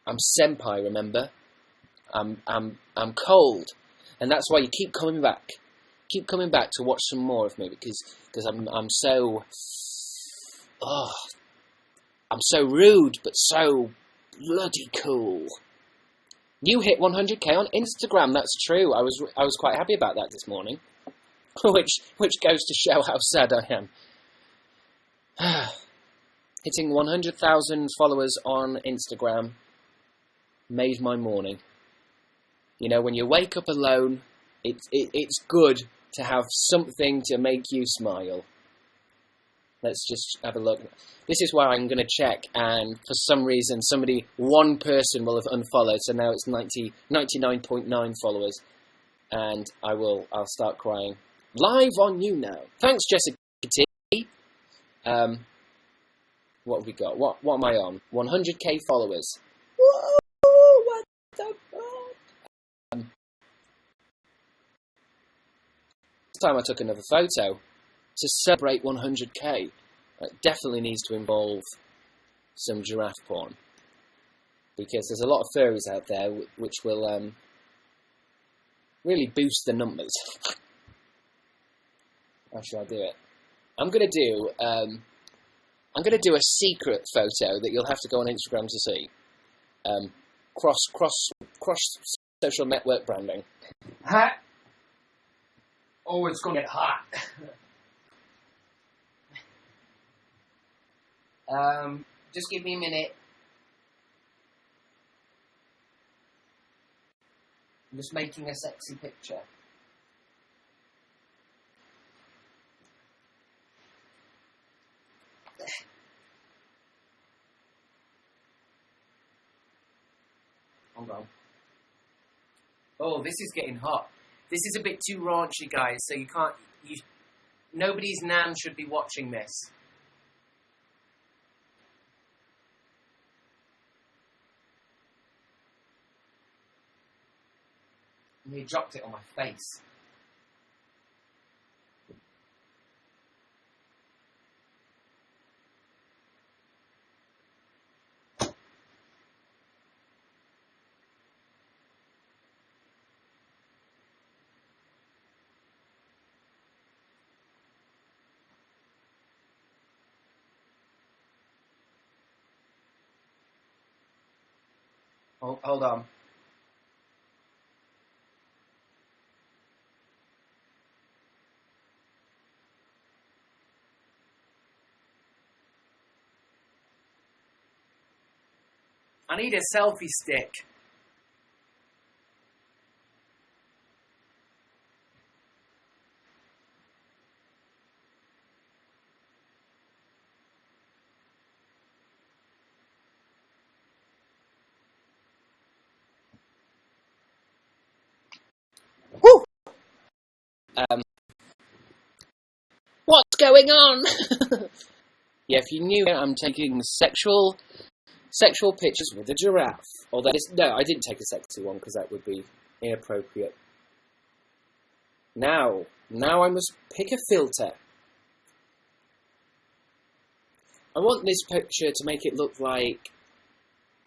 I'm senpai, remember? I'm cold. And that's why you keep coming back. Keep coming back to watch some more of me because I'm so rude but so bloody cool. You hit 100k on Instagram, that's true. I was quite happy about that this morning. which goes to show how sad I am. Hitting 100,000 followers on Instagram made my morning. You know, when you wake up alone, it's good to have something to make you smile. Let's just have a look. This is where I'm going to check, and for some reason, one person will have unfollowed, so now it's 99.9 followers, and I'll start crying. Live on YouNow. Thanks, Jessica T. What have we got? What am I on? 100k followers. Whoa, what the fuck? This time I took another photo to celebrate 100k. It definitely needs to involve some giraffe porn, because there's a lot of furries out there which will really boost the numbers. How should I do it? I'm gonna do a secret photo that you'll have to go on Instagram to see. Cross social network branding. Hot. Oh, it's gonna get hot. Just give me a minute. I'm just making a sexy picture. Hold on. Oh, this is getting hot. This is a bit too raunchy, guys, so nobody's nan should be watching this. And he dropped it on my face. Hold on. I need a selfie stick. Woo! What's going on? Yeah, if you knew, I'm taking sexual pictures with a giraffe. Although no, I didn't take a sexy one because that would be inappropriate. Now I must pick a filter. I want this picture to make it look like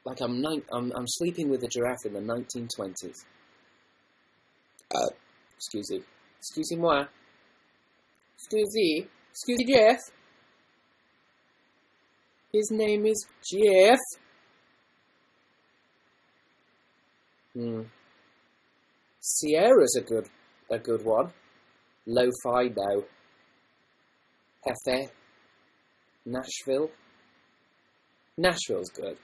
I'm sleeping with a giraffe in the 1920s. Excusez-moi. Excusez, Jeff. His name is Jeff. Sierra's a good one. Lo-fi though. Hefe. Nashville. Nashville's good.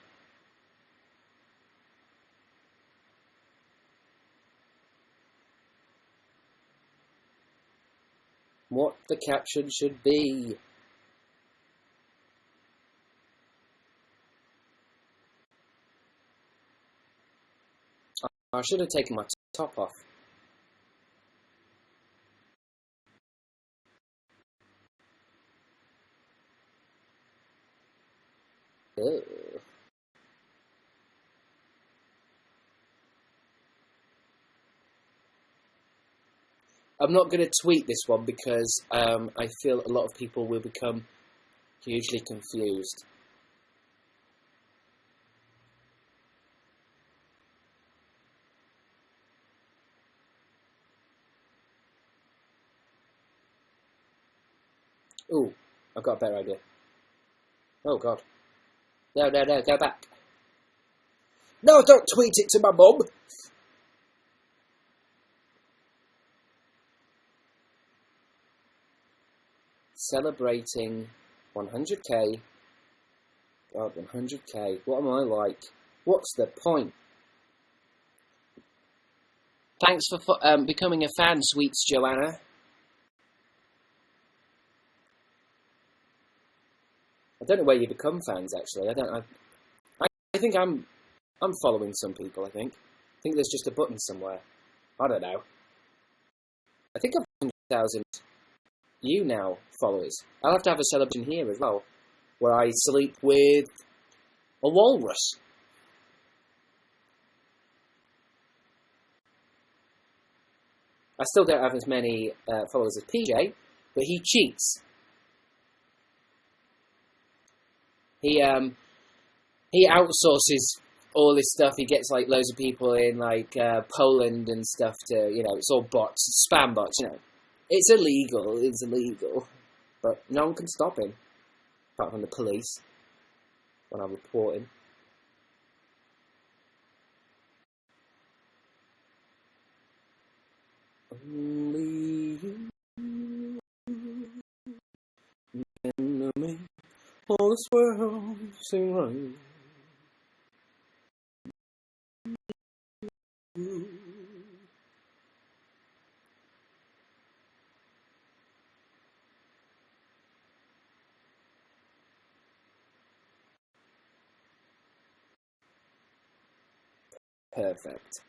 What the caption should be. I should have taken my top off. Ugh. I'm not going to tweet this one because I feel a lot of people will become hugely confused. Ooh, I've got a better idea. Oh God. No, go back. No, don't tweet it to my mum. Celebrating 100k. God, 100k. What am I like? What's the point? Thanks for becoming a fan, sweets Joanna. I don't know where you become fans, actually. I think I'm following some people, I think. I think there's just a button somewhere. I don't know. I think I've 100,000 YouNow followers. I'll have to have a celebration here as well, where I sleep with a walrus. I still don't have as many followers as PJ, but he cheats. He outsources all this stuff. He gets like loads of people in like Poland and stuff to, you know, it's all bots, spam bots, you know. It's illegal, but no one can stop him, apart from the police, when I report him. Only you can make all this world seem right. Perfect.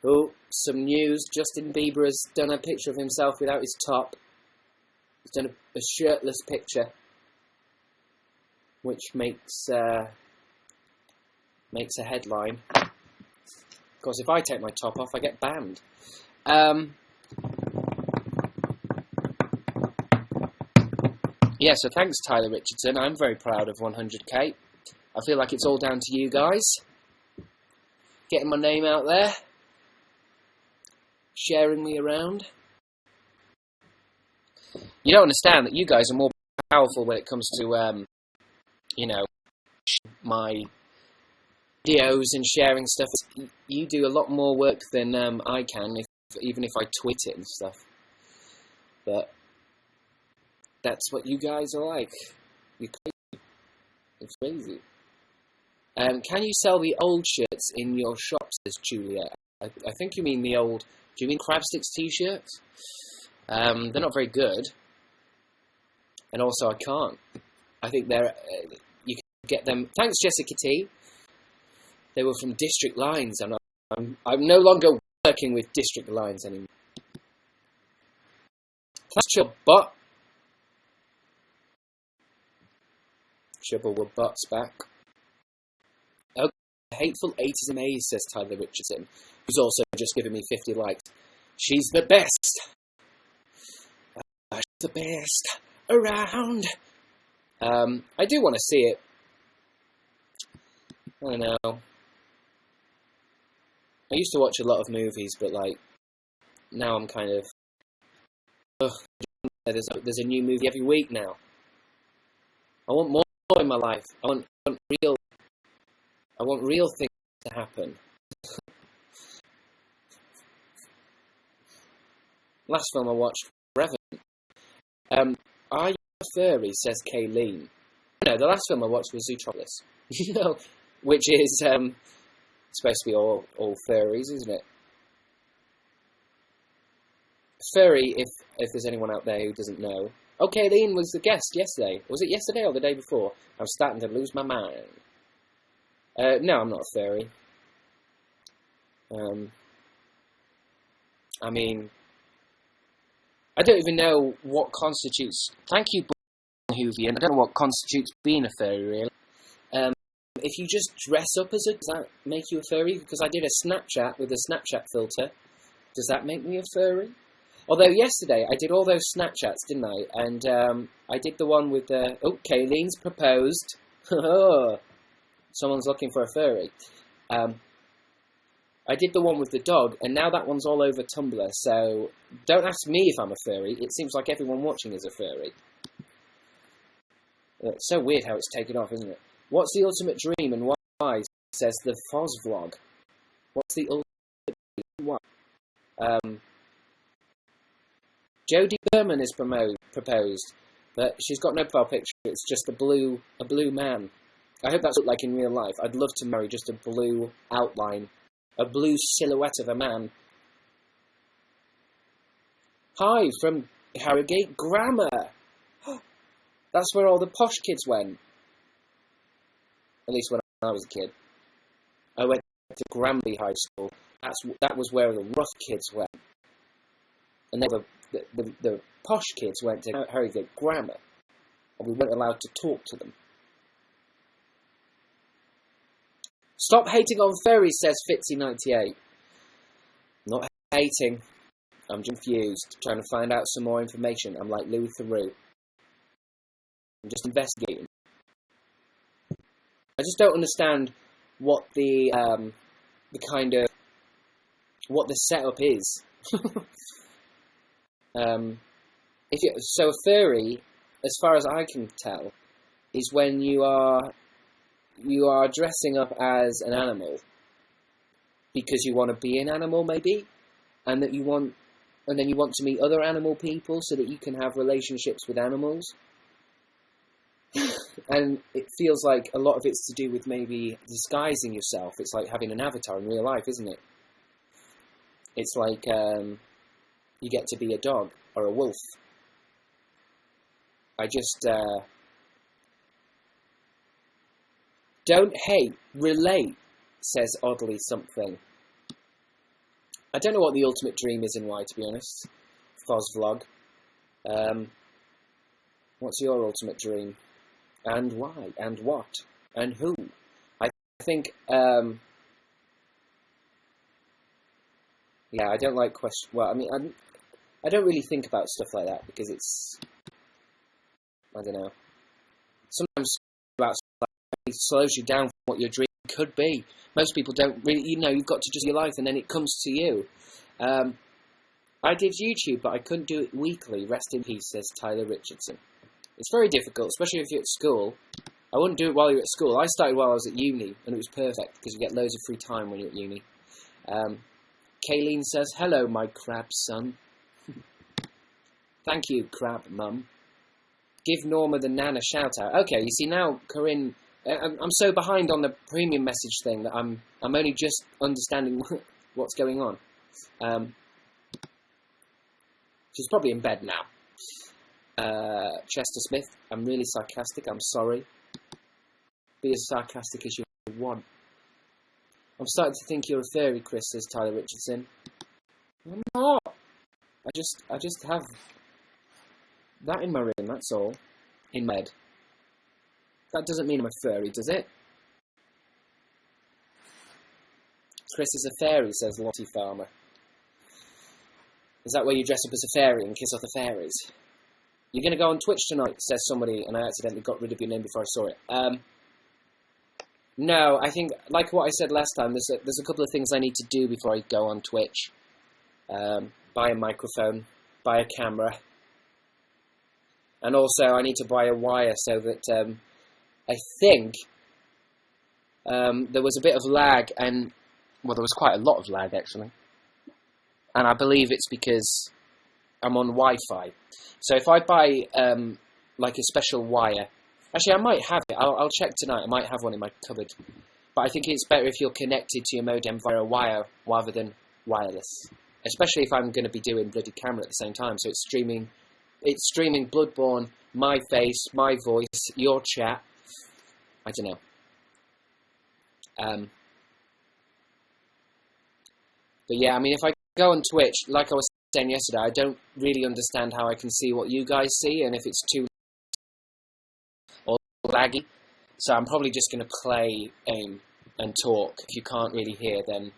Oh, some news. Justin Bieber has done a picture of himself without his top. He's done a shirtless picture, which makes a headline. Of course, if I take my top off, I get banned. Yeah, so thanks, Tyler Richardson. I'm very proud of 100k. I feel like it's all down to you guys. Getting my name out there. Sharing me around. You don't understand that you guys are more powerful when it comes to, you know, my videos and sharing stuff. You do a lot more work than I can, even if I tweet it and stuff. But that's what you guys are like. You're crazy. It's crazy. Can you sell the old shirts in your shop, says Julia? I think you mean the old... Do you mean Crabstickz t-shirts? They're not very good. And also I can't. I think they're... you can get them... Thanks, Jessica T. They were from District Lines, and I'm no longer working with District Lines anymore. That's your bot. Trouble with bots back. Okay, hateful 80s amaze, says Tyler Richardson, who's also just given me 50 likes. She's the best. She's the best around. I do want to see it. I don't know. I used to watch a lot of movies, but like now I'm kind of Ugh, there's a new movie every week now. I want more in my life. I want real things to happen. Last film I watched, Revenant. Are you a furry? Says Kayleen. No, the last film I watched was Zootropolis. You know, which is supposed to be all furries, isn't it? Furry, if there's anyone out there who doesn't know. Oh, Kayleen was the guest yesterday. Was it yesterday or the day before? I'm starting to lose my mind. No, I'm not a furry. I mean, I don't even know what constitutes... Thank you, Hoovian. I don't know what constitutes being a furry, really. If you just dress up as does that make you a furry? Because I did a Snapchat with a Snapchat filter. Does that make me a furry? Although yesterday I did all those Snapchats, didn't I? And I did the one with the... Oh, Kayleen's proposed. Someone's looking for a furry. I did the one with the dog, and now that one's all over Tumblr, so don't ask me if I'm a furry. It seems like everyone watching is a furry. It's so weird how it's taken off, isn't it? What's the ultimate dream and why? Says the Foz vlog. What's the ultimate dream and why? Jodie Berman is proposed, but she's got no profile picture. It's just a blue man. I hope that's what like in real life. I'd love to marry just a blue outline, a blue silhouette of a man. Hi from Harrogate Grammar. That's where all the posh kids went. At least when I was a kid. I went to Granby High School. That was where the rough kids went. And then the posh kids went to Harrogate Grammar. And we weren't allowed to talk to them. Stop hating on furries, says Fitzy98. Not hating. I'm confused. Trying to find out some more information. I'm like Louis Theroux. I'm just investigating. I just don't understand what the kind of what the setup is. So a furry, as far as I can tell, is when you are dressing up as an animal because you want to be an animal, maybe, and then you want to meet other animal people so that you can have relationships with animals. And it feels like a lot of it's to do with maybe disguising yourself. It's like having an avatar in real life, isn't it? It's like you get to be a dog or a wolf. I just don't hate, relate, says oddly something. I don't know what the ultimate dream is and why, to be honest. Foz vlog. What's your ultimate dream? And why? And what? And who? I think, yeah, I don't like question. Well, I mean, I don't really think about stuff like that because it's, I don't know. Sometimes about stuff like that, it slows you down from what your dream could be. Most people don't really, you've got to just your life and then it comes to you. I did YouTube, but I couldn't do it weekly. Rest in peace, says Tyler Richardson. It's very difficult, especially if you're at school. I wouldn't do it while you're at school. I started while I was at uni, and it was perfect, because you get loads of free time when you're at uni. Kayleen says, hello, my crab son. Thank you, crab mum. Give Norma the Nan a shout-out. Okay, you see, now, Corinne... I'm so behind on the premium message thing that I'm only just understanding what's going on. She's probably in bed now. Chester Smith, I'm really sarcastic, I'm sorry. Be as sarcastic as you want. I'm starting to think you're a fairy, Chris, says Tyler Richardson. I'm not. I just have that in my room, that's all. In bed. That doesn't mean I'm a furry, does it? Chris is a fairy, says Lottie Farmer. Is that where you dress up as a fairy and kiss other fairies? You're going to go on Twitch tonight, says somebody, and I accidentally got rid of your name before I saw it. No, I think, like what I said last time, there's a couple of things I need to do before I go on Twitch. Buy a microphone, buy a camera, And also, I need to buy a wire so that I think there was a bit of lag, and well, there was quite a lot of lag actually. And I believe it's because I'm on Wi-Fi. So if I buy like a special wire, actually I might have it. I'll check tonight. I might have one in my cupboard. But I think it's better if you're connected to your modem via a wire rather than wireless. Especially if I'm going to be doing bloody camera at the same time. So it's streaming Bloodborne, my face, my voice, your chat. I don't know. But yeah, I mean, if I go on Twitch, like I was saying yesterday, I don't really understand how I can see what you guys see, and if it's too or laggy. So I'm probably just going to play and talk. If you can't really hear, then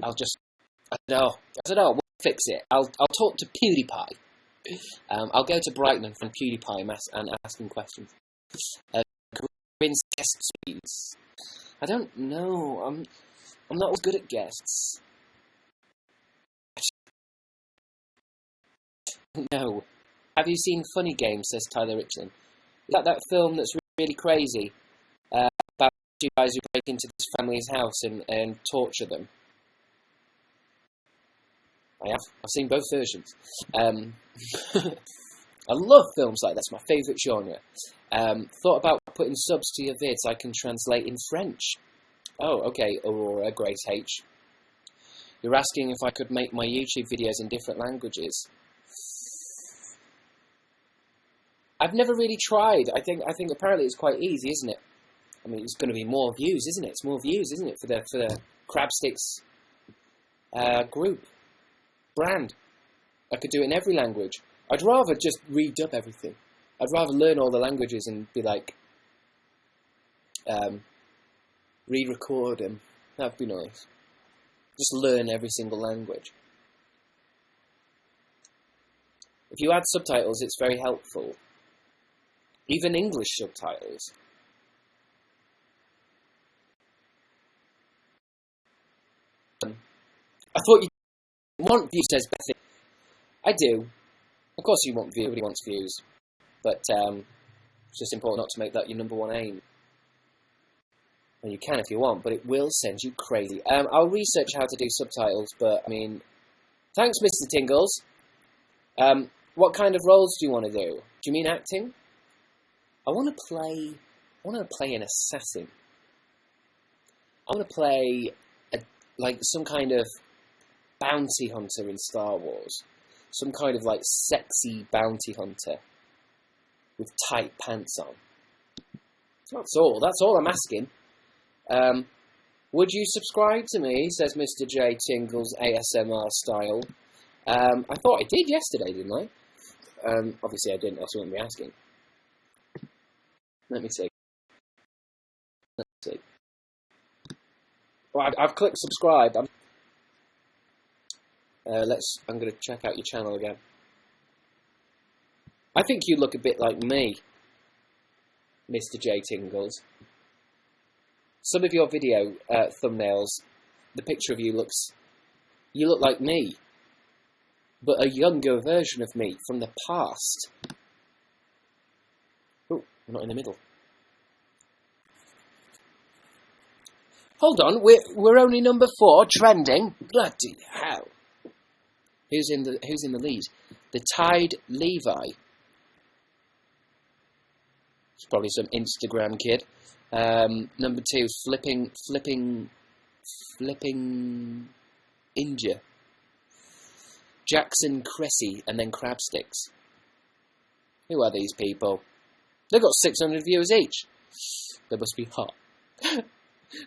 I'll just, I don't know, we'll fix it. I'll talk to PewDiePie. I'll go to Brighton and find PewDiePie and ask him questions. Corinne's guest speeds. I don't know. I'm not as good at guests. No. Have you seen Funny Games, says Tyler Richland? Is that film that's really crazy? About two guys who break into this family's house and torture them? I have. I've seen both versions. I love films like that. It's my favourite genre. Thought about putting subs to your vids I can translate in French. Oh, okay, Aurora, Grace H. You're asking if I could make my YouTube videos in different languages. I've never really tried. I think apparently it's quite easy, isn't it? I mean, it's going to be more views, isn't it? It's more views, isn't it, for the Crabstickz group brand. I could do it in every language. I'd rather just redub everything. I'd rather learn all the languages and be like, re-record them. That'd be nice. Just learn every single language. If you add subtitles, it's very helpful. Even English subtitles. I thought you want views, says Bethy. I do. Of course you want views. Everybody wants views. But it's just important not to make that your number one aim. Well, you can if you want, but it will send you crazy. I'll research how to do subtitles, but, I mean... Thanks, Mr. Tingles. What kind of roles do you want to do? Do you mean acting? I want to play an assassin. I want to play, like, some kind of bounty hunter in Star Wars. Some kind of, like, sexy bounty hunter with tight pants on. That's all I'm asking. Would you subscribe to me, says Mr. J. Tingles ASMR style. I thought I did yesterday, didn't I? Obviously I didn't, else you wouldn't be asking. Let me see. Well, I've clicked subscribe. I'm going to check out your channel again. I think you look a bit like me, Mr. J. Tingles. Some of your video thumbnails, the picture of you you look like me, but a younger version of me from the past. Oh, I'm not in the middle. Hold on, we're only number 4 trending. Bloody hell! Who's in the lead? The Tide Levi. It's probably some Instagram kid. Number 2, flipping Inja. Jackson Cressy, and then Crabstickz. Who are these people? They've got 600 viewers each. They must be hot.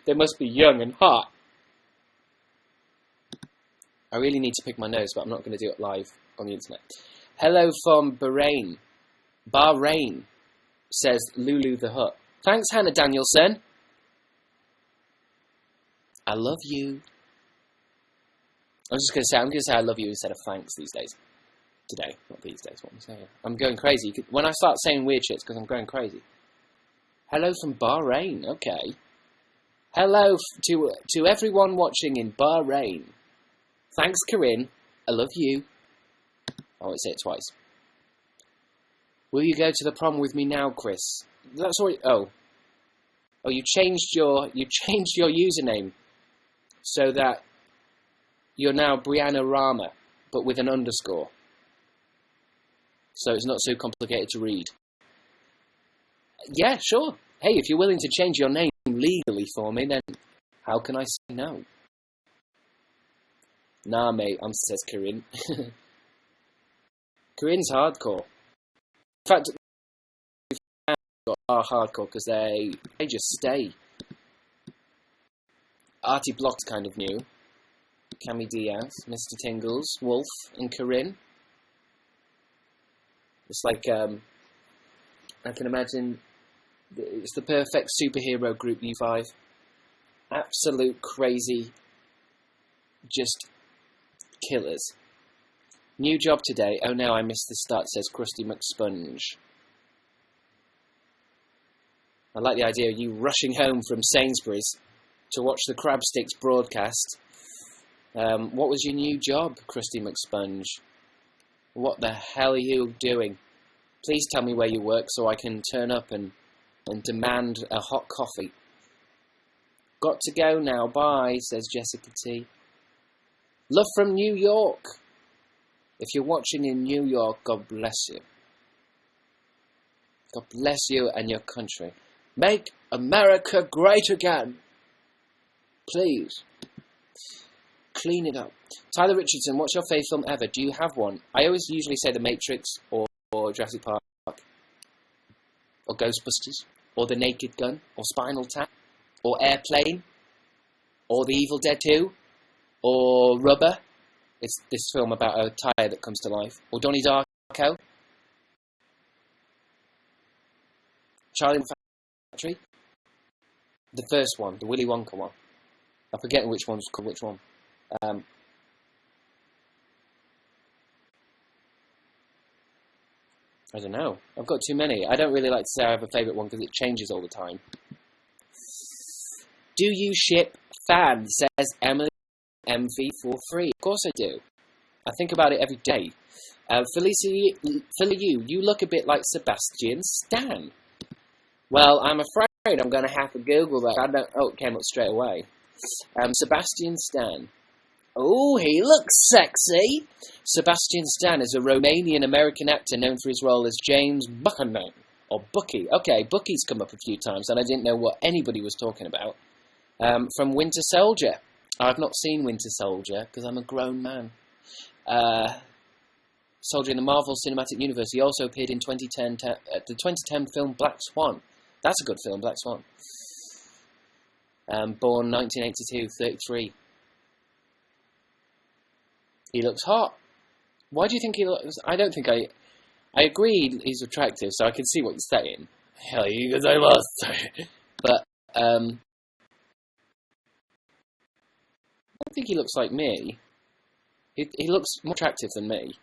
They must be young and hot. I really need to pick my nose, but I'm not going to do it live on the internet. Hello from Bahrain. Bahrain, says Lulu the Hut. Thanks, Hannah Danielson. I love you. I'm going to say I love you instead of thanks these days. Today, not these days, what I'm saying. I'm going crazy. When I start saying weird shit, it's because I'm going crazy. Hello from Bahrain, okay. Hello to everyone watching in Bahrain. Thanks, Corinne. I love you. I won't say it twice. Will you go to the prom with me now, Chris? That's already... Oh, you changed your username so that you're now Brianna Rama, but with an underscore. So it's not so complicated to read. Yeah, sure. Hey, if you're willing to change your name legally for me, then how can I say no? Nah, mate, says Corinne. Corinne's hardcore. In fact, are hardcore because they just stay. Artie Block's kind of new. Cammy Diaz, Mr. Tingles, Wolf, and Corinne. It's like, I can imagine, it's the perfect superhero group, you five. Absolute crazy, just killers. New job today. Oh no, I missed the start, says Krusty McSponge. I like the idea of you rushing home from Sainsbury's to watch the Crabstickz broadcast. What was your new job, Krusty McSponge? What the hell are you doing? Please tell me where you work so I can turn up and demand a hot coffee. Got to go now, bye, says Jessica T. Love from New York. If you're watching in New York, God bless you. God bless you and your country. Make America great again. Please. Clean it up. Tyler Richardson, what's your favourite film ever? Do you have one? I always usually say The Matrix or Jurassic Park or Ghostbusters or The Naked Gun or Spinal Tap or Airplane or The Evil Dead 2 or Rubber. It's this film about a tyre that comes to life. Or Donnie Darko. Charlie and the Factory. The first one, the Willy Wonka one. I'm forgetting which one's called which one. I don't know. I've got too many. I don't really like to say I have a favourite one because it changes all the time. Do you ship fans? Says Emily MV43. Of course I do. I think about it every day. Felicity, you look a bit like Sebastian Stan. Well, I'm afraid I'm going to have to Google that. It came up straight away. Sebastian Stan. Oh, he looks sexy. Sebastian Stan is a Romanian-American actor known for his role as James Buchanan, or Bucky. Okay, Bucky's come up a few times, and I didn't know what anybody was talking about. From Winter Soldier. I've not seen Winter Soldier, because I'm a grown man. Soldier in the Marvel Cinematic Universe. He also appeared in the 2010 film Black Swan. That's a good film, Black Swan. Born 1982, 33. He looks hot. Why do you think he looks... I don't think I agree he's attractive, so I can see what you're saying. Hell, because I lost. But, I don't think he looks like me. He looks more attractive than me.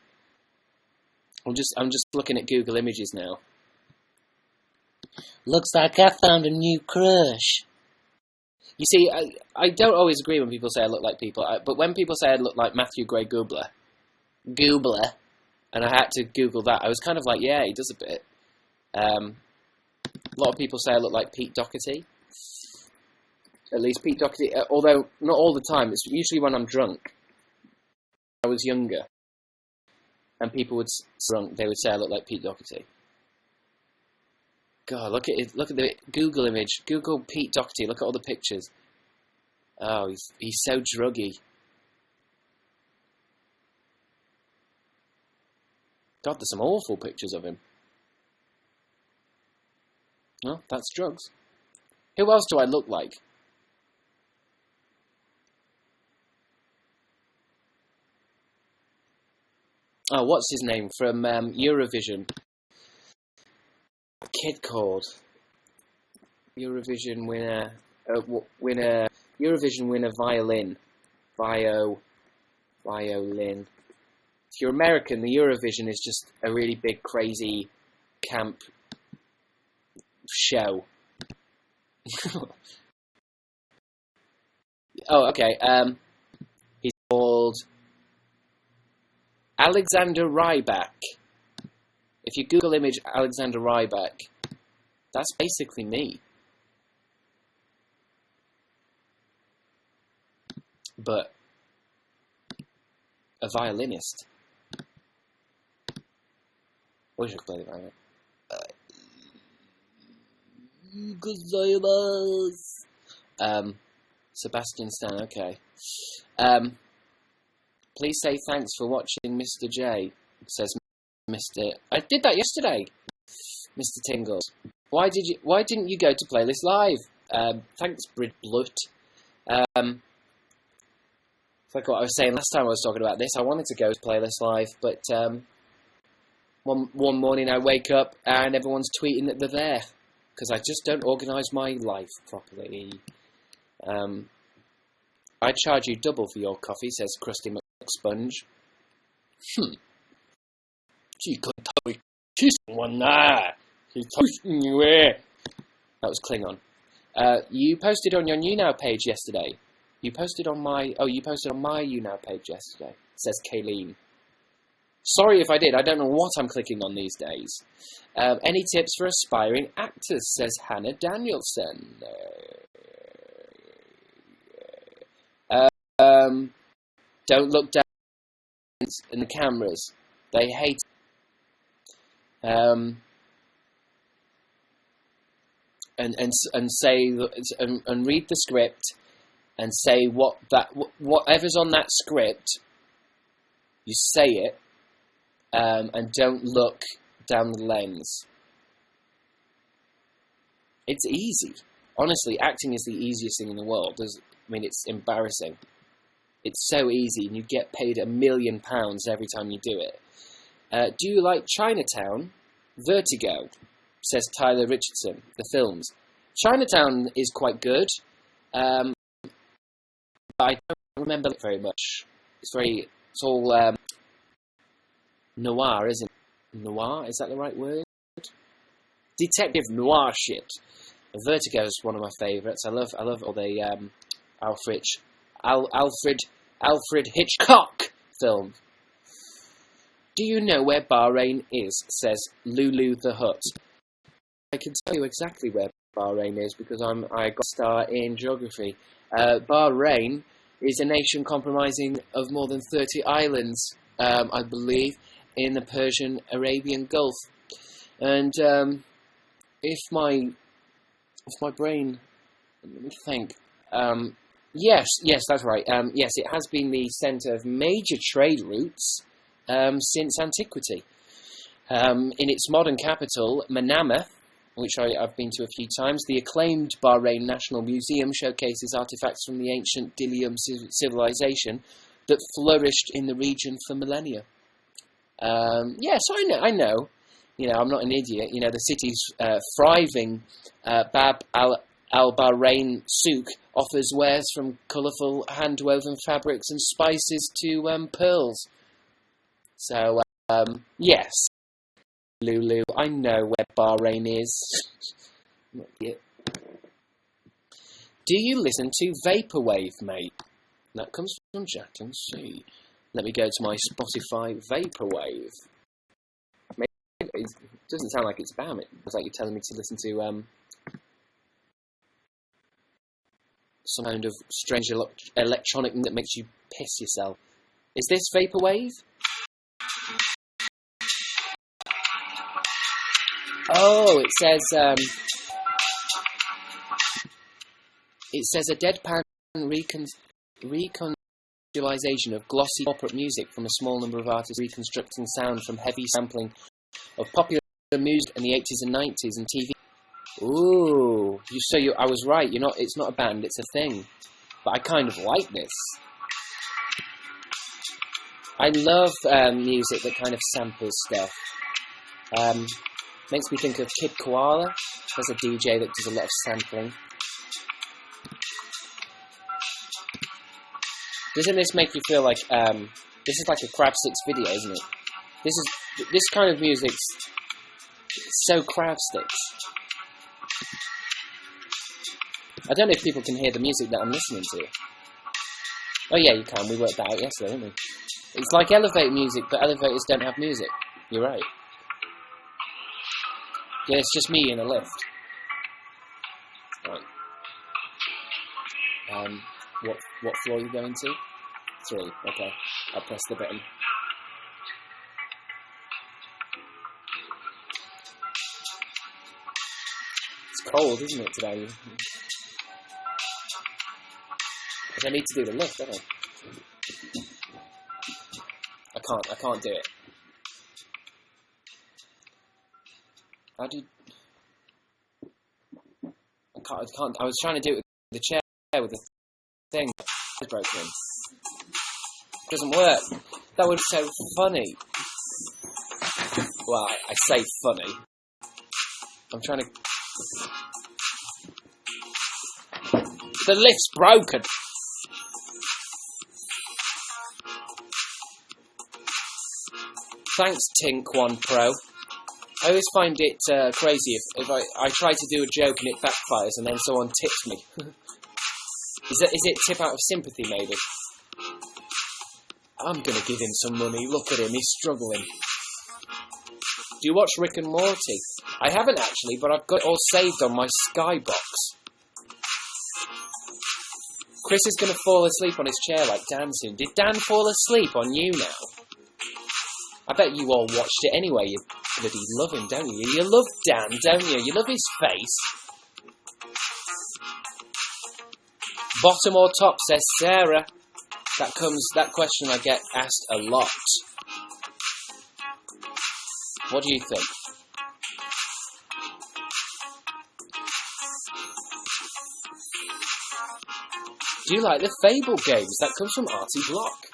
I'm just looking at Google Images now. Looks like I found a new crush. You see, I don't always agree when people say I look like people, but when people say I look like Matthew Gray Goobler, and I had to Google that, I was kind of like, yeah, he does a bit. A lot of people say I look like Pete Doherty. At least Pete Doherty, although not all the time, it's usually when I'm drunk. I was younger, and people would drunk, they would say I look like Pete Doherty. God, look at it! Look at the Google image. Google Pete Doherty. Look at all the pictures. Oh, he's so druggy. God, there's some awful pictures of him. Well, that's drugs. Who else do I look like? Oh, what's his name from Eurovision? A kid called Eurovision winner. Eurovision winner violin. Violin. If you're American, the Eurovision is just a really big, crazy camp show. Oh, okay. He's called Alexander Rybak. If you Google image Alexander Rybak, that's basically me. But a violinist. I wish I could play the violin. Sebastian Stan, okay. Please say thanks for watching, Mr. J, says Mr. I did that yesterday, Mr. Tingles. Why didn't you go to Playlist Live? Thanks, Brit Blut. It's like what I was saying last time I was talking about this. I wanted to go to Playlist Live, but one morning I wake up and everyone's tweeting that they're there. Because I just don't organise my life properly. I charge you double for your coffee, says Krusty McSponge. Gee, couldn't tell me someone there. He's pushing you here. That was Klingon. You posted on your YouNow page yesterday. You posted on my YouNow page yesterday, says Kayleen. Sorry if I did. I don't know what I'm clicking on these days. Any tips for aspiring actors, says Hannah Danielson. Don't look down in the cameras. They hate and say and read the script and say whatever's on that script. You say it. And don't look down the lens. It's easy. Honestly, acting is the easiest thing in the world. It's embarrassing. It's so easy, and you get paid £1 million every time you do it. Do you like Chinatown? Vertigo, says Tyler Richardson. The films. Chinatown is quite good, but I don't remember it very much. It's all noir, isn't it? Noir? Is that the right word? Detective noir shit. Vertigo is one of my favourites. I love all the Alfred Hitchcock films. Do you know where Bahrain is? Says Lulu the Hut. I can tell you exactly where Bahrain is because I got a star in geography. Bahrain is a nation comprising of more than 30 islands, I believe, in the Persian-Arabian Gulf. And if my brain, let me think. Yes, that's right. Yes, it has been the centre of major trade routes since antiquity. In its modern capital, Manama, which I've been to a few times, the acclaimed Bahrain National Museum showcases artifacts from the ancient Dilium civilization that flourished in the region for millennia. Yes, I know. I'm not an idiot. The city's thriving Bab al-Bahrain souk offers wares from colourful hand-woven fabrics and spices to pearls. So, yes, Lulu, I know where Bahrain is. Not yet. Do you listen to Vaporwave, mate? That comes from Jacqueline C. Let me go to my Spotify Vaporwave. It doesn't sound like it's spam. It sounds like you're telling me to listen to some kind of strange electronic that makes you piss yourself. Is this Vaporwave? Oh, it says a deadpan reconceptualization of glossy corporate music from a small number of artists reconstructing sound from heavy sampling of popular music in the 80s and 90s and TV. Ooh, I was right. It's not a band, it's a thing. But I kind of like this. I love music that kind of samples stuff. Makes me think of Kid Koala. There's a DJ that does a lot of sampling. Doesn't this make you feel like this is like a Crabstickz video, isn't it? This kind of music's so Crabstickz. I don't know if people can hear the music that I'm listening to. Oh yeah, you can. We worked that out yesterday, didn't we? It's like elevator music, but elevators don't have music. You're right. Yeah, it's just me in a lift. Right. What floor are you going to? 3. Okay. I'll press the button. It's cold, isn't it, today? I need to do the lift, don't I? I can't do it. How do you... I can't. I was trying to do it with the chair, with the thing. It's broken. It doesn't work. That would be so funny. Well, I say funny. I'm trying to... The lift's broken! Thanks, Tink1 Pro. I always find it crazy if I try to do a joke and it backfires and then someone tips me. Is it tip out of sympathy, maybe? I'm gonna give him some money. Look at him, he's struggling. Do you watch Rick and Morty? I haven't actually, but I've got it all saved on my Skybox. Chris is gonna fall asleep on his chair like Dan soon. Did Dan fall asleep on YouNow? I bet you all watched it anyway. You bloody love him, don't you? You love Dan, don't you? You love his face. Bottom or top, says Sarah. That question I get asked a lot. What do you think? Do you like the Fable games? That comes from Artie Block.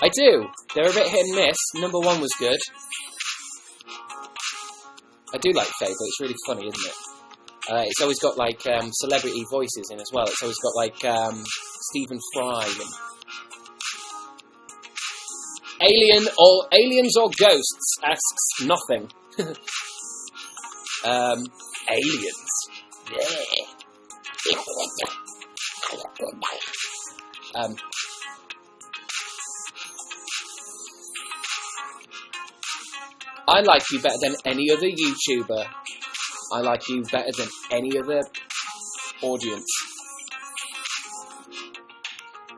I do. They're a bit hit and miss. Number 1 was good. I do like Fable. It's really funny, isn't it? It's always got like celebrity voices in as well. It's always got like Stephen Fry and aliens or ghosts asks nothing. Aliens. Yeah. I like you better than any other YouTuber. I like you better than any other audience.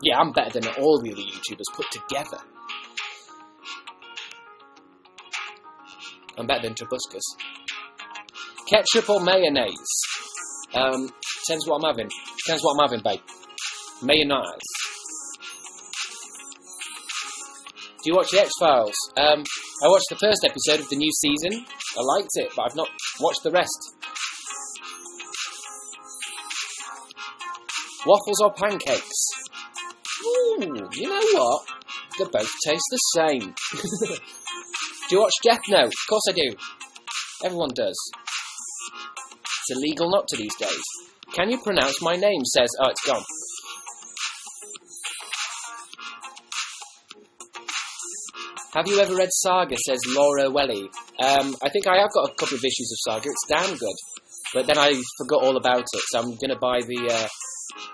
Yeah, I'm better than all the other YouTubers put together. I'm better than Trabuscus. Ketchup or mayonnaise? Depends what I'm having. Depends what I'm having, babe. Mayonnaise. Do you watch the X-Files? I watched the first episode of the new season. I liked it, but I've not watched the rest. Waffles or pancakes? Ooh, you know what? They both taste the same. Do you watch Death Note? Of course I do. Everyone does. It's illegal not to these days. Can you pronounce my name? Says... Oh, it's gone. Have you ever read Saga? Says Laura Welly. I think I have got a couple of issues of Saga. It's damn good. But then I forgot all about it, so I'm going to buy the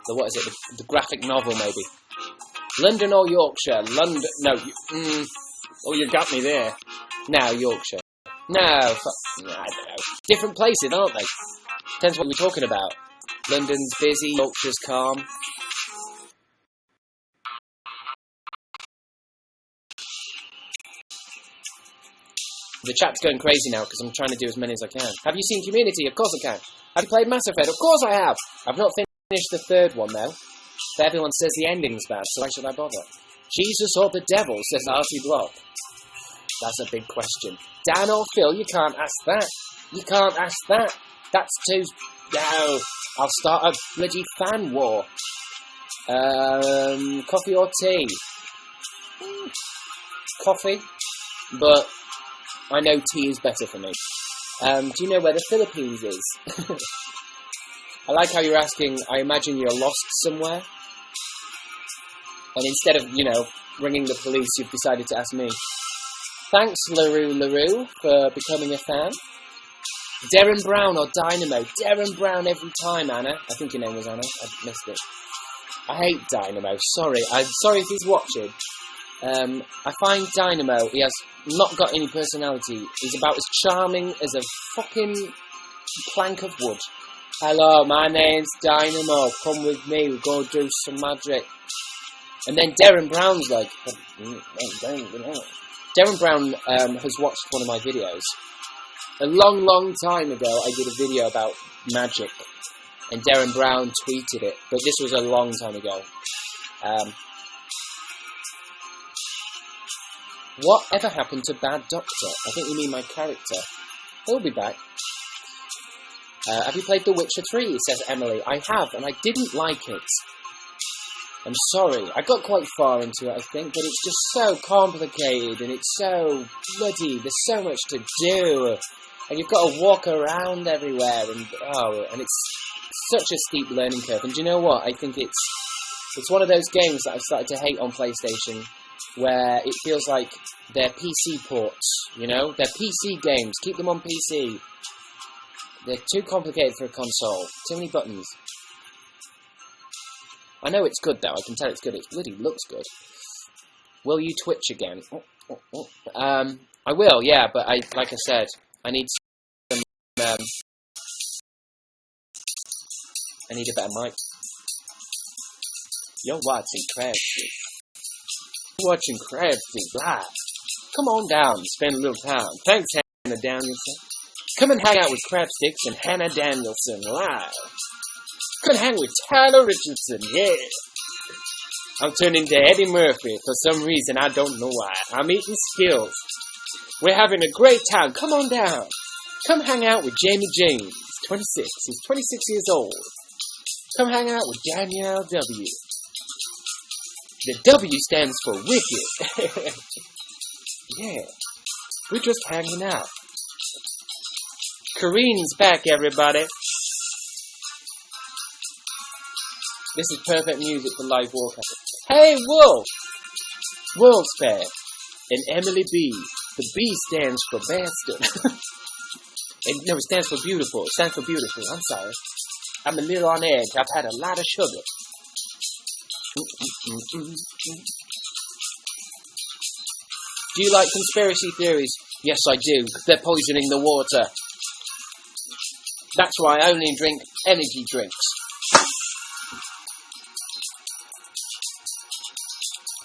what is it? The graphic novel, maybe. London or Yorkshire? London. No. Oh, you got me there. No, Yorkshire. No, I don't know. Different places, aren't they? Depends what we're talking about. London's busy, Yorkshire's calm. The chat's going crazy now because I'm trying to do as many as I can. Have you seen Community? Of course I can. Have you played Mass Effect? Of course I have. I've not finished the 3rd one though. But everyone says the ending's bad, so why should I bother? Jesus or the devil, says Artie Block. That's a big question. Dan or Phil, you can't ask that. You can't ask that. That's too... No. I'll start a bloody fan war. Coffee or tea? Coffee. But I know tea is better for me. Do you know where the Philippines is? I like how you're asking, I imagine you're lost somewhere. And instead of, ringing the police, you've decided to ask me. Thanks, LaRue, for becoming a fan. Darren Brown or Dynamo? Darren Brown every time, Anna. I think your name was Anna. I missed it. I hate Dynamo. Sorry. I'm sorry if he's watching. I find Dynamo, he has not got any personality. He's about as charming as a fucking plank of wood. Hello, my name's Dynamo. Come with me, we'll go do some magic. And then Darren Brown's like... Darren Brown has watched one of my videos. A long, long time ago, I did a video about magic. And Darren Brown tweeted it. But this was a long time ago. Whatever happened to Bad Doctor? I think you mean my character. He'll be back. Have you played The Witcher 3? Says Emily. I have, and I didn't like it. I'm sorry. I got quite far into it, I think, but it's just so complicated, and it's so bloody. There's so much to do, and you've got to walk around everywhere, and it's such a steep learning curve. And do you know what? I think it's one of those games that I've started to hate on PlayStation, where it feels like they're PC ports, you know? They're PC games. Keep them on PC. They're too complicated for a console. Too many buttons. I know it's good, though. I can tell it's good. It bloody looks good. Will you Twitch again? I will, yeah, but like I said, I need some, I need a better mic. You're watching Crabstickz. You're watching Crabstickz live. Come on down and spend a little time. Thanks, Hannah Danielson. Come and hang out with Crabstickz and Hannah Danielson live. Come and hang with Tyler Richardson, yeah. I'm turning to Eddie Murphy for some reason, I don't know why. I'm eating skills. We're having a great time. Come on down. Come hang out with Jamie James. He's 26. He's 26 years old. Come hang out with Danielle W. The W stands for wicked. Yeah. We're just hanging out. Kareen's back, everybody. This is perfect music for live walkout. Hey, Wolf! Wolf's back. And Emily B. The B stands for bastard. No, it stands for beautiful. It stands for beautiful. I'm sorry. I'm a little on edge. I've had a lot of sugar. Do you like conspiracy theories? Yes, I do. They're poisoning the water. That's why I only drink energy drinks.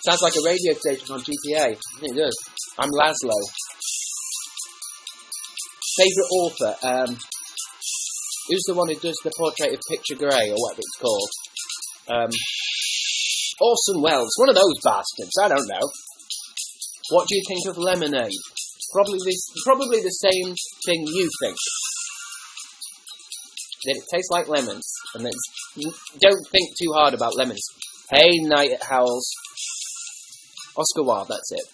Sounds like a radio station on GTA. It does. I'm Laszlo. Favourite author? Who's the one who does the portrait of Picture Grey, or whatever it's called? Orson Welles. One of those bastards. I don't know. What do you think of lemonade? Probably the same thing you think. That it tastes like lemons, and that don't think too hard about lemons. Hey, Night Howls. Oscar Wilde, that's it.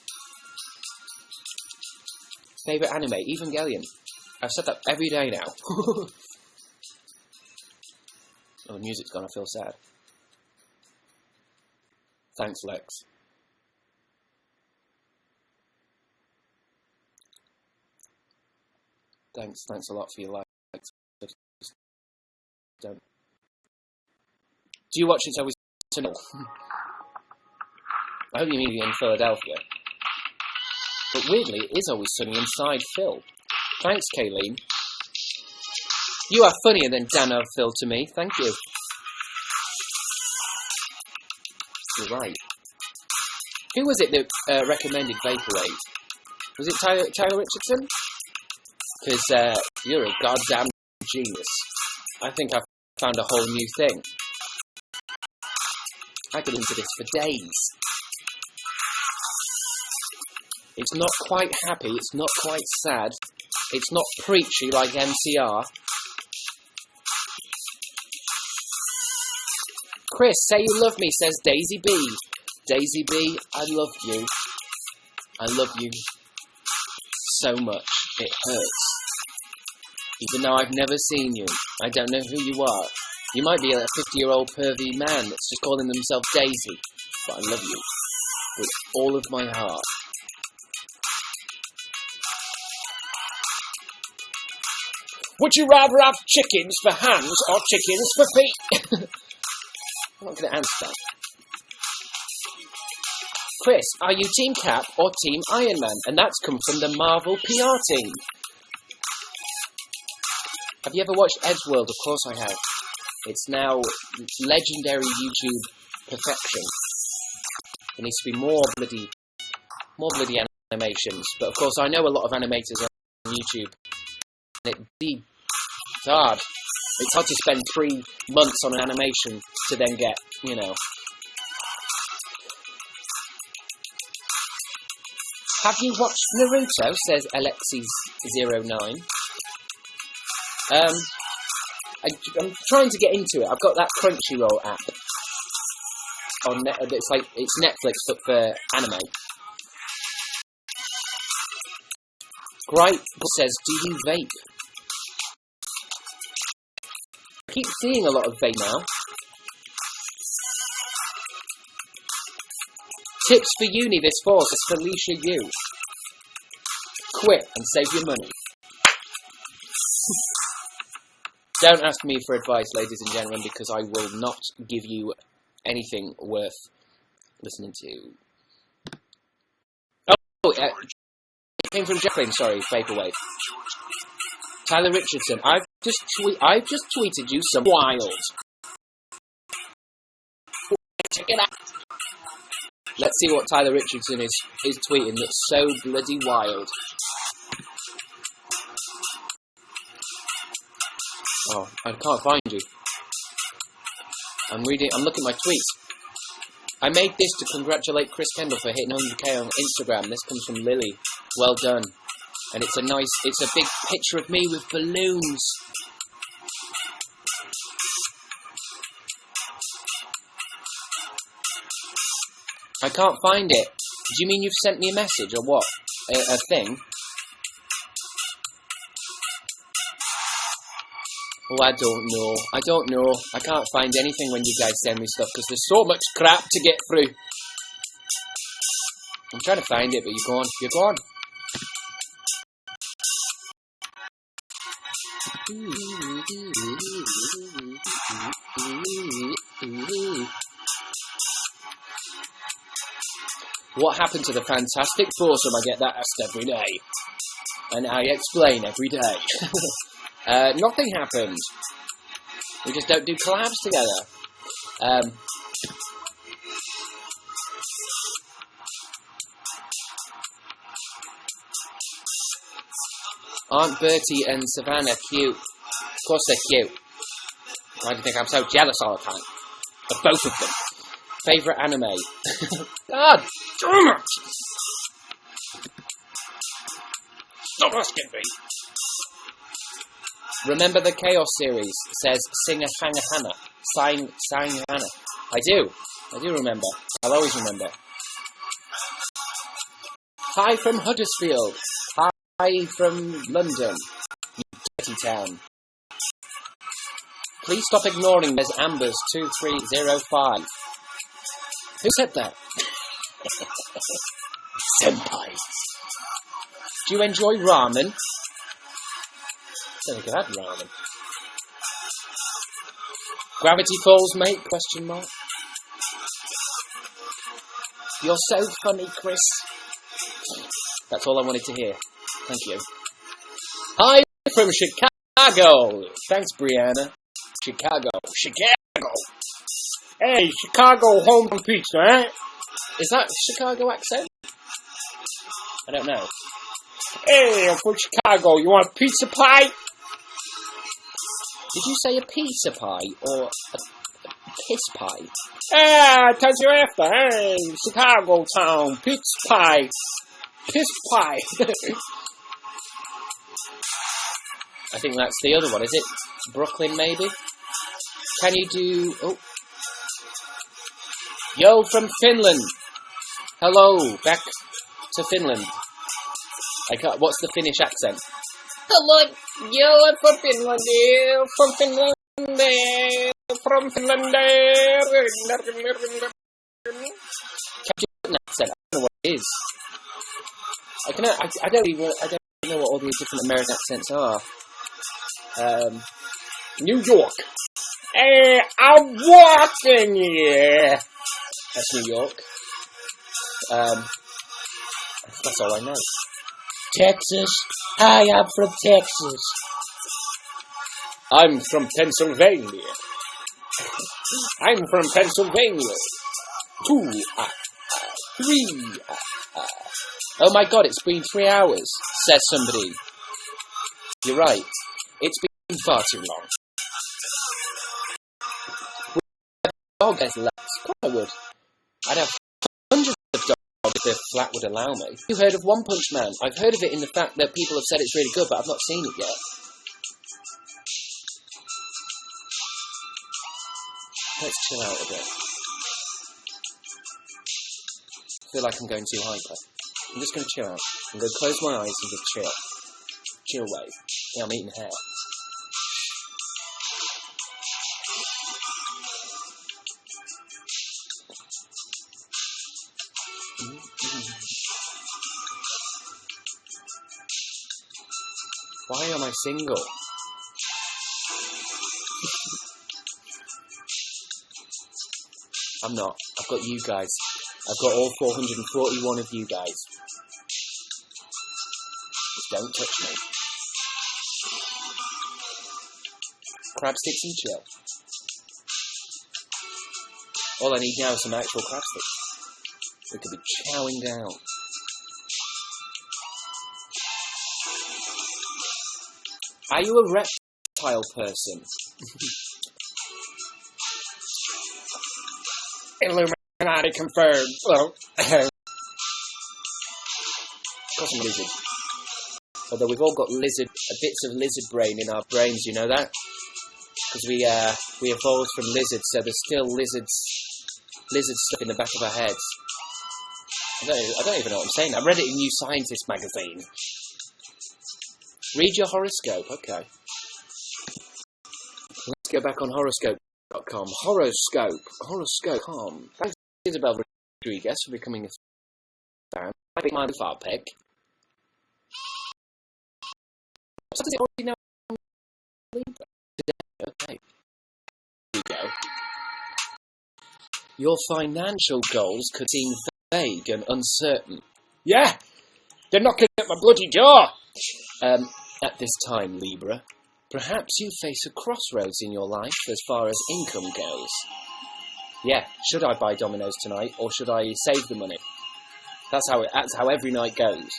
Favourite anime? Evangelion. I've said that every day now. Oh, the music's gone, I feel sad. Thanks, Lex. Thanks a lot for your likes. Don't. Do you watch It's Always Sunny? I hope you mean in Philadelphia. But weirdly, it is always sunny inside Phil. Thanks, Kayleen. You are funnier than Dano Phil to me. Thank you. You're right. Who was it that recommended Vaporwave? Was it Tyler Richardson? Because you're a goddamn genius. I think I've found a whole new thing. I could listen to this for days. It's not quite happy, it's not quite sad, it's not preachy like MCR. Chris, say you love me, says Daisy B. Daisy B, I love you. I love you so much, it hurts. Even though I've never seen you, I don't know who you are. You might be a 50-year-old pervy man that's just calling himself Daisy, but I love you with all of my heart. Would you rather have chickens for hands or chickens for feet? I'm not going to answer that. Chris, are you Team Cap or Team Iron Man? And that's come from the Marvel PR team. Have you ever watched Edgeworld? Of course I have. It's now legendary YouTube perfection. There needs to be more bloody animations. But of course I know a lot of animators on YouTube. And it's hard. It's hard to spend 3 months on an animation to then get, you know. Have you watched Naruto? Says Alexis09. I'm trying to get into it. I've got that Crunchyroll app. It's Netflix but for anime. Gripe says, do you vape? I keep seeing a lot of vape now. Tips for uni this fall, says Felicia Yu. Quit and save your money. Don't ask me for advice, ladies and gentlemen, because I will not give you anything worth listening to. It came from Jacqueline, sorry, Vaporwave. Tyler Richardson, I've just tweeted you some wild. Check it out. Let's see what Tyler Richardson is tweeting that's so bloody wild. Oh, I can't find you. I'm looking at my tweets. I made this to congratulate Chris Kendall for hitting 100k on Instagram. This comes from Lily. Well done. And it's a big picture of me with balloons. I can't find it. Do you mean you've sent me a message or what? A thing? Oh, I don't know. I can't find anything when you guys send me stuff because there's so much crap to get through. I'm trying to find it, but you're gone. You're gone. What happened to the Fantastic Foursome? I get that asked every day. And I explain every day. Nothing happened. We just don't do collabs together. Aren't Bertie and Savannah cute? Of course they're cute. Why do you think I'm so jealous all the time? Of both of them. Favourite anime? God damn it! Stop asking me! Remember the Chaos series, says Singer Hanga Hannah. Sang Hannah. I do remember. I'll always remember. Hi from Huddersfield. Hi from London. You dirty town. Please stop ignoring Ms. Ambers 2305. Who said that? Senpai. Do you enjoy ramen? I don't think I've had ramen. Gravity Falls, mate? Question mark. You're so funny, Chris. That's all I wanted to hear. Thank you. Hi from Chicago. Thanks, Brianna. Chicago. Hey, Chicago home pizza, eh? Is that Chicago accent? I don't know. Hey, I'm from Chicago. You want a pizza pie? Did you say a pizza pie or a piss pie? Ah, touch you after. Hey, Chicago town. Pizza pie. Piss pie. I think that's the other one, is it? Brooklyn, maybe? Can you do... Oh. Yo, from Finland. Hello, back to Finland. I can't... What's the Finnish accent? Hello, yo, I'm from Finland. From Finland. From Finland. Can you do an accent? I don't know what it is. I don't know what all these different American accents are. New York. Hey, I'm walking here. That's New York. That's all I know. Texas. Hi, I'm from Texas. I'm from Pennsylvania. I'm from Pennsylvania. 2, 3. Oh my God, it's been 3 hours, says somebody. You're right. It's been far too long. Dog has legs. Of course I would. I'd have hundreds of dogs if the flat would allow me. You've heard of One Punch Man? I've heard of it in the fact that people have said it's really good, but I've not seen it yet. Let's chill out a bit. I feel like I'm going too hyper. I'm just going to chill out. I'm going to close my eyes and just chill. Chill wave. Yeah, I'm eating hair. Why am I single? I'm not. I've got you guys. I've got all 441 of you guys. Just don't touch me. Crabstickz and chill. All I need now is some actual crabsticks. We could be chowing down. Are you a reptile person? Illuminati confirmed. Well, of course I'm a lizard. Although we've all got bits of lizard brain in our brains, you know that? Because we evolved from lizards, so there's still lizard stuff in the back of our heads. I don't even know what I'm saying. I read it in New Scientist magazine. Read your horoscope, okay. Let's go back on horoscope.com. Horoscope.com. Thanks, Isabel Rodriguez, for becoming a fan. I think my far pick. Does it already know? Okay. Here we go. Your financial goals could seem vague and uncertain. Yeah! They're knocking at my bloody door! At this time, Libra, perhaps you face a crossroads in your life as far as income goes. Yeah, should I buy Domino's tonight, or should I save the money? That's how every night goes.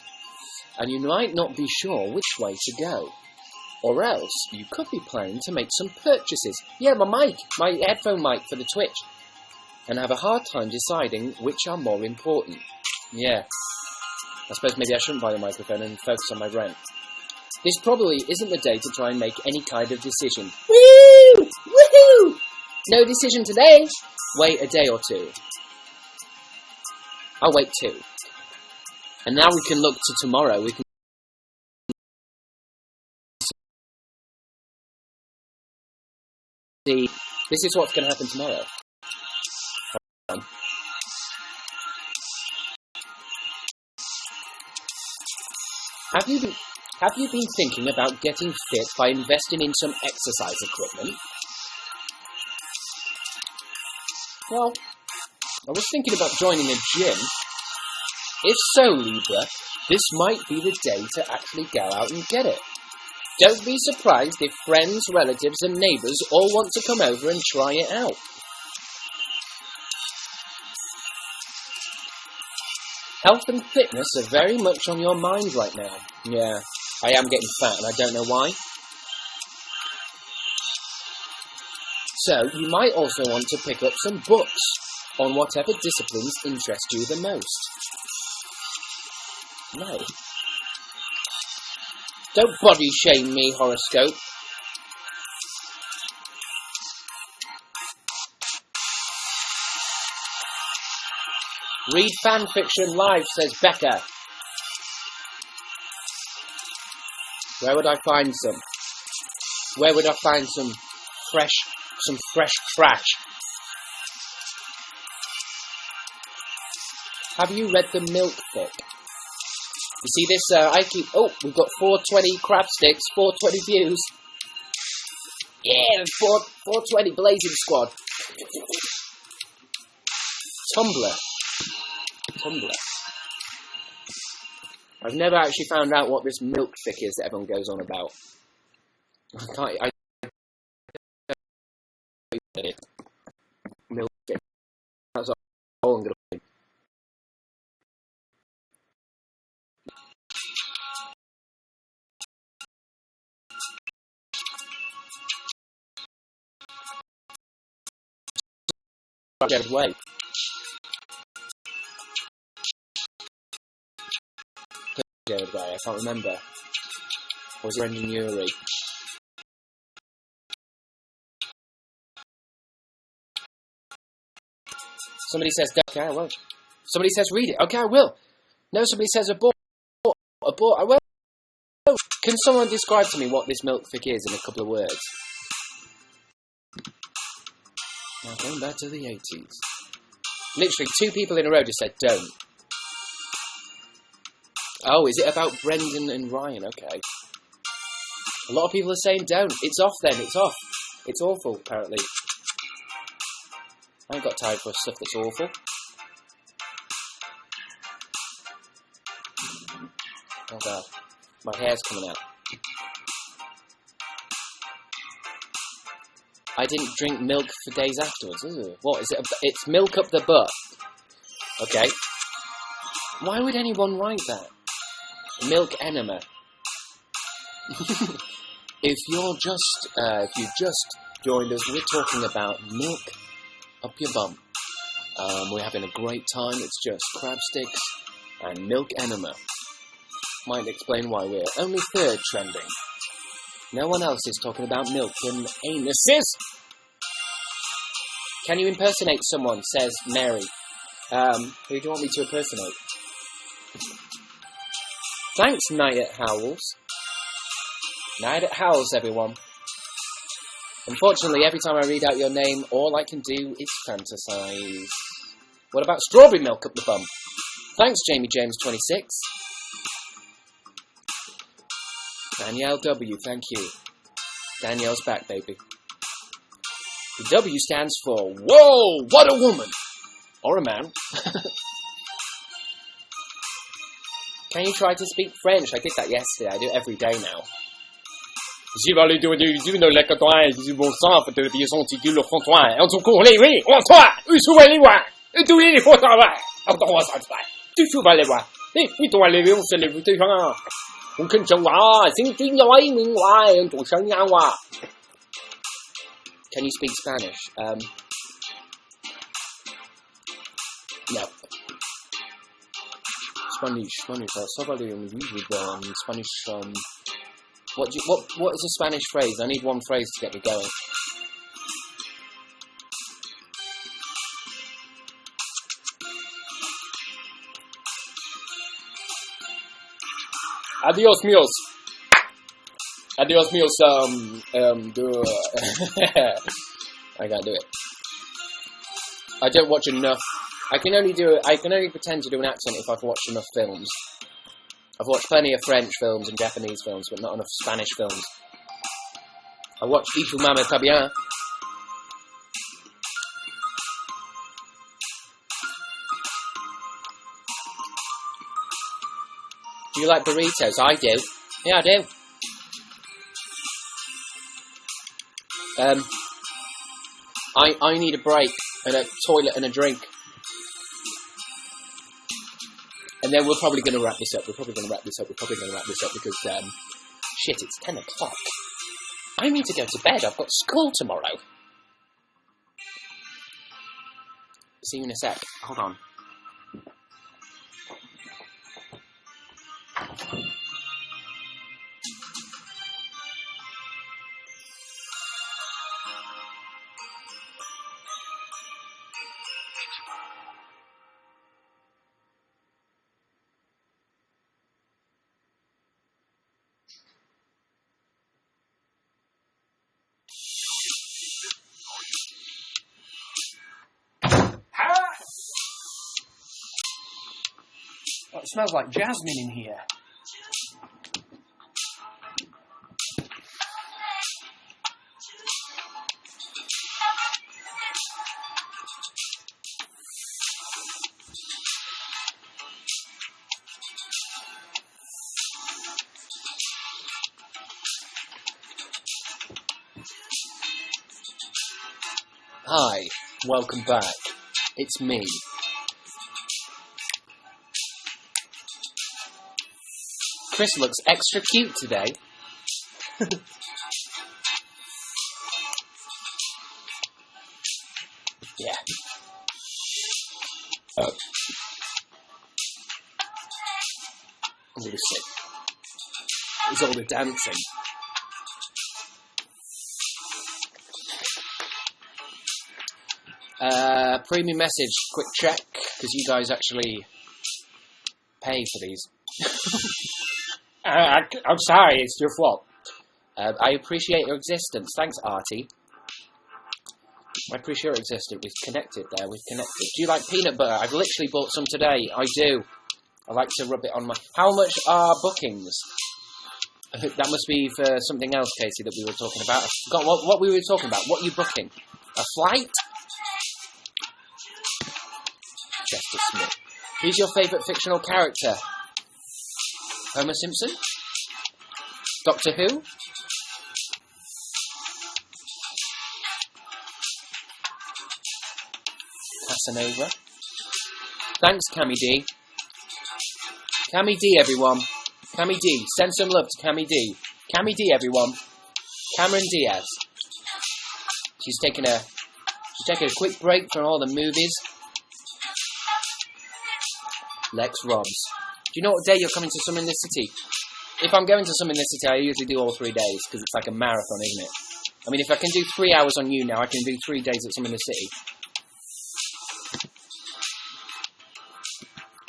And you might not be sure which way to go. Or else, you could be planning to make some purchases. Yeah, my headphone mic for the Twitch. And have a hard time deciding which are more important. Yeah. I suppose maybe I shouldn't buy the microphone and focus on my rent. This probably isn't the day to try and make any kind of decision. Woo! Woohoo! No decision today. Wait a day or two. I'll wait 2. And now we can look to tomorrow. We can see. This is what's going to happen tomorrow. Have you been thinking about getting fit by investing in some exercise equipment? Well, I was thinking about joining a gym. If so, Libra, this might be the day to actually go out and get it. Don't be surprised if friends, relatives and neighbours all want to come over and try it out. Health and fitness are very much on your mind right now. Yeah, I am getting fat and I don't know why. So, you might also want to pick up some books on whatever disciplines interest you the most. No. Don't body shame me, horoscope. Read fanfiction live, says Becca. Where would I find some? Where would I find some fresh trash? Have you read The Milk Book? You see this, we've got 420 Crabstickz, 420 views. Yeah, 420 Blazing Squad. Tumblr. tumbler. I've never actually found out what this milk thick is that everyone goes on about. I milk thick. That's all I'm going to say. Get away. I can't remember. Or was it Brendan Urie? Somebody says, okay, I won't. Somebody says, read it. Okay, I will. No, somebody says, abort. Abort, I will. Can someone describe to me what this milk thick is in a couple of words? Now, going back to the 80s. Literally, 2 people in a row just said, don't. Oh, is it about Brendan and Ryan? Okay. A lot of people are saying don't. It's off then, it's off. It's awful, apparently. I ain't got time for stuff that's awful. Oh god. My hair's coming out. I didn't drink milk for days afterwards. Ooh. What is it? It's milk up the butt. Okay. Why would anyone write that? Milk enema. If you just joined us, we're talking about milk up your bum. We're having a great time. It's just Crabstickz and milk enema. Might explain why we're only 3rd trending. No one else is talking about milk and anuses. Can you impersonate someone? Says Mary. Who do you want me to impersonate? Thanks, Night at Howls. Night at Howls, everyone. Unfortunately, every time I read out your name, all I can do is fantasize. What about strawberry milk up the bum? Thanks, Jamie James 26. Danielle W, thank you. Danielle's back, baby. The W stands for, whoa, what a woman! Or a man. Can you try to speak French? I did that yesterday. I do it every day now. Si va le du no le cotoin du bon sang de le son tigule le frontoin en tout court les oui on toi souvent les voix et tous les faut travail on doit ça travail tu souvent les voix et puis toi les on se les vous gens on can jong wa sing ting wai ming wai on to shang yang wa. Can you speak Spanish? No. Spanish. I saw you with Spanish. What is a Spanish phrase? I need one phrase to get me going. Adios míos. Adios míos. I can't do it. I don't watch enough. I can only pretend to do an accent if I've watched enough films. I've watched plenty of French films and Japanese films, but not enough Spanish films. I watched Y tu mama está bien. Do you like burritos? I do. Yeah, I do. I need a break and a toilet and a drink. And then we're probably going to wrap this up. We're probably going to wrap this up because, shit, it's 10 o'clock. I need to go to bed. I've got school tomorrow. See you in a sec. Hold on. Oh, it smells like jasmine in here. Hi, welcome back. It's me. Chris looks extra cute today. Yeah. Oh. I'm gonna sit. It's all the dancing. Premium message, quick check, because you guys actually pay for these. I'm sorry, it's your fault. I appreciate your existence. Thanks, Artie. I appreciate your existence. We've connected there. We've connected. Do you like peanut butter? I've literally bought some today. I do. I like to rub it on my... How much are bookings? That must be for something else, Casey, that we were talking about. I forgot what we were talking about. What are you booking? A flight? Chester Smith. Who's your favourite fictional character? Homer Simpson? Doctor Who? Casanova? Thanks, Cammy D. Cammy D, everyone. Cammy D. Send some love to Cammy D. Cammy D, everyone. Cameron Diaz. She's taking a quick break from all the movies. Lex Robs. Do you know what day you're coming to Some in the City? If I'm going to Some in the City, I usually do all 3 days, because it's like a marathon, isn't it? I mean, if I can do 3 hours on YouNow, I can do 3 days at Some in the City.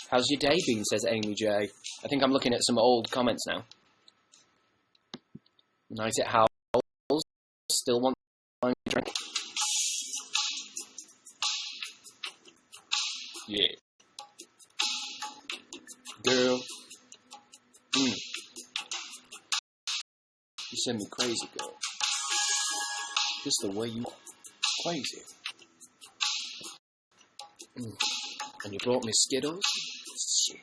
How's your day been, says Amy J. I think I'm looking at some old comments now. Night at Howells. Still want a drink? Yeah. Girl. You send me crazy, girl. Just the way you are. Crazy. And you brought me Skittles? Shit.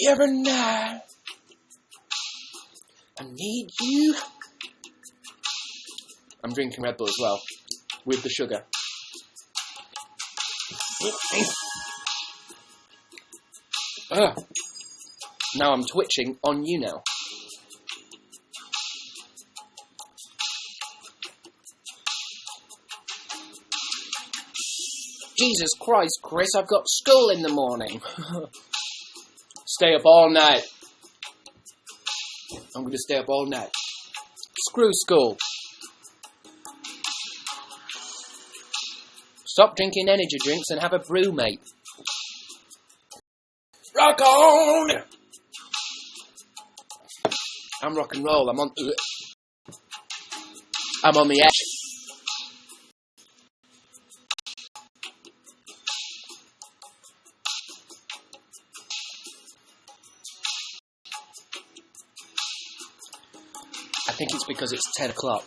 Every night I need you. I'm drinking Red Bull as well, with the sugar. Now I'm twitching on YouNow. Jesus Christ, Chris, I've got school in the morning. Stay up all night. I'm going to stay up all night. Screw school. Stop drinking energy drinks and have a brew, mate. Rock on! I'm rock and roll. I'm on the edge. I think it's because it's 10 o'clock.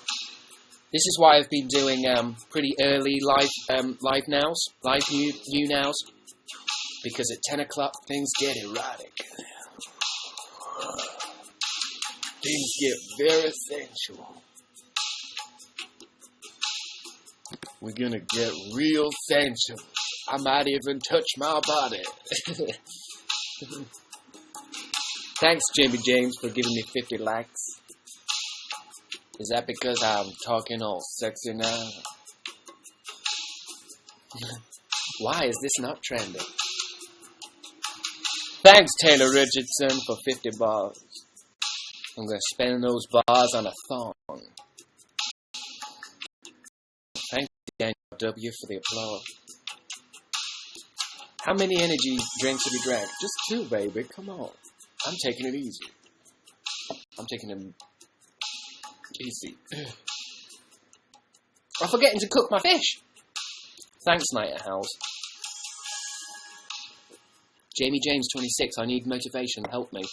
This is why I've been doing pretty early live nows, live new nows, because at 10 o'clock things get erotic. Things get very sensual. We're gonna get real sensual. I might even touch my body. Thanks, Jimmy James, for giving me 50 likes. Is that because I'm talking all sexy now? Why is this not trending? Thanks, Taylor Richardson, for 50 bars. I'm going to spend those bars on a thong. Thanks, Daniel W, for the applause. How many energy drinks have you drank? Just 2, baby. Come on. I'm taking it easy. I'm taking them easy. I'm forgetting to cook my fish. Thanks, Night at Howells. Jamie James 26. I need motivation. Help me.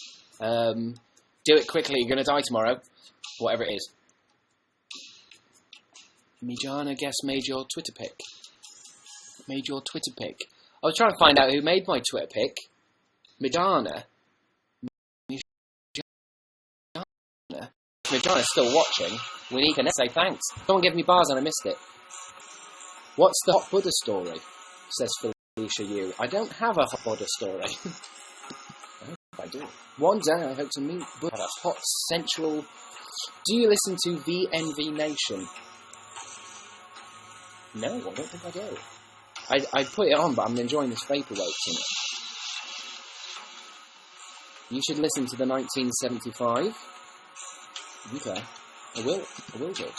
Do it quickly. You're going to die tomorrow. Whatever it is. Mijana guess made your Twitter pic. Made your Twitter pic. I was trying to find out who made my Twitter pic. Midana. If John is still watching, we need to say thanks. Someone give me bars and I missed it. What's the hot Buddha story? Says Felicia Yu. I don't have a hot Buddha story. I hope I do. One day I hope to meet Buddha. A hot, sensual... Do you listen to VNV Nation? No, I don't think I do. I put it on, but I'm enjoying this vaporwave tonight. You should listen to the 1975. Okay. I will do.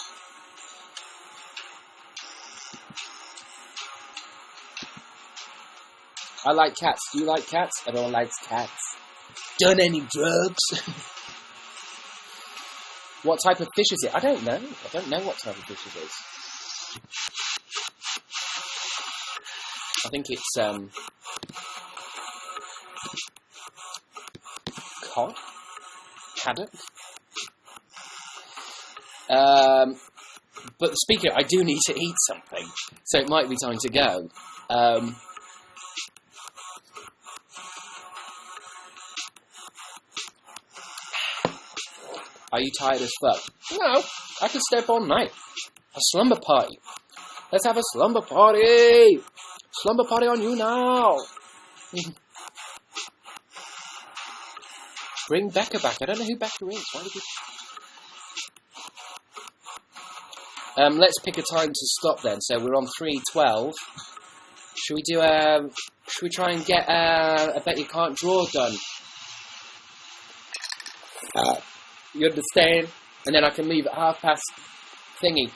I like cats. Do you like cats? Everyone likes cats. Done any drugs? What type of fish is it? I don't know. I don't know what type of fish it is. I think it's, cod? Haddock? But speaking of, I do need to eat something, so it might be time to go. Are you tired as fuck? No, I can stay up all night. A slumber party. Let's have a slumber party! Slumber party on YouNow! Bring Becca back. I don't know who Becca is. Why did you... let's pick a time to stop then. So we're on 3:12. Should we do should we try and get I bet you can't draw done? You understand? And then I can leave at past thingy.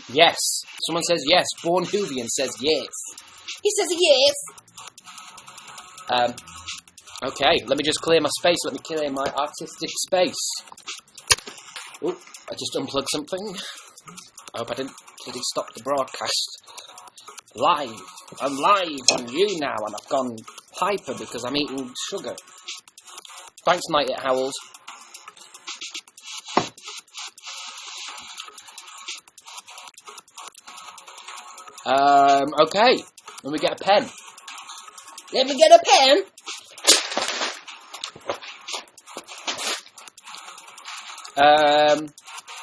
Yes. Someone says yes. Born Hoovian says yes. He says yes. Okay, let me just clear my space. Let me clear my artistic space. Oh, I just unplugged something. I hope I didn't bloody stop the broadcast. Live. I'm live on YouNow, and I've gone hyper because I'm eating sugar. Thanks, Night It Howls. Okay. Let me get a pen. Let me get a pen.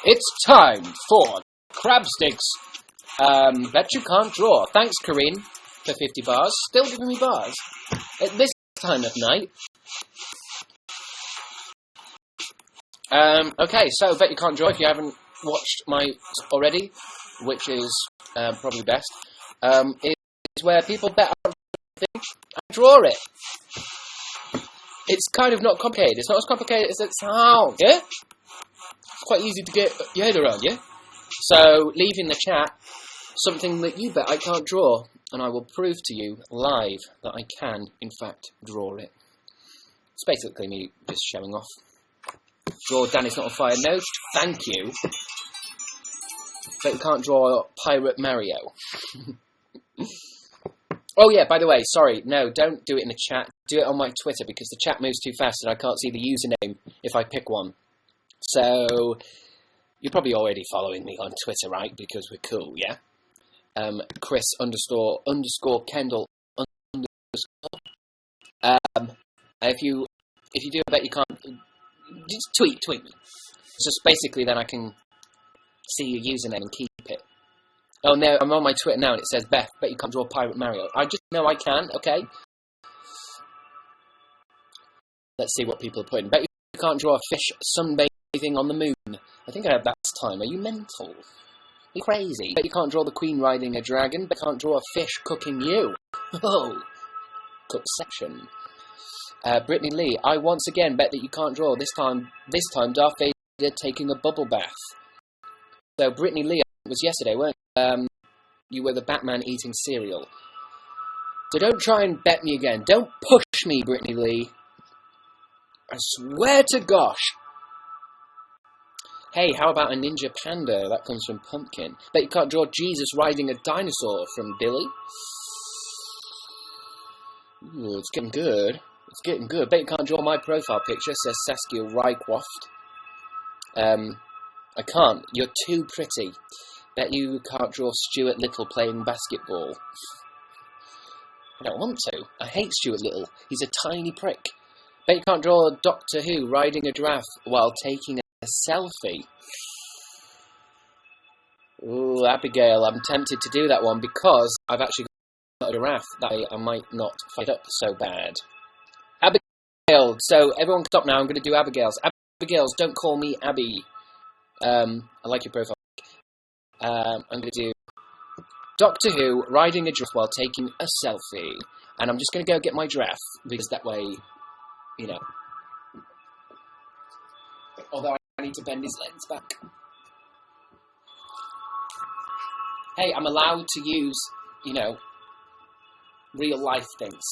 It's time for Crabstickz. Bet you can't draw. Thanks, Corinne, for 50 bars. Still giving me bars at this time of night. Okay, so bet you can't draw if you haven't watched my already, which is probably best. Is where people bet on things and draw it. It's kind of not complicated. It's not as complicated as it sounds. Yeah. It's quite easy to get your head around, yeah? So, leave in the chat something that you bet I can't draw, and I will prove to you live that I can, in fact, draw it. It's basically me just showing off. Draw Danny's Not on Fire. No, thank you. But you can't draw Pirate Mario. Oh yeah, by the way, sorry, no, don't do it in the chat. Do it on my Twitter, because the chat moves too fast and I can't see the username if I pick one. So, you're probably already following me on Twitter, right? Because we're cool, yeah? Chris __ Kendall _. If you do, I bet you can't. Just tweet me. It's just basically then I can see your username and keep it. Oh no, I'm on my Twitter now and it says bet you can't draw Pirate Mario. I just know I can. Okay. Let's see what people are putting. Bet you can't draw a fish sunbathing on the moon. I think I had that time. Are you mental? Are you crazy? Bet you can't draw the Queen riding a dragon. Bet you can't draw a fish cooking you. Oh, cookception. Brittany Lee, I once again bet that you can't draw. This time Darth Vader taking a bubble bath. So Brittany Lee, it was yesterday, weren't you? You were the Batman eating cereal. So don't try and bet me again. Don't push me, Brittany Lee. I swear to gosh. Hey, how about a ninja panda? That comes from Pumpkin. Bet you can't draw Jesus riding a dinosaur from Billy. Ooh, it's getting good. It's getting good. Bet you can't draw my profile picture, says Saskia Rycroft. I can't. You're too pretty. Bet you can't draw Stuart Little playing basketball. I don't want to. I hate Stuart Little. He's a tiny prick. Bet you can't draw Doctor Who riding a giraffe while taking a selfie. Ooh, Abigail, I'm tempted to do that one because I've actually got a giraffe that I might not fight up so bad. Abigail, so everyone stop now, I'm going to do Abigail's. Abigail's, don't call me Abby. I like your profile. I'm going to do Doctor Who riding a giraffe while taking a selfie. And I'm just going to go get my giraffe, because that way, you know. Although I need to bend his legs back. Hey, I'm allowed to use, you know, real life things.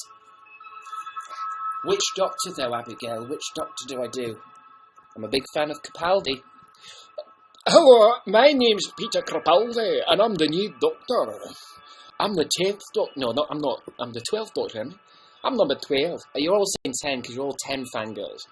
Which doctor though, Abigail? Which doctor do I do? I'm a big fan of Capaldi. Hello, my name's Peter Capaldi, and I'm the new doctor. I'm the 10th doctor. No, I'm not. I'm the 12th doctor. I'm number 12. You're all saying 10 because you're all 10 fangirls.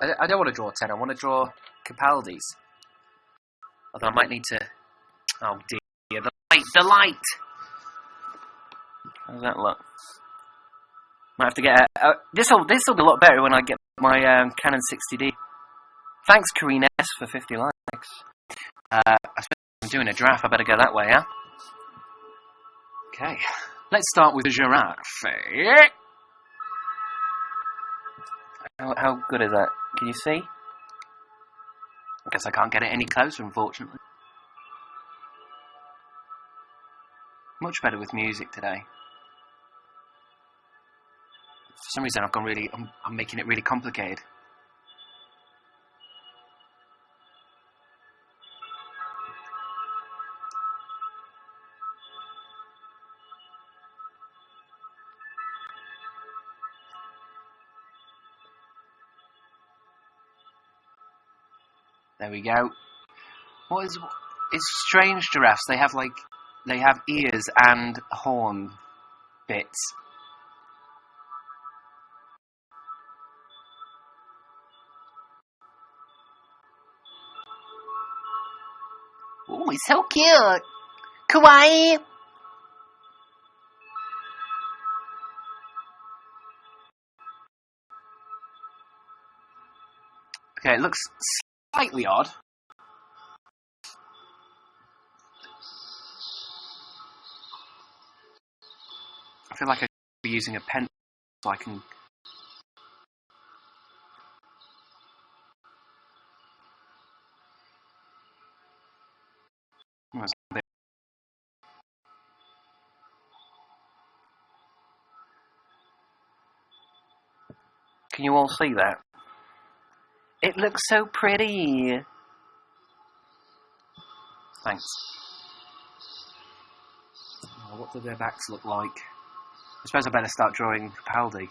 I don't want to draw 10. I want to draw Capaldi's. Although I might need to... Oh dear, the light! How does that look? Might have to get a... This'll be a lot better when I get my Canon 60D. Thanks, Karina S, for 50 likes. I suppose I'm doing a giraffe. I better go that way, yeah? Okay. Let's start with the giraffe. How good is that? Can you see? I guess I can't get it any closer, unfortunately. Much better with music today. For some reason, I've gone really... I'm making it really complicated. There we go. What is... It's strange giraffes. They have ears and horn bits. Oh, it's so cute. Kawaii. Okay, it looks slightly odd. I feel like I should be using a pen so I can... Can you all see that? It looks so pretty. Thanks. Oh, what do their backs look like? I suppose I better start drawing Capaldi.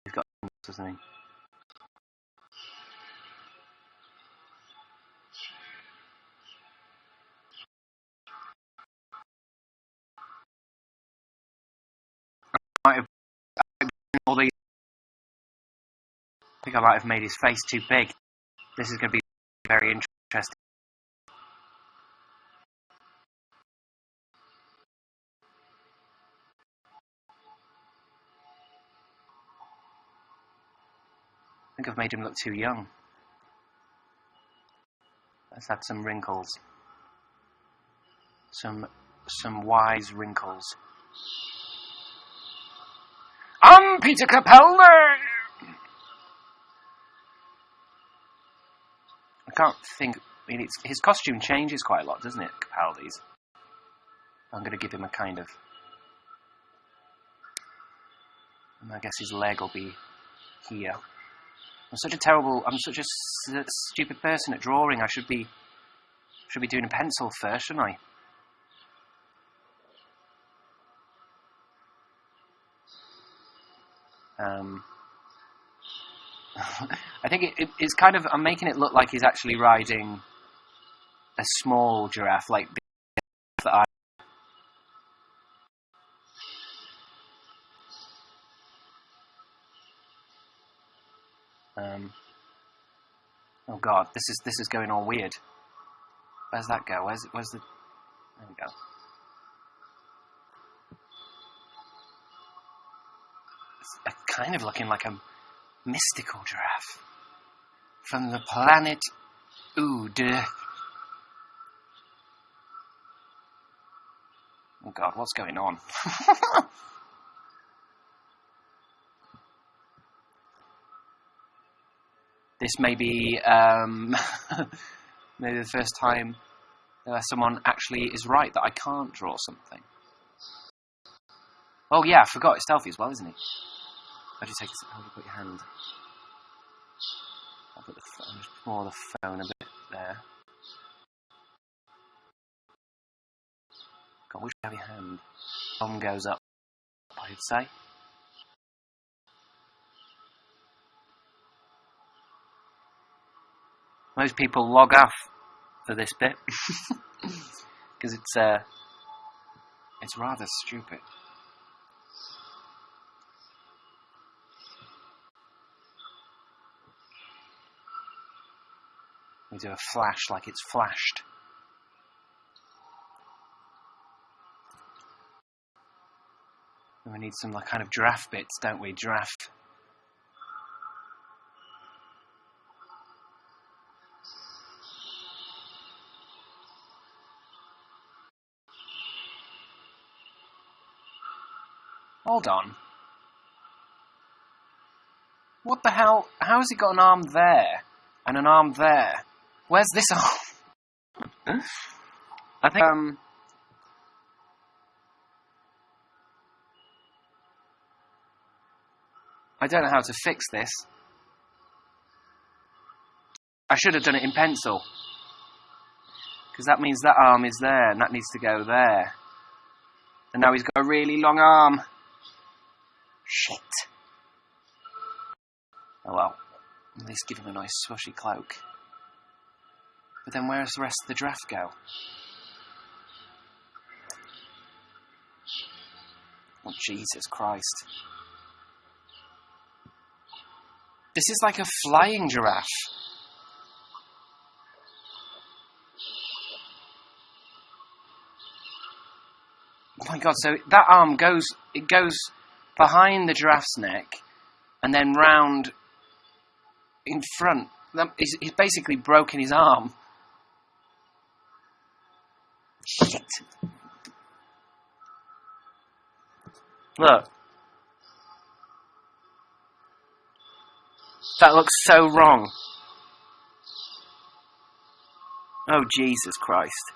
He's got doesn't he? I think I might have made his face too big. This is going to be very interesting. I think I've made him look too young. Let's add some wrinkles. Some wise wrinkles. I'm Peter Capaldi! I can't think... I mean, his costume changes quite a lot, doesn't it, Capaldi's? I'm going to give him a kind of... I guess his leg will be here. I'm such a stupid person at drawing. I should be doing a pencil first, shouldn't I? I think it's kind of... I'm making it look like he's actually riding a small giraffe, like the that I... Oh god, this is going all weird. Where's that go? Where's the... There we go. It's kind of looking like a mystical giraffe from the planet Ood. Oh god, what's going on? This may be maybe the first time someone actually is right that I can't draw something. Oh yeah, I forgot, it's stealthy as well, isn't he? How do you put your hand? I'll just pour the phone a bit there. God, which have your hand? Thumb goes up, I'd say. Most people log off for this bit because it's rather stupid. We do a flash like it's flashed. And we need some like, kind of giraffe bits, don't we? Giraffe. Hold on. What the hell? How has he got an arm there? And an arm there? Where's this arm? I think, I don't know how to fix this. I should have done it in pencil. Because that means that arm is there, and that needs to go there. And now he's got a really long arm. Shit. Oh well. At least give him a nice swishy cloak. But then where's the rest of the draft go? Oh, Jesus Christ. This is like a flying giraffe. Oh my god, so that arm goes behind the giraffe's neck and then round in front. He's basically broken his arm. Shit. Look. That looks so wrong. Oh, Jesus Christ.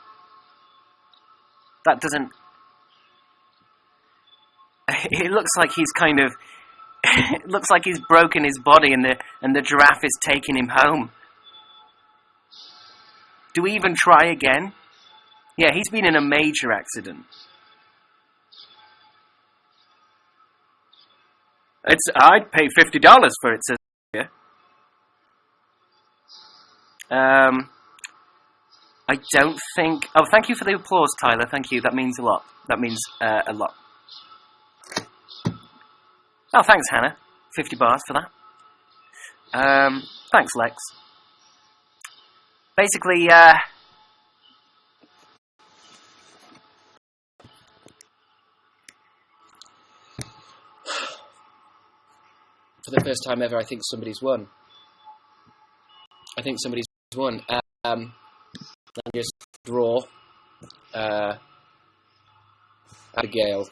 That doesn't... It looks like he's kind of... It looks like he's broken his body and the giraffe is taking him home. Do we even try again? Yeah, he's been in a major accident. I'd pay $50 for it, says here. I don't think... Oh, thank you for the applause, Tyler. Thank you. That means a lot. That means a lot. Oh, thanks, Hannah. 50 bars for that. Thanks, Lex. Basically, for the first time ever, I think somebody's won. I think somebody's won. Let me just draw Abigail.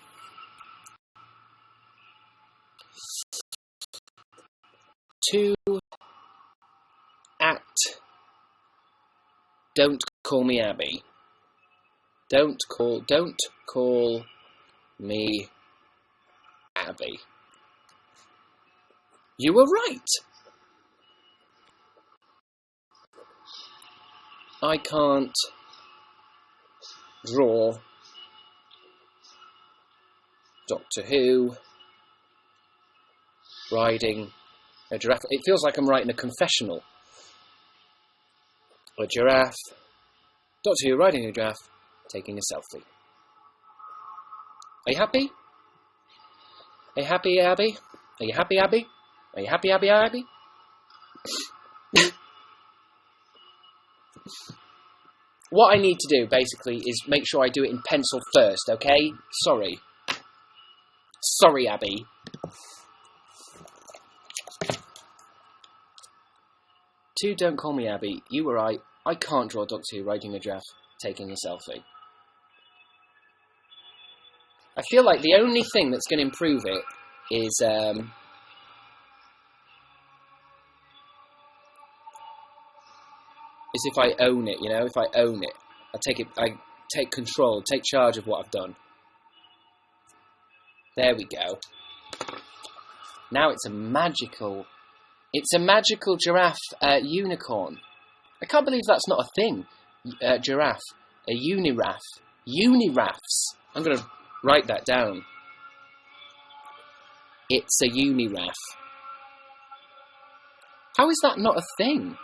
To at don't call me Abby. Don't call me Abby. You were right. I can't draw Doctor Who riding a giraffe. It feels like I'm writing a confessional. A giraffe. Doctor Who riding a giraffe, taking a selfie. Are you happy? Are you happy, Abby? Are you happy, Abby? Are you happy, Abby? What I need to do, basically, is make sure I do it in pencil first, okay? Sorry. Sorry, Abby. Two, don't call me Abby. You were right. I can't draw Doctor Who riding a giraffe, taking a selfie. I feel like the only thing that's going to improve it is if I own it, you know, if I own it. I take control, take charge of what I've done. There we go. Now it's a magical giraffe unicorn. I can't believe that's not a thing. Giraffe. A uniraff. Uniraffs. I'm going to write that down. It's a uniraff. How is that not a thing?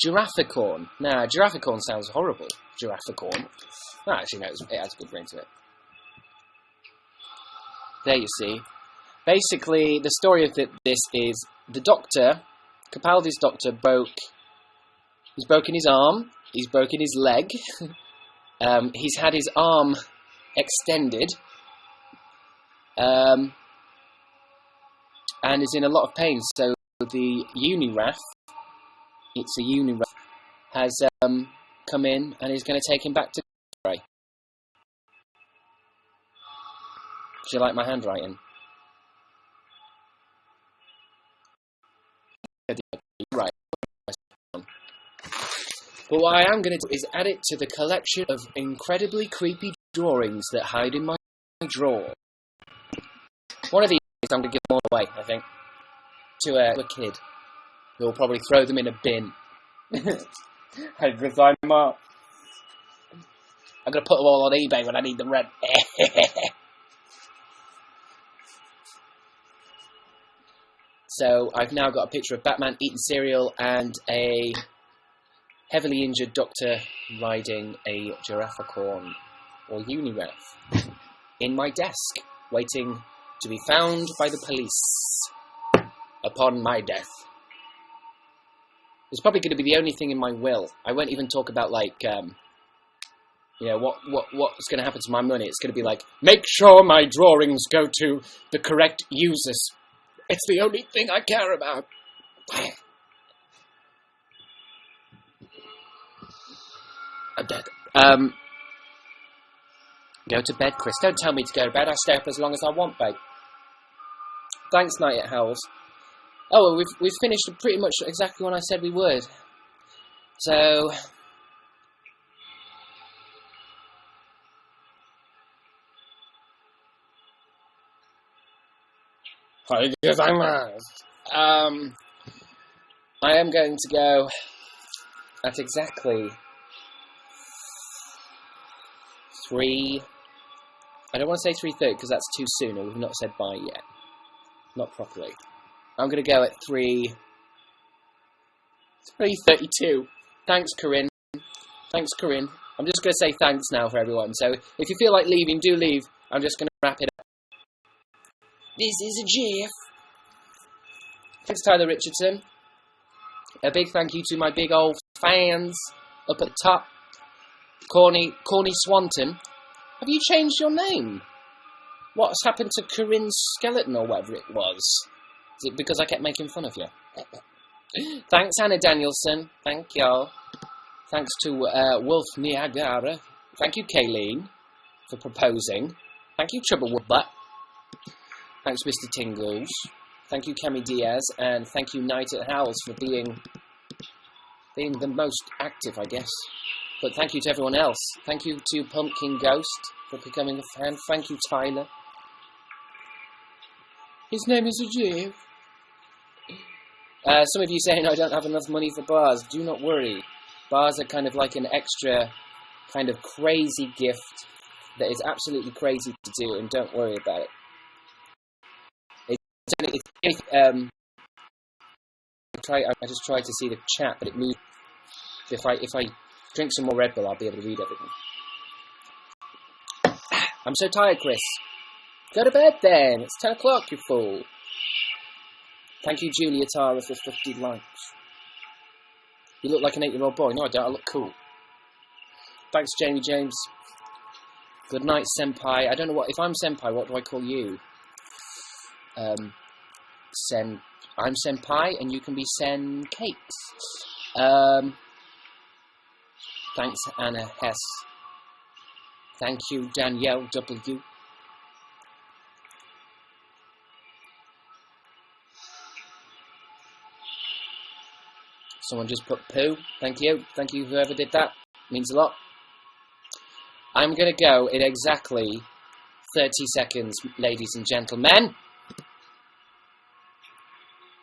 Girafficorn. Nah, girafficorn sounds horrible. Girafficorn. Oh, actually, no, it has a good ring to it. There you see. Basically, the story of this is the doctor, Capaldi's doctor, he's broken his arm, he's broken his leg, he's had his arm extended, and is in a lot of pain. So the uniraff, it's a uniraff, has come in and is going to take him back to Ray. Do you like my handwriting? Right. But what I am going to do is add it to the collection of incredibly creepy drawings that hide in my drawer. One of these I'm going to give them all away, I think, to a kid who will probably throw them in a bin. Because I'm going to put them all on eBay when I need them read. So I've now got a picture of Batman eating cereal and a heavily injured doctor riding a girafficorn or uniraff in my desk, waiting to be found by the police upon my death. It's probably going to be the only thing in my will. I won't even talk about, like, you know, what's going to happen to my money. It's going to be like, make sure my drawings go to the correct users. It's the only thing I care about. I'm dead. Go to bed, Chris. Don't tell me to go to bed. I stay up as long as I want, babe. Thanks, Night at Howls. Oh, well, we've finished pretty much exactly when I said we would. So... I guess I must. I am going to go at exactly 3... I don't want to say 3:30 because that's too soon and we've not said bye yet. Not properly. I'm going to go at 3:32. Thanks, Corinne. Thanks, Corinne. I'm just going to say thanks now for everyone. So if you feel like leaving, do leave. I'm just going to wrap it up. This is a GIF. Thanks, Tyler Richardson. A big thank you to my big old fans up at the top. Corny Swanton. Have you changed your name? What's happened to Corinne's skeleton or whatever it was? Is it because I kept making fun of you? Thanks, Anna Danielson. Thank y'all. Thanks to Wolf Niagara. Thank you, Kayleen, for proposing. Thank you, Troublewood Butt. Thanks, Mr. Tingles. Thank you, Cami Diaz. And thank you, Night at Howls, for being the most active, I guess. But thank you to everyone else. Thank you to Pumpkin Ghost for becoming a fan. Thank you, Tyler. His name is Ajib. Some of you saying I don't have enough money for bars. Do not worry. Bars are kind of like an extra kind of crazy gift that is absolutely crazy to do, and don't worry about it. I just tried to see the chat, but it moved. So if I drink some more Red Bull, I'll be able to read everything. I'm so tired, Chris. Go to bed then. It's 10 o'clock, you fool. Thank you, Julia Tara, for 50 likes. You look like an 8-year-old boy. No, I don't. I look cool. Thanks, Jamie James. Good night, Senpai. I don't know what... If I'm Senpai, what do I call you? I'm Senpai, and you can be Sen Cakes. Thanks, Anna Hess. Thank you, Danielle W. Someone just put poo. Thank you. Thank you, whoever did that. Means a lot. I'm going to go in exactly 30 seconds, ladies and gentlemen.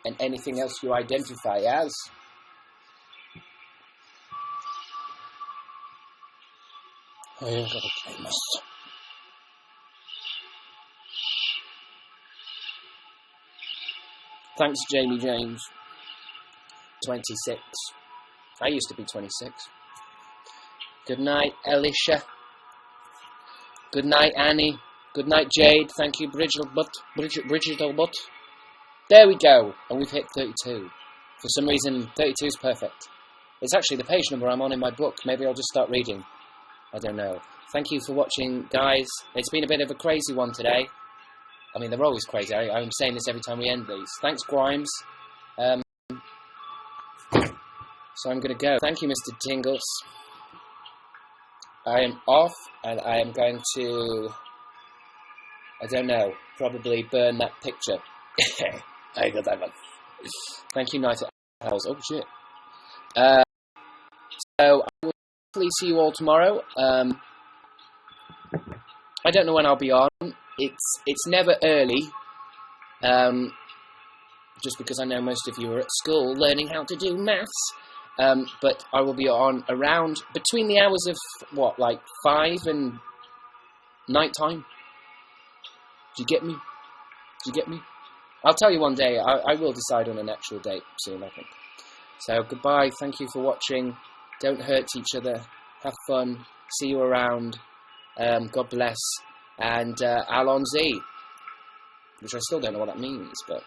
And anything else you identify as. I ain't got a chemist. Thanks, Jamie James. 26. I used to be 26. Good night, Alicia. Good night, Annie. Good night, Jade. Thank you, Bridget Albut. There we go. And we've hit 32. For some reason, 32 is perfect. It's actually the page number I'm on in my book. Maybe I'll just start reading. I don't know. Thank you for watching, guys. It's been a bit of a crazy one today. I mean, they're always crazy. I'm saying this every time we end these. Thanks, Grimes. So I'm going to go. Thank you, Mr. Tingles. I am off, and I am going to, I don't know, probably burn that picture. I got that one. Thank you, Night Owls. Oh, shit. So, I will hopefully see you all tomorrow. I don't know when I'll be on. It's never early. Just because I know most of you are at school learning how to do maths. But I will be on around between the hours of, what, like 5 and night time? Do you get me? Do you get me? I'll tell you one day. I will decide on an actual date soon, I think. So, goodbye. Thank you for watching. Don't hurt each other. Have fun. See you around. God bless. And Alon Z. Which I still don't know what that means, but...